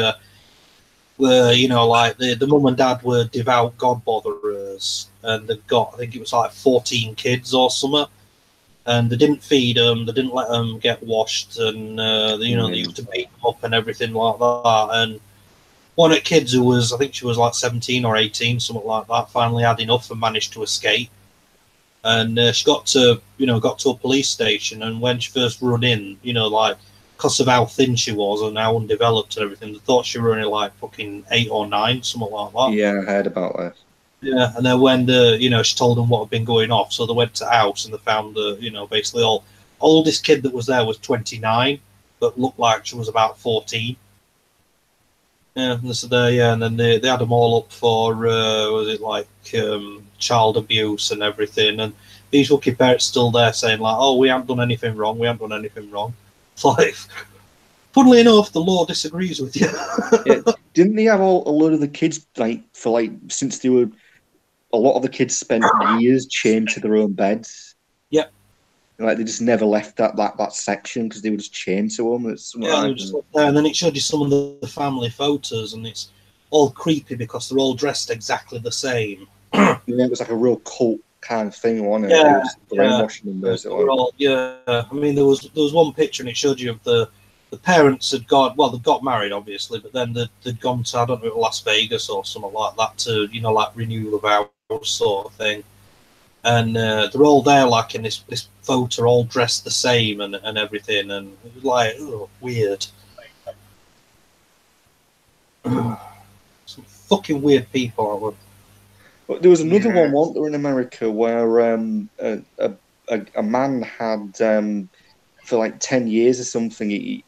where like the mum and dad were devout God botherers, and they've got, I think it was like 14 kids or something, and they didn't feed them. They didn't let them get washed, and they used to beat them up and everything like that. And one of the kids who was, I think she was like 17 or 18, something like that, finally had enough and managed to escape. And she got to a police station, and when she first run in, like, because of how thin she was and how undeveloped and everything, they thought she were only like fucking 8 or 9, something like that. Yeah, I heard about that. Yeah, and then when she told them what had been going off, so they went to house and they found basically oldest kid that was there was 29, but looked like she was about 14. Yeah, and so and then they had them all up for was it like child abuse and everything, and these lucky parents still there saying like, oh, we haven't done anything wrong, It's like, funnily enough, the law disagrees with you. Yeah. Didn't they have a lot of the kids since they were, a lot of the kids spent years chained to their own beds? Yep. Like they just never left that section because they were just chained to them. Yeah, they were just up there, and then it showed you some of the family photos, and it's all creepy because they're all dressed exactly the same. Yeah, it was like a real cult kind of thing, wasn't it? Yeah, it was brainwashing them, basically. I mean, there was one picture, and it showed you of the parents had got, well, they got married, obviously, but then they'd gone to, I don't know, Las Vegas or something like that to, you know, like renew the vows sort of thing. And they're all there, like in this photo, all dressed the same and everything, and it was like, oh, weird. Some fucking weird people. But there was another one, wasn't there, in America where a man had for like 10 years or something, he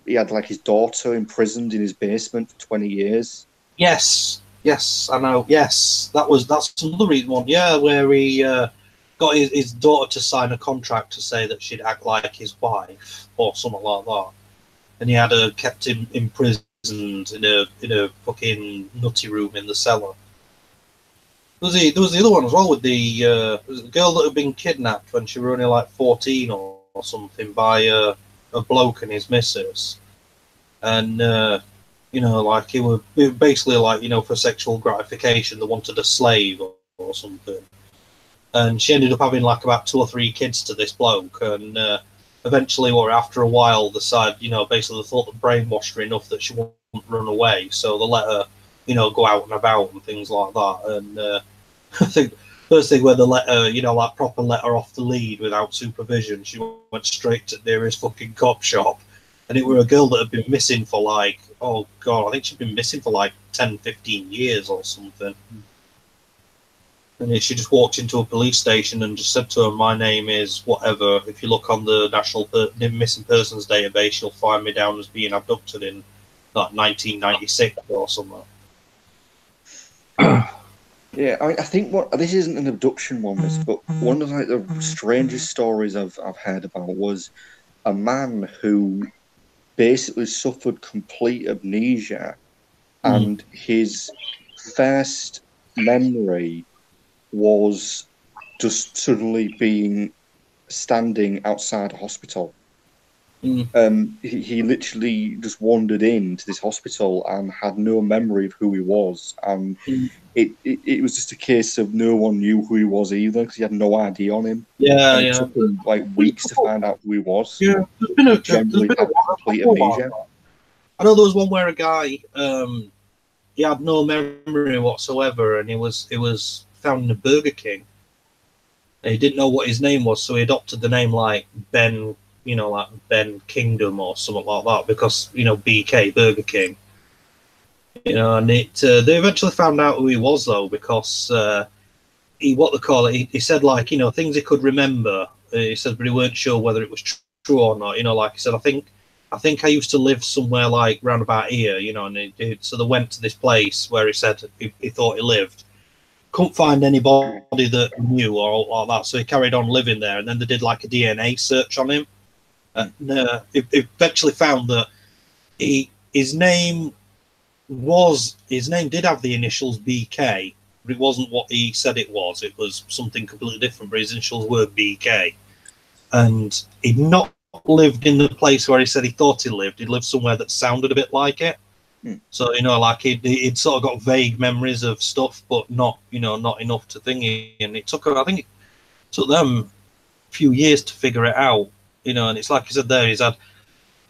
had like his daughter imprisoned in his basement for 20 years. Yes, I know. Yes, that's another one. Yeah, where he got his daughter to sign a contract to say that she'd act like his wife or something like that, and he had her kept him imprisoned in a fucking nutty room in the cellar. There was the other one as well with the girl that had been kidnapped when she was only like 14 or something by a bloke and his missus, and you know, like it was basically like, you know, for sexual gratification they wanted a slave or something, and she ended up having like about 2 or 3 kids to this bloke, and eventually, or after a while, decided, you know, basically they thought they brainwashed her enough that she wouldn't run away, so they let her, you know, go out and about and things like that. And I think first thing when they let her, you know, like proper let her off the lead without supervision, she went straight to the nearest fucking cop shop, and it were a girl that had been missing for like, oh god, I think she'd been missing for like 10, 15 years or something. And she just walked into a police station and just said to her, "My name is whatever. If you look on the National Missing Persons database, you'll find me down as being abducted in like 1996 or something." Yeah, I think this isn't an abduction one, but one of like the strangest stories I've heard about was a man who basically suffered complete amnesia, and his first memory was just suddenly standing outside a hospital. He literally just wandered into this hospital and had no memory of who he was, and it was just a case of no one knew who he was either because he had no ID on him. It took him like weeks to find out who he was. Yeah, there's been a complete amnesia. I know there was one where a guy he had no memory whatsoever, and he was found in a Burger King. And he didn't know what his name was, so he adopted the name like Ben, you know, like Ben Kingdom or something like that, because, you know, BK, Burger King. You know, and they eventually found out who he was, though, because he said, like, you know, things he could remember. He said, but he weren't sure whether it was true or not. You know, like he said, I think I used to live somewhere like round about here, you know, and so they went to this place where he said he thought he lived. Couldn't find anybody that knew or like that, so he carried on living there, and then they did like a DNA search on him, and it eventually found that his name did have the initials BK, but it wasn't what he said it was. It was something completely different, but his initials were BK, and he'd not lived in the place where he said he thought he lived. He lived somewhere that sounded a bit like it. So, you know, like he'd sort of got vague memories of stuff, but not, you know, not enough to thingy. And it took them a few years to figure it out, you know. And it's like I said there, he's had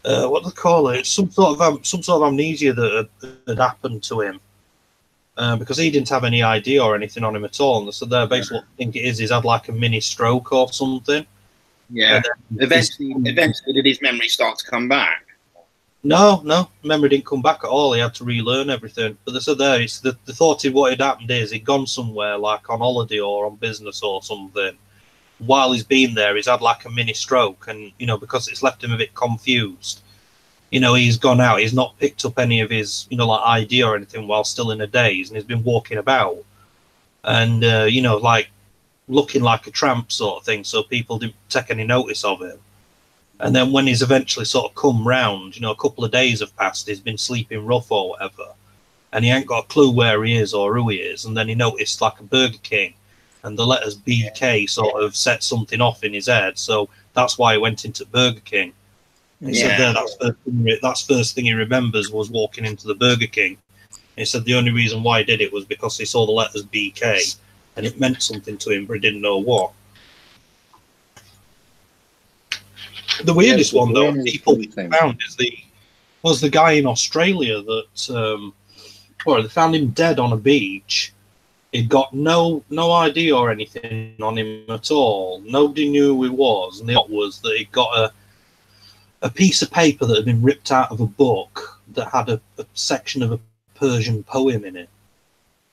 what do they call it? Some sort of amnesia that had happened to him, because he didn't have any idea or anything on him at all. And so there, basically, what I think it is, he's had like a mini stroke or something. Yeah. Eventually, did his memory start to come back? No, memory didn't come back at all. He had to relearn everything. But they said there, it's the thought of what had happened is he'd gone somewhere like on holiday or on business or something. While he's been there, he's had like a mini stroke, and, you know, because it's left him a bit confused. You know, he's gone out, he's not picked up any of his, you know, like ID or anything while still in a daze, and he's been walking about, and you know, like looking like a tramp sort of thing, so people didn't take any notice of him. And then when he's eventually sort of come round, you know, a couple of days have passed, he's been sleeping rough or whatever, and he ain't got a clue where he is or who he is. And then he noticed like a Burger King, and the letters BK sort of set something off in his head. So that's why he went into Burger King. He said that's first thing he remembers was walking into the Burger King. He said the only reason why he did it was because he saw the letters BK and it meant something to him, but he didn't know what. The weirdest one, though, people found was the guy in Australia that, they found him dead on a beach. He'd got no ID or anything on him at all. Nobody knew who he was, and the thought was that he'd got a piece of paper that had been ripped out of a book that had a section of a Persian poem in it.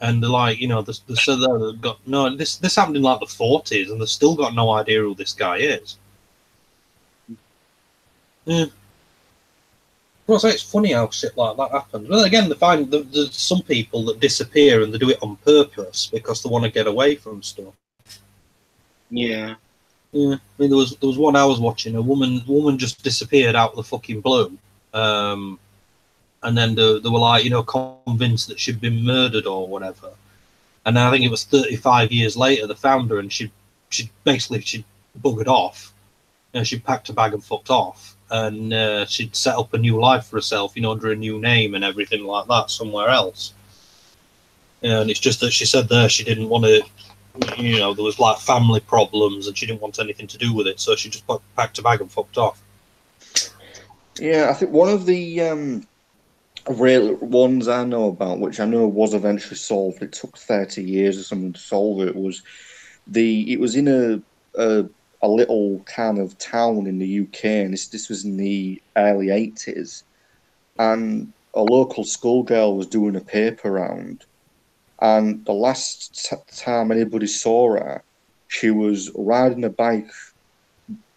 And they're like, they've got no. This happened in like the 40s, and they've still got no idea who this guy is. Yeah. Well, so it's funny how shit like that happens. Well, again, there's some people that disappear and they do it on purpose because they want to get away from stuff. Yeah. Yeah. I mean, there was one I was watching. A woman just disappeared out of the fucking blue, and then they were like, convinced that she'd been murdered or whatever. And then I think it was 35 years later they found her, and she buggered off. She packed a bag and fucked off. And she'd set up a new life for herself, under a new name and everything like that somewhere else. And it's just that she said there she didn't want to, there was like family problems and she didn't want anything to do with it, so she just packed a bag and fucked off. Yeah, I think one of the real ones I know about, which I know was eventually solved, it took 30 years or something to solve it, it was in a little kind of town in the UK, and this was in the early 80s, and a local schoolgirl was doing a paper round, and the last time anybody saw her, she was riding a bike,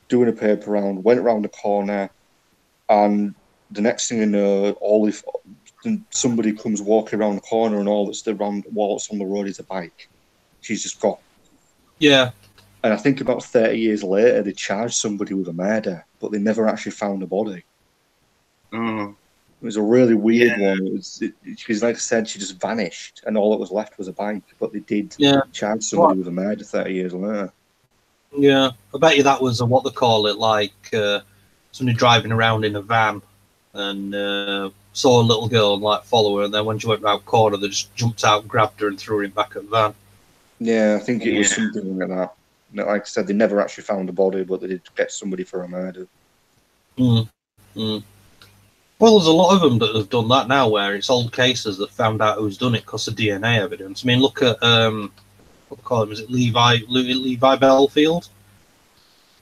doing a paper round, went around the corner, and the next thing you know, somebody comes walking around the corner, and all that's on the road is a bike. She's just gone. Yeah. And I think about 30 years later, they charged somebody with a murder, but they never actually found the body. Oh. It was a really weird one. Because, like I said, she just vanished, and all that was left was a bike. But they did charge somebody with a murder 30 years later. Yeah, I bet you that was what they call it, like somebody driving around in a van and saw a little girl and like follow her, and then when she went round the corner, they just jumped out, grabbed her, and threw her in back at the van. Yeah, I think it was something like that. Like I said, they never actually found the body, but they did get somebody for a murder. Well, there's a lot of them that have done that now, where it's old cases that found out who's done it because of DNA evidence. I mean, look at what they call him? Is it Levi Bellfield?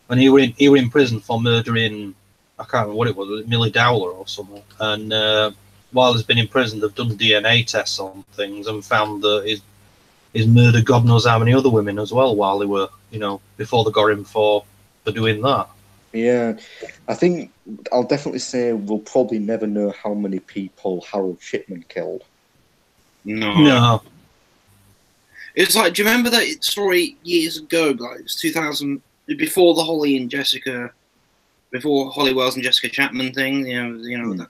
And he were in prison for murdering, I can't remember what it was Millie Dowler or something. And while he's been in prison, they've done DNA tests on things and found that he's murdered God knows how many other women as well while they were, before they got him for doing that. Yeah, I think I'll definitely say we'll probably never know how many people Harold Shipman killed. No. It's like, do you remember that story years ago? Like, it was 2000, before the before Holly Wells and Jessica Chapman thing. That.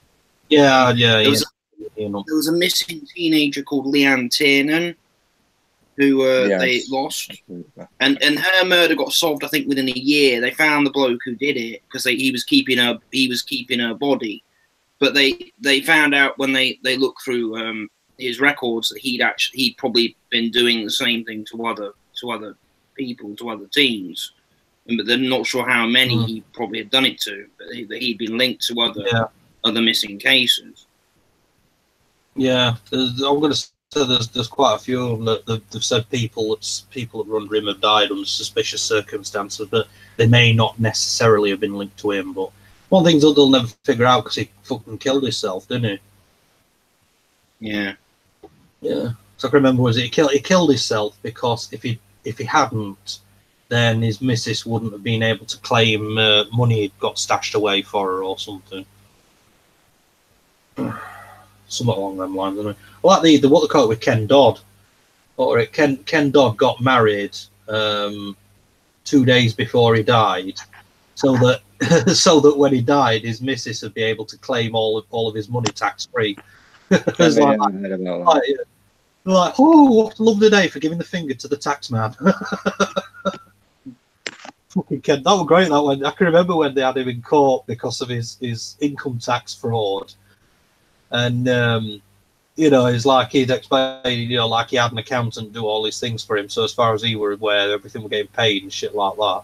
Yeah. There was a missing teenager called Leanne Tiernan, who they lost, and her murder got solved. I think within a year. They found the bloke who did it because he was keeping her body, but they found out when they looked through his records that he'd probably been doing the same thing to other people, to other teams, but they're not sure how many he probably had done it to, but that he'd been linked to other missing cases. Yeah, I'm going to say there's quite a few of them that they've said people that were under him have died under suspicious circumstances, but they may not necessarily have been linked to him. But one thing that they'll never figure out because he fucking killed himself, didn't he? Yeah. Yeah. So I can remember he killed himself because if he hadn't, then his missus wouldn't have been able to claim money he'd got stashed away for her or something. Somewhat along them lines, isn't it? Well, like what they call it with Ken Dodd. Or Ken Dodd got married 2 days before he died, so that when he died, his missus would be able to claim all of his money tax free. Like Like, oh, what a lovely day for giving the finger to the tax man. Fucking Ken, that was great. That one, I can remember when they had him in court because of his income tax fraud, and you know, it's like he'd explained, you know, like he had an accountant do all these things for him. So as far as he were aware, everything was getting paid and shit like that.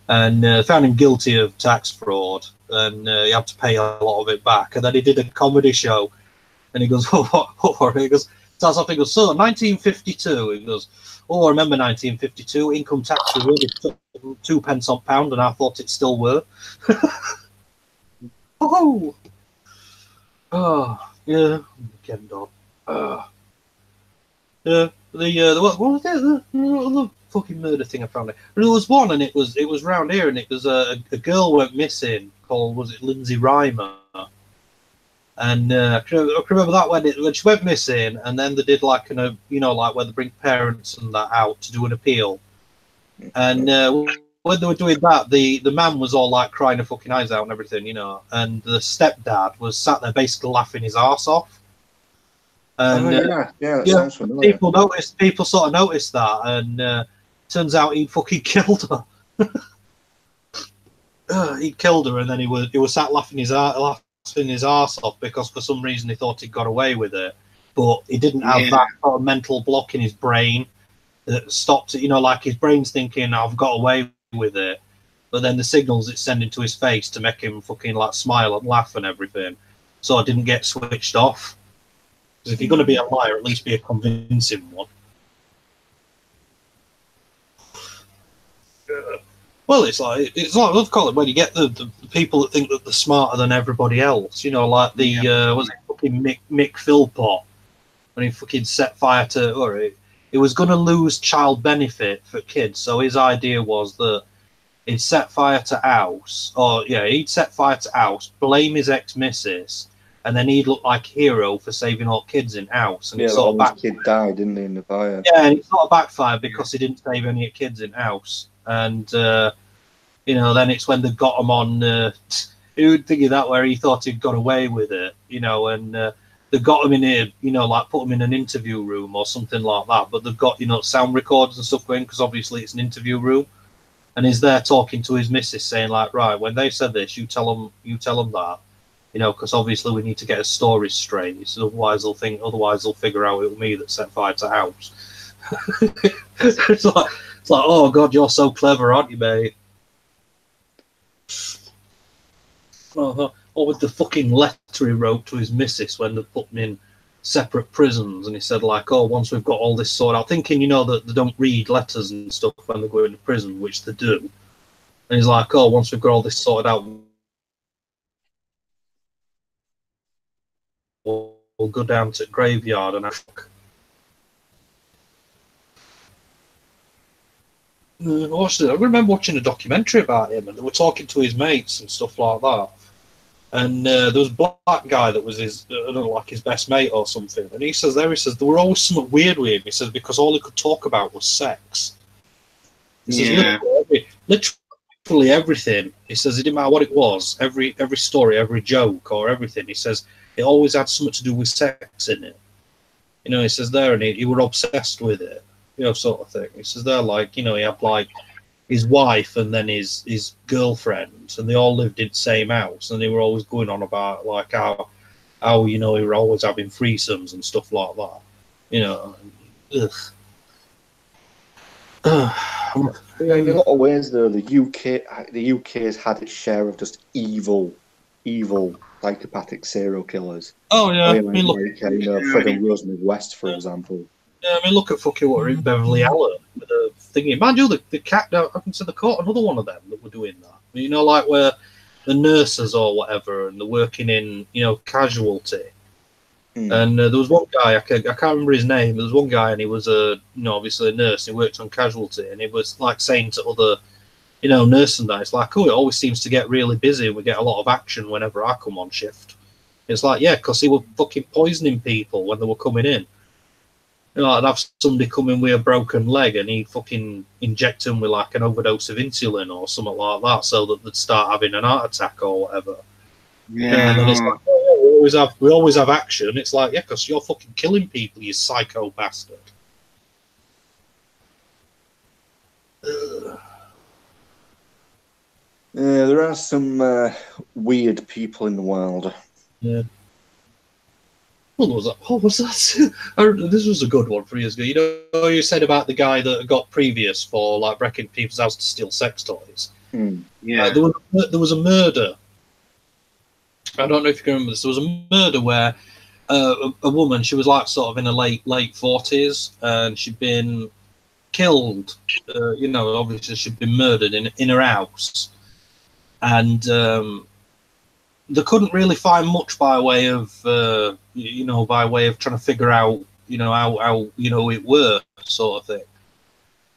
And found him guilty of tax fraud, and he had to pay a lot of it back. And then he did a comedy show, and he goes, "Oh, what?" He goes, "Starts off." He goes, "So, 1952." He goes, "Oh, I remember 1952. Income tax was really 2 pence on pound, and I thought it still were." Oh, yeah, Ken Dodd. Yeah, what was it? The fucking murder thing I found it. There was one, and it was round here, and it was a girl went missing called, was it Lindsay Reimer? And I can remember that when she went missing, and then they did like you know, like where they bring parents and that out to do an appeal. And when they were doing that, the man was all like crying her fucking eyes out and everything, you know. And the stepdad was sat there basically laughing his arse off. And that sounds familiar. People sort of noticed that, and turns out he'd fucking killed her. He'd killed her, and then he was sat laughing his arse off because for some reason he thought he'd got away with it, but he didn't have that sort of mental block in his brain that stopped it. You know, like his brain's thinking, "I've got away with it," but then the signals it's sending to his face to make him fucking like smile and laugh and everything, so I didn't get switched off. Because if you're going to be a liar, at least be a convincing one. Well, it's like let's call it when you get the people that think that they're smarter than everybody else. You know, like the was it fucking Mick Philpott when he fucking set fire to, or he was going to lose child benefit for kids, so his idea was that he'd set fire to house, he'd set fire to house, blame his ex-missus, and then he'd look like a hero for saving all kids in house. And sort of kid died, didn't he, in the fire? Yeah, and it sort of backfired because he didn't save any kids in house. And you know, then it's when they got him on. Who would think of that? Where he thought he'd got away with it, you know, and they got him in here, you know, like put him in an interview room or something like that. But they've got, you know, sound recorders and stuff going because obviously it's an interview room, and he's there talking to his missus, saying like, "Right, when they said this, you tell them that." You know, because obviously we need to get a story straight. So otherwise they'll figure out it was me that set fire to house. it's like, oh God, you're so clever, aren't you, mate? Or with the fucking letter he wrote to his missus when they put him in separate prisons, and he said like, "Oh, once we've got all this sorted out," thinking, you know, that they don't read letters and stuff when they go into prison, which they do. And he's like, "Oh, once we've got all this sorted out, we'll go down to the graveyard and ask." I remember watching a documentary about him, and they were talking to his mates and stuff like that. And there was a black guy that was his, I don't know, like his best mate or something. And he says there were always something weird with him. He says because all he could talk about was sex. He says literally everything. He says it didn't matter what it was. Every story, every joke or everything. He says it always had something to do with sex in it. You know, he says there, and he were obsessed with it. You know, sort of thing. He says there, like, you know, he had like his wife and then his girlfriend, and they all lived in the same house, and they were always going on about like how you know, we were always having threesomes and stuff like that. You know, Yeah, in a lot of ways, though, the UK has had its share of just evil, psychopathic serial killers. Oh yeah, I mean, look, you know, Fred and Rosemary West, for example. Yeah, I mean, look at fucking what were in Beverly Allen with the thingy. Mind you, the cat. I can say they caught another one of them that were doing that. You know, like where the nurses or whatever, and they're working in, you know, casualty. And there was one guy, I can't remember his name. There was one guy, and he was obviously a nurse. He worked on casualty, and he was like saying to other, you know, nurses and that, it's like, oh, it always seems to get really busy, and we get a lot of action whenever I come on shift. It's like, yeah, because he was fucking poisoning people when they were coming in. You know, I'd have somebody come in with a broken leg, and he'd fucking inject them with like an overdose of insulin or something like that, so that they'd start having an heart attack or whatever. Yeah. And then it's like, oh, we always have action. It's like, yeah, because you're fucking killing people, you psycho bastard. Yeah, there are some weird people in the world. Yeah. What was that? What was that? This was a good one 3 years ago. You know, you said about the guy that got previous for like breaking people's house to steal sex toys. Yeah. There was a murder. I don't know if you can remember this. There was a murder where a woman, she was like sort of in her late 40s, and she'd been killed. You know, obviously she'd been murdered in her house, and they couldn't really find much by way of you know, by way of trying to figure out, you know, how you know it worked, sort of thing.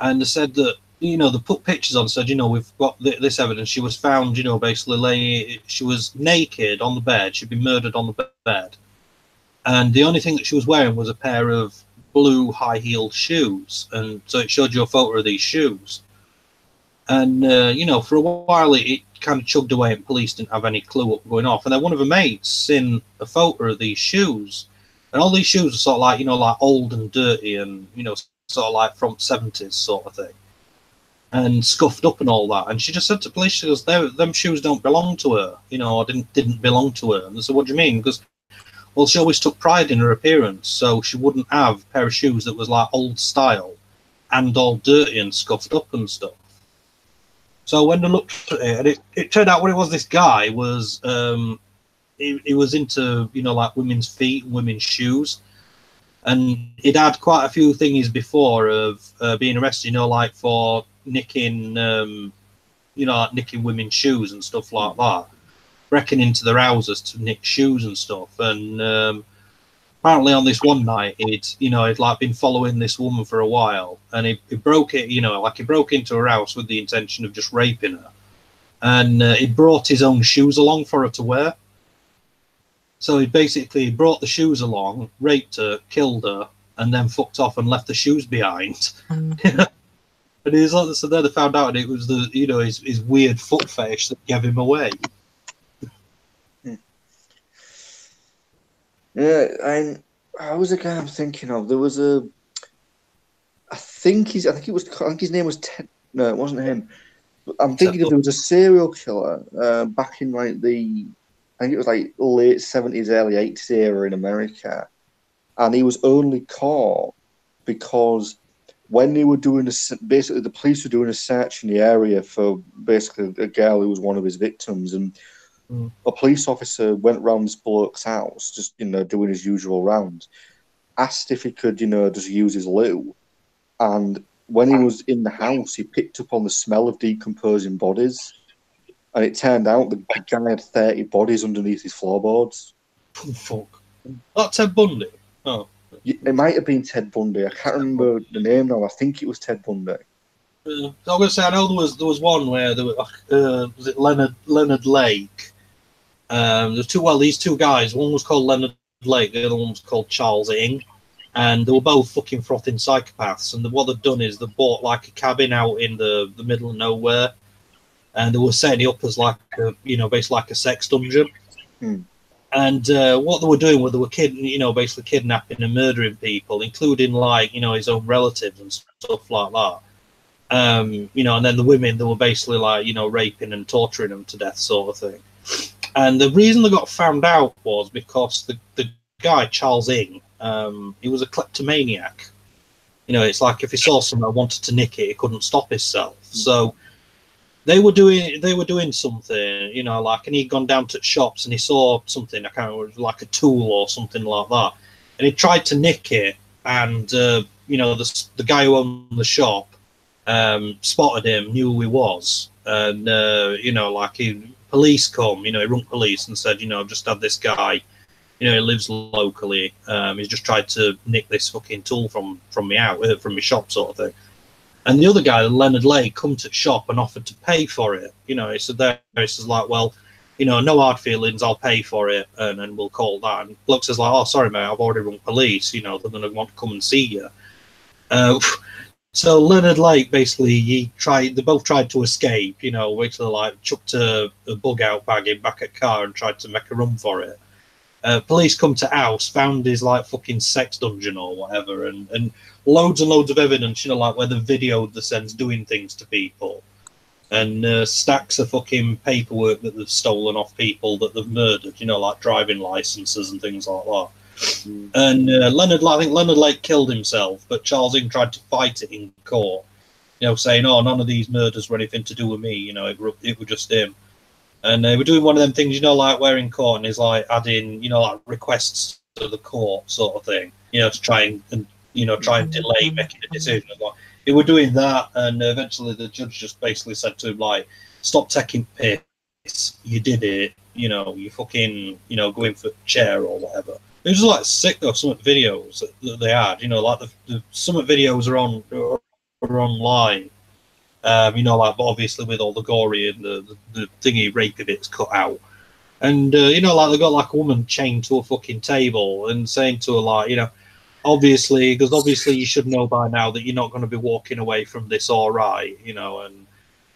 And they said that, you know, they put pictures on, said, you know, we've got this evidence. She was found, you know, basically she was naked on the bed. She'd been murdered on the bed, and the only thing that she was wearing was a pair of blue high-heeled shoes. And so it showed you a photo of these shoes. And you know, for a while it kind of chugged away, and police didn't have any clue what was going on. And then one of her mates seen a photo of these shoes, and all these shoes are sort of like, you know, like old and dirty, and, you know, sort of like from 70s sort of thing, and scuffed up and all that. And she just said to police, she goes, them shoes don't belong to her, you know, or didn't belong to her. And they said, what do you mean? Because, well, she always took pride in her appearance, so she wouldn't have a pair of shoes that was like old style and all dirty and scuffed up and stuff. So when they looked at it, and it turned out what it was, this guy was, he was into, you know, like women's feet and women's shoes. And he'd had quite a few things before of being arrested, you know, like for nicking, you know, like nicking women's shoes and stuff like that. Breaking into their houses to nick shoes and stuff. And apparently on this one night, he'd like been following this woman for a while, and he broke it, you know, like he broke into her house with the intention of just raping her, and he brought his own shoes along for her to wear. So he basically brought the shoes along, raped her, killed her, and then fucked off and left the shoes behind. And he's like, so then they found out, and it was the, you know, his weird foot fetish that gave him away. Yeah, and how was the guy I'm thinking of? There was I think his name was Ted. No, it wasn't him. I'm thinking there was a serial killer back in like I think it was like late 70s, early 80s era in America, and he was only caught because when they were doing basically the police were doing a search in the area for basically a girl who was one of his victims, and a police officer went round this bloke's house, just, you know, doing his usual rounds, asked if he could, you know, just use his loo. And when he was in the house, he picked up on the smell of decomposing bodies. And it turned out the guy had 30 bodies underneath his floorboards. Oh, fuck. That's Ted Bundy? Oh. It might have been Ted Bundy. I can't remember the name now. I think it was Ted Bundy. I was going to say, I know there was one where there was it Leonard Lake. There's these two guys. One was called Leonard Lake, the other one was called Charles Ng, and they were both fucking frothing psychopaths. And what they've done is they bought like a cabin out in the middle of nowhere, and they were setting it up as like a, you know, basically like a sex dungeon. And what they were doing was they were basically kidnapping and murdering people, including like, you know, his own relatives and stuff like that. You know, and then the women, they were basically like, you know, raping and torturing them to death, sort of thing. And the reason they got found out was because the guy, Charles Ng, he was a kleptomaniac. You know, it's like if he saw someone and wanted to nick it, he couldn't stop himself. So they were doing something, you know, like, and he'd gone down to shops and he saw something, I can't remember, like a tool or something like that. And he tried to nick it, and, you know, the guy who owned the shop spotted him, knew who he was, and, you know, like, police come, you know, he rung police and said, you know, I've just had this guy, you know, he lives locally, he's just tried to nick this fucking tool from me out, from my shop, sort of thing. And the other guy, Leonard Lake, come to the shop and offered to pay for it. You know, he said, like, well, you know, no hard feelings, I'll pay for it, and we'll call that. And bloke says, like, oh, sorry, mate, I've already rung police, you know, they're going to want to come and see you. So Leonard Lake, basically, they both tried to escape, you know, basically, like, chucked a bug out bag in back at car and tried to make a run for it. Police come to house, found his like fucking sex dungeon or whatever, and loads and loads of evidence, you know, like where they videoed the Sens doing things to people, and stacks of fucking paperwork that they've stolen off people that they've murdered, you know, like driving licenses and things like that. And I think Leonard Lake killed himself, but Charles Ing tried to fight it in court, you know, saying, "Oh, none of these murders were anything to do with me, you know, it was just him." And they were doing one of them things, you know, like where in court and is like adding, you know, like requests to the court sort of thing, you know, to try and you know, try and delay making a decision. Like, they were doing that, and eventually the judge just basically said to him, like, "Stop taking piss. You did it. You know, you fucking, you know, go in for chair or whatever." It was like sick though. Some videos that they had, you know, like some videos are online. You know, like, but obviously with all the gory and the thingy rape bits cut out. And, you know, like, they got, like, a woman chained to a fucking table and saying to her, like, you know, obviously you should know by now that you're not going to be walking away from this all right, you know, and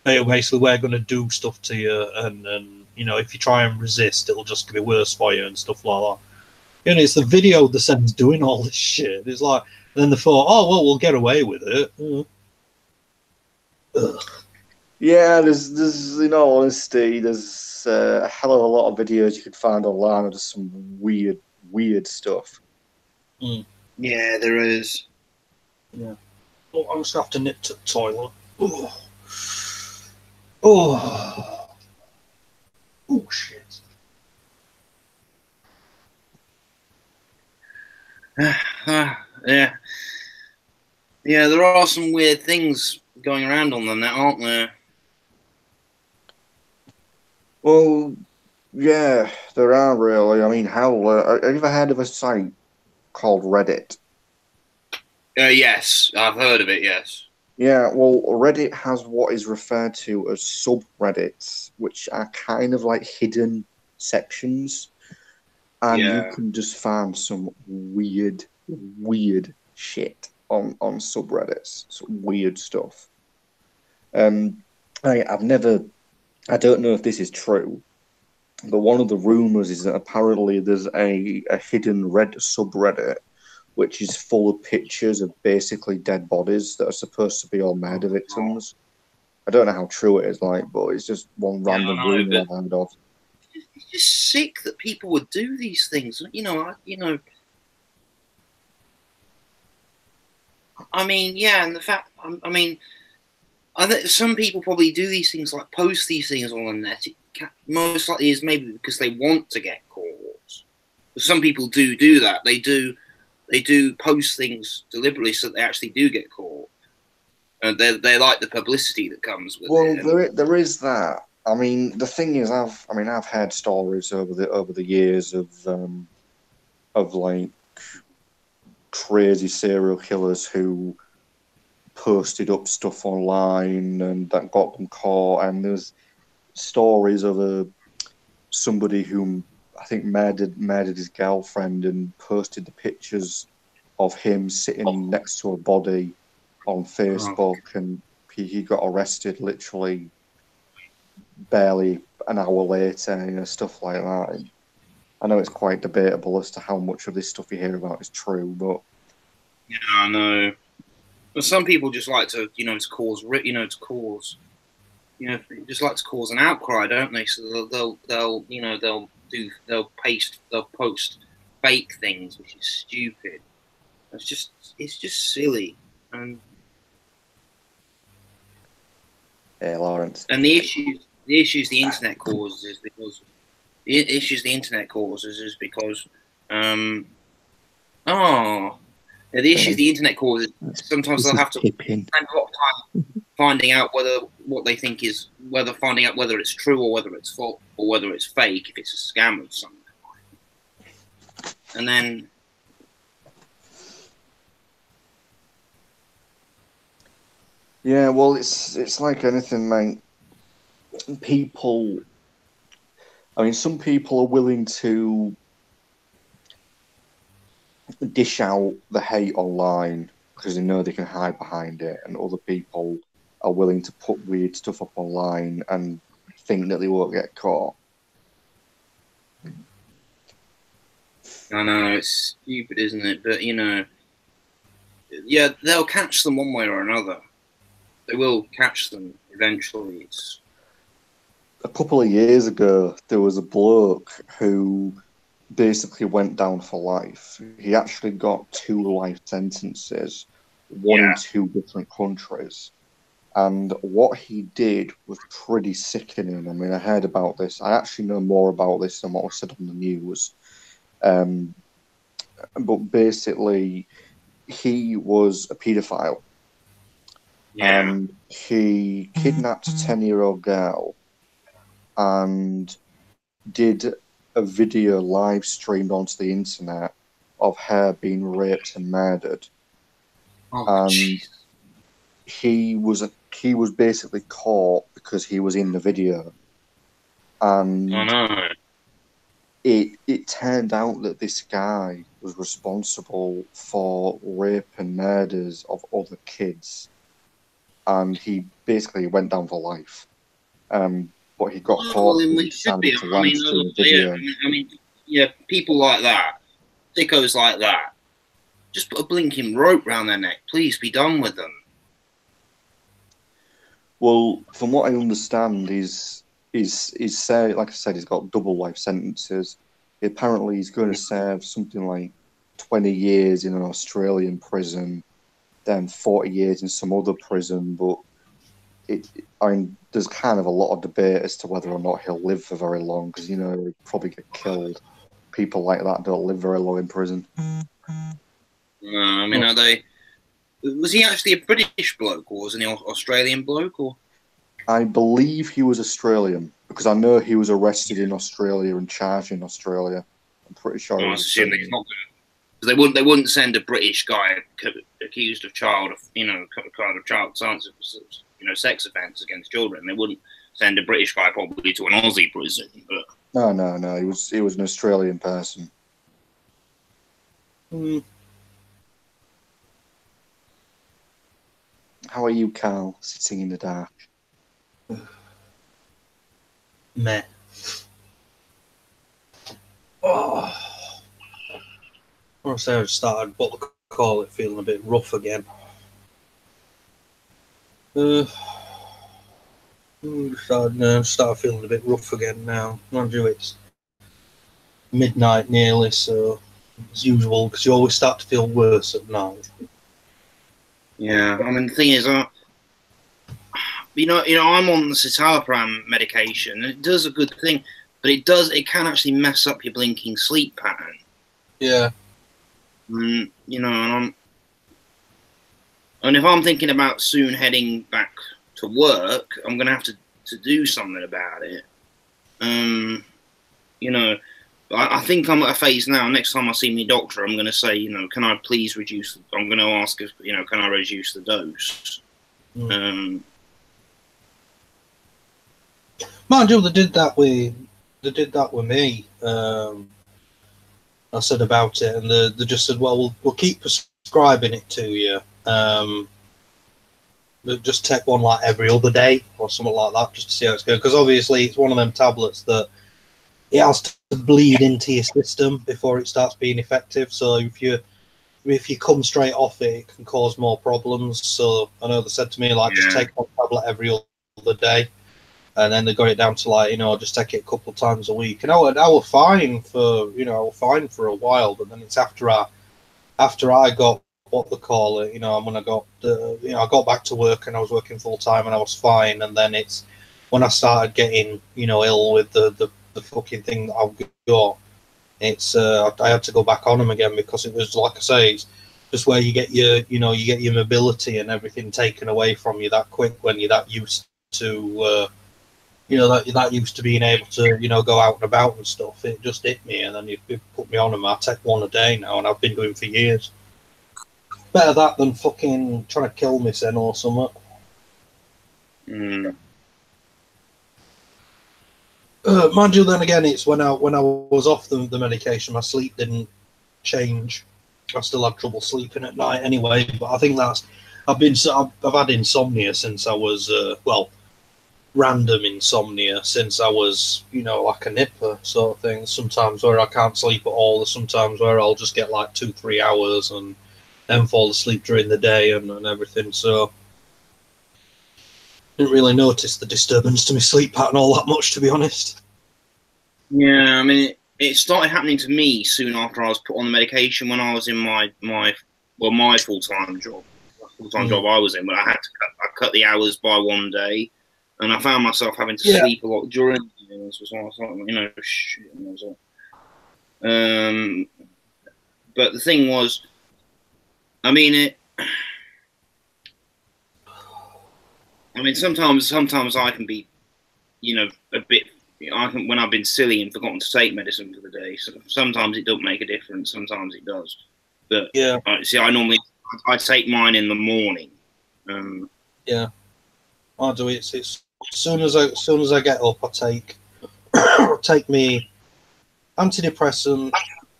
basically we're going to do stuff to you, and you know, if you try and resist, it'll just be worse for you and stuff like that. You know, it's the video the Sens doing all this shit. It's like, then they thought, oh, well, we'll get away with it. Ugh. Yeah, there's in all honesty, there's a hell of a lot of videos you could find online of just some weird stuff. Yeah, there is. Yeah. Oh, I'm just gonna have to nip to the toilet. Oh, shit. Yeah. Yeah, there are some weird things going around on the net, aren't there? Well, yeah, there are really. I mean, hell, have you ever heard of a site called Reddit? Yes, I've heard of it, yes. Yeah, well, Reddit has what is referred to as subreddits, which are kind of like hidden sections. And you can just find some weird shit on subreddits. Some weird stuff. I don't know if this is true, but one of the rumors is that apparently there's a hidden red subreddit which is full of pictures of basically dead bodies that are supposed to be all murder victims. I don't know how true it is, like, but it's just one random rumor I've heard of. It's just sick that people would do these things. I mean, yeah, and the fact, I mean, some people probably do these things, like post these things on the net. Most likely is maybe because they want to get caught. Some people do that. They do post things deliberately so that they actually do get caught. And they like the publicity that comes with it. Well, there is that. I mean, the thing is, I've heard stories over the years of like crazy serial killers who posted up stuff online and that got them caught. And there's stories of somebody who I think murdered his girlfriend and posted the pictures of him sitting next to a body on Facebook, and he got arrested literally barely an hour later, you know, stuff like that. And I know it's quite debatable as to how much of this stuff you hear about is true, but yeah, I know. But some people just like to, just like to cause an outcry, don't they? So they'll post fake things, which is stupid. It's just silly. And yeah, Lawrence. And the issues the internet causes is because the issues the internet causes, sometimes they'll have to spend a lot of time finding out whether it's true or whether it's false or whether it's fake, if it's a scam of some kind. And then yeah, well, it's like anything, mate. Some people are willing to dish out the hate online because they know they can hide behind it, and other people are willing to put weird stuff up online and think that they won't get caught. I know, it's stupid, isn't it? But, you know, yeah, they'll catch them one way or another. They will catch them eventually. It's... A couple of years ago, there was a bloke who basically went down for life. He actually got 2 life sentences, one in 2 different countries. And what he did was pretty sickening. I mean, I heard about this. I actually know more about this than what was said on the news. But basically, he was a paedophile. Yeah. And he kidnapped a 10-year-old girl and did a video live streamed onto the internet of her being raped and murdered. Oh, and geez. he was basically caught because he was in the video. And I know. it turned out that this guy was responsible for rape and murders of other kids. And he basically went down for life. But he got caught. Well, we should be. I mean, yeah, people like that, sickos like that, just put a blinking rope round their neck. Please be done with them. Well, from what I understand, he's like I said, he's got double life sentences. Apparently, he's going to serve something like 20 years in an Australian prison, then 40 years in some other prison. But there's kind of a lot of debate as to whether or not he'll live for very long, because, you know, he'll probably get killed. People like that don't live very long in prison. I mean, are they? Was he actually a British bloke, or was he an Australian bloke, or? I believe he was Australian, because I know he was arrested in Australia and charged in Australia. I'm pretty sure. I assume he's not going to. They wouldn't send a British guy accused of child science, sex offence against children. They wouldn't send a British guy probably to an Aussie prison. But no, he was an Australian person. How are you, Carl? Sitting in the dark. Meh. Oh. I say I started what they call it feeling a bit rough again. Started feeling a bit rough again now. Mind you, it's midnight nearly, so as usual, because you always start to feel worse at night. Yeah, I mean, the thing is, I'm on the citalopram medication, and it does a good thing, but it can actually mess up your blinking sleep pattern. Yeah. And if I'm thinking about soon heading back to work, I'm going to have to do something about it. I think I'm at a phase now. Next time I see my doctor, I'm going to say, can I please reduce? I'm going to ask if, can I reduce the dose? Mind you, they did that with me. I said about it, and they just said, "Well, we'll keep prescribing it to you. Just take one like every other day or something like that, just to see how it's going." Because obviously, it's one of them tablets that it has to bleed into your system before it starts being effective. So if you come straight off it, it can cause more problems. So I know they said to me, just take one tablet every other day. And then they got it down to just take it a couple of times a week. And I was fine for a while, but then it's after I got what they call it, when I got I got back to work and I was working full time and I was fine. And then it's when I started getting ill with the fucking thing that I've got. It's I had to go back on them again because it was, like I say, it's just where you get your your mobility and everything taken away from you that quick when you're that used to. That used to being able to, go out and about and stuff. It just hit me, and then you put me on them. I take one a day now, and I've been doing for years. Better that than fucking trying to kill me, then, or something. Mind you, then again, it's when I was off the medication, my sleep didn't change. I still had trouble sleeping at night anyway. But I think I've had insomnia since I was random insomnia since I was, you know, like a nipper sort of thing. Sometimes where I can't sleep at all, sometimes where I'll just get like 2-3 hours and then fall asleep during the day and everything. So didn't really notice the disturbance to my sleep pattern all that much, to be honest. Yeah, I mean, it started happening to me soon after I was put on the medication when I was in my full-time job. Job I was in, but I had to cut the hours by one day, and I found myself having to sleep a lot during the meals. So I was like, you know, shit. And I was like, but the thing was, I mean, sometimes I can be, you know, a bit. When I've been silly and forgotten to take medicine for the day. So sometimes it don't make a difference. Sometimes it does. But yeah, see, I take mine in the morning. Yeah, I do. It's as soon as I get up, I take me antidepressant,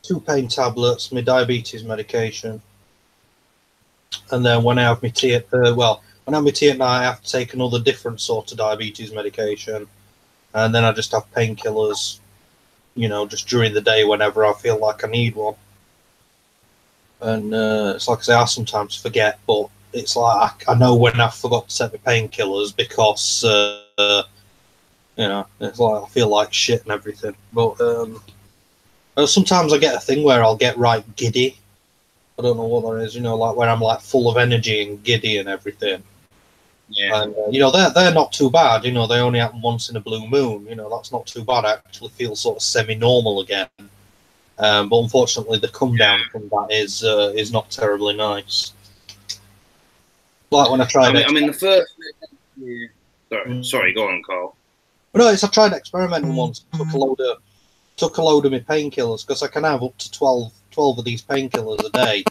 2 pain tablets, my diabetes medication, and then when I have my tea at when I have my tea at night, I have to take another different sort of diabetes medication, and then I just have painkillers, you know, just during the day whenever I feel like I need one. And it's like I say, I sometimes forget, but it's like I know when I forgot to take my painkillers because you know, it's like I feel like shit and everything. But sometimes I get a thing where I'll get right giddy. I don't know what that is, you know, like when I'm like full of energy and giddy and everything. Yeah. And you know, they're not too bad. You know, they only happen once in a blue moon. You know, that's not too bad. I actually feel sort of semi-normal again. But unfortunately, the come down from that is not terribly nice. Like when I tried. I mean, the first. Yeah. Sorry, go on, Carl. No, I tried experimenting once. Took a load of my painkillers because I can have up to 12 of these painkillers a day,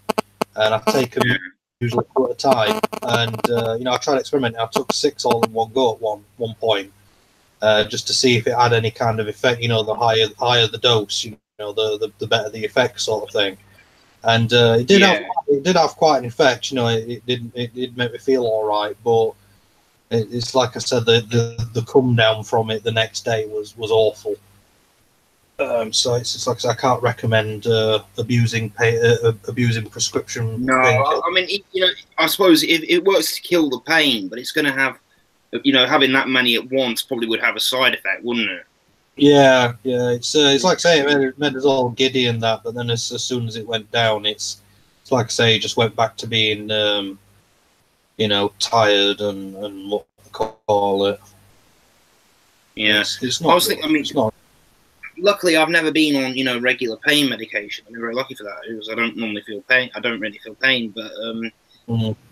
and I take them usually 2 at a time. And you know, I tried experimenting. I took 6 all in one go at one point, just to see if it had any kind of effect. You know, the higher the dose, you know, the better the effect, sort of thing. And it did have quite an effect. You know, it did make me feel all right, but it's like I said, the come down from it the next day was awful. So it's like I said, I can't recommend abusing prescription. No, I mean, you know, I suppose it works to kill the pain, but it's going to have, you know, having that many at once probably would have a side effect, wouldn't it? Yeah. It's like I say, it made us all giddy and that, but then as soon as it went down, it's like I say, it just went back to being, you know, tired and what they call it. Yeah, it's not. I was thinking. I mean, it's not. Luckily, I've never been on, you know, regular pain medication. I'm very lucky for that because I don't normally feel pain. I don't really feel pain, but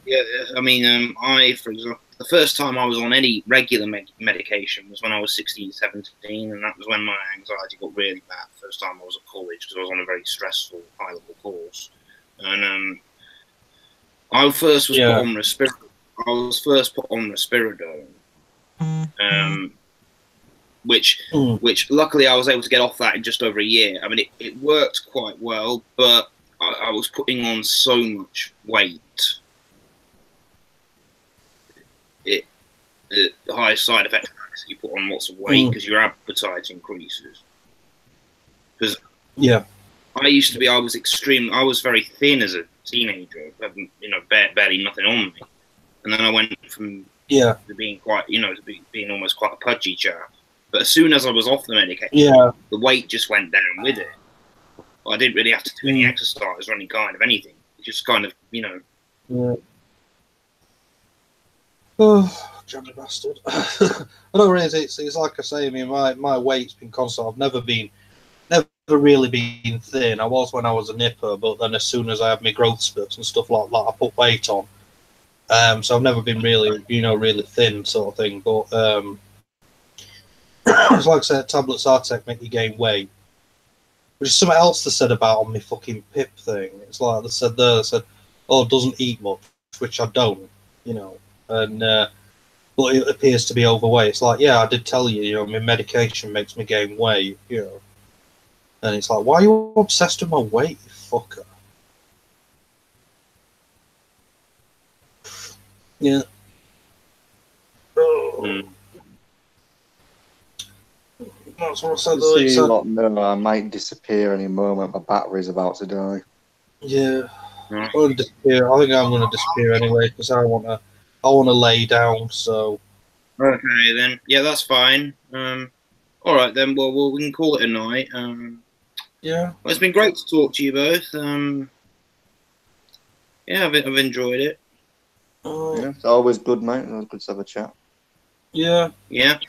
yeah, I mean, for example, the first time I was on any regular medication was when I was 16, 17, and that was when my anxiety got really bad. The first time I was at college because I was on a very stressful, high-level course, and I first was put on risperidone. I was first put on risperidone, which luckily I was able to get off that in just over a year. I mean, it worked quite well, but I was putting on so much weight. The highest side effect is you put on lots of weight because your appetite increases. Because I used to be, I was very thin as a teenager, having, you know, barely nothing on me, and then I went from to being quite, you know, to being almost quite a pudgy chap. But as soon as I was off the medication, the weight just went down with it. I didn't really have to do any exercise or any kind of anything. It just kind of, you know. Yeah. Oh, jammy bastard. I don't really. It's like I say. I mean, my weight's been constant. I've never really been thin. I was when I was a nipper, but then as soon as I have my growth spurts and stuff like that, I put weight on. So I've never been really, you know, really thin sort of thing. But it's like I said, tablets Artec make you gain weight. Which is something else they said about on my fucking PIP thing. It's like they said, oh, doesn't eat much, which I don't, you know. And but it appears to be overweight. It's like, yeah, I did tell you, you know, my medication makes me gain weight, you know. And it's like, why are you obsessed with my weight, you fucker? Yeah. Oh. That's what I said. See, lot know I might disappear any moment. My battery's about to die. Yeah, I'm gonna disappear. I think I'm gonna disappear anyway because I wanna lay down. So Okay then. Yeah, that's fine. All right then. Well, we can call it a night. yeah, Well, it's been great to talk to you both. Yeah, I've enjoyed it. Yeah, it's always good, mate. It's always good to have a chat. Yeah. Yeah.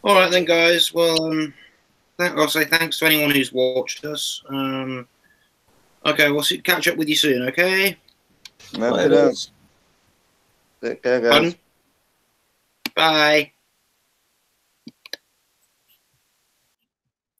All right then, guys. Well, I'll say thanks to anyone who's watched us. Okay, we'll catch up with you soon. Okay. Okay, take care, guys. Pardon? Bye.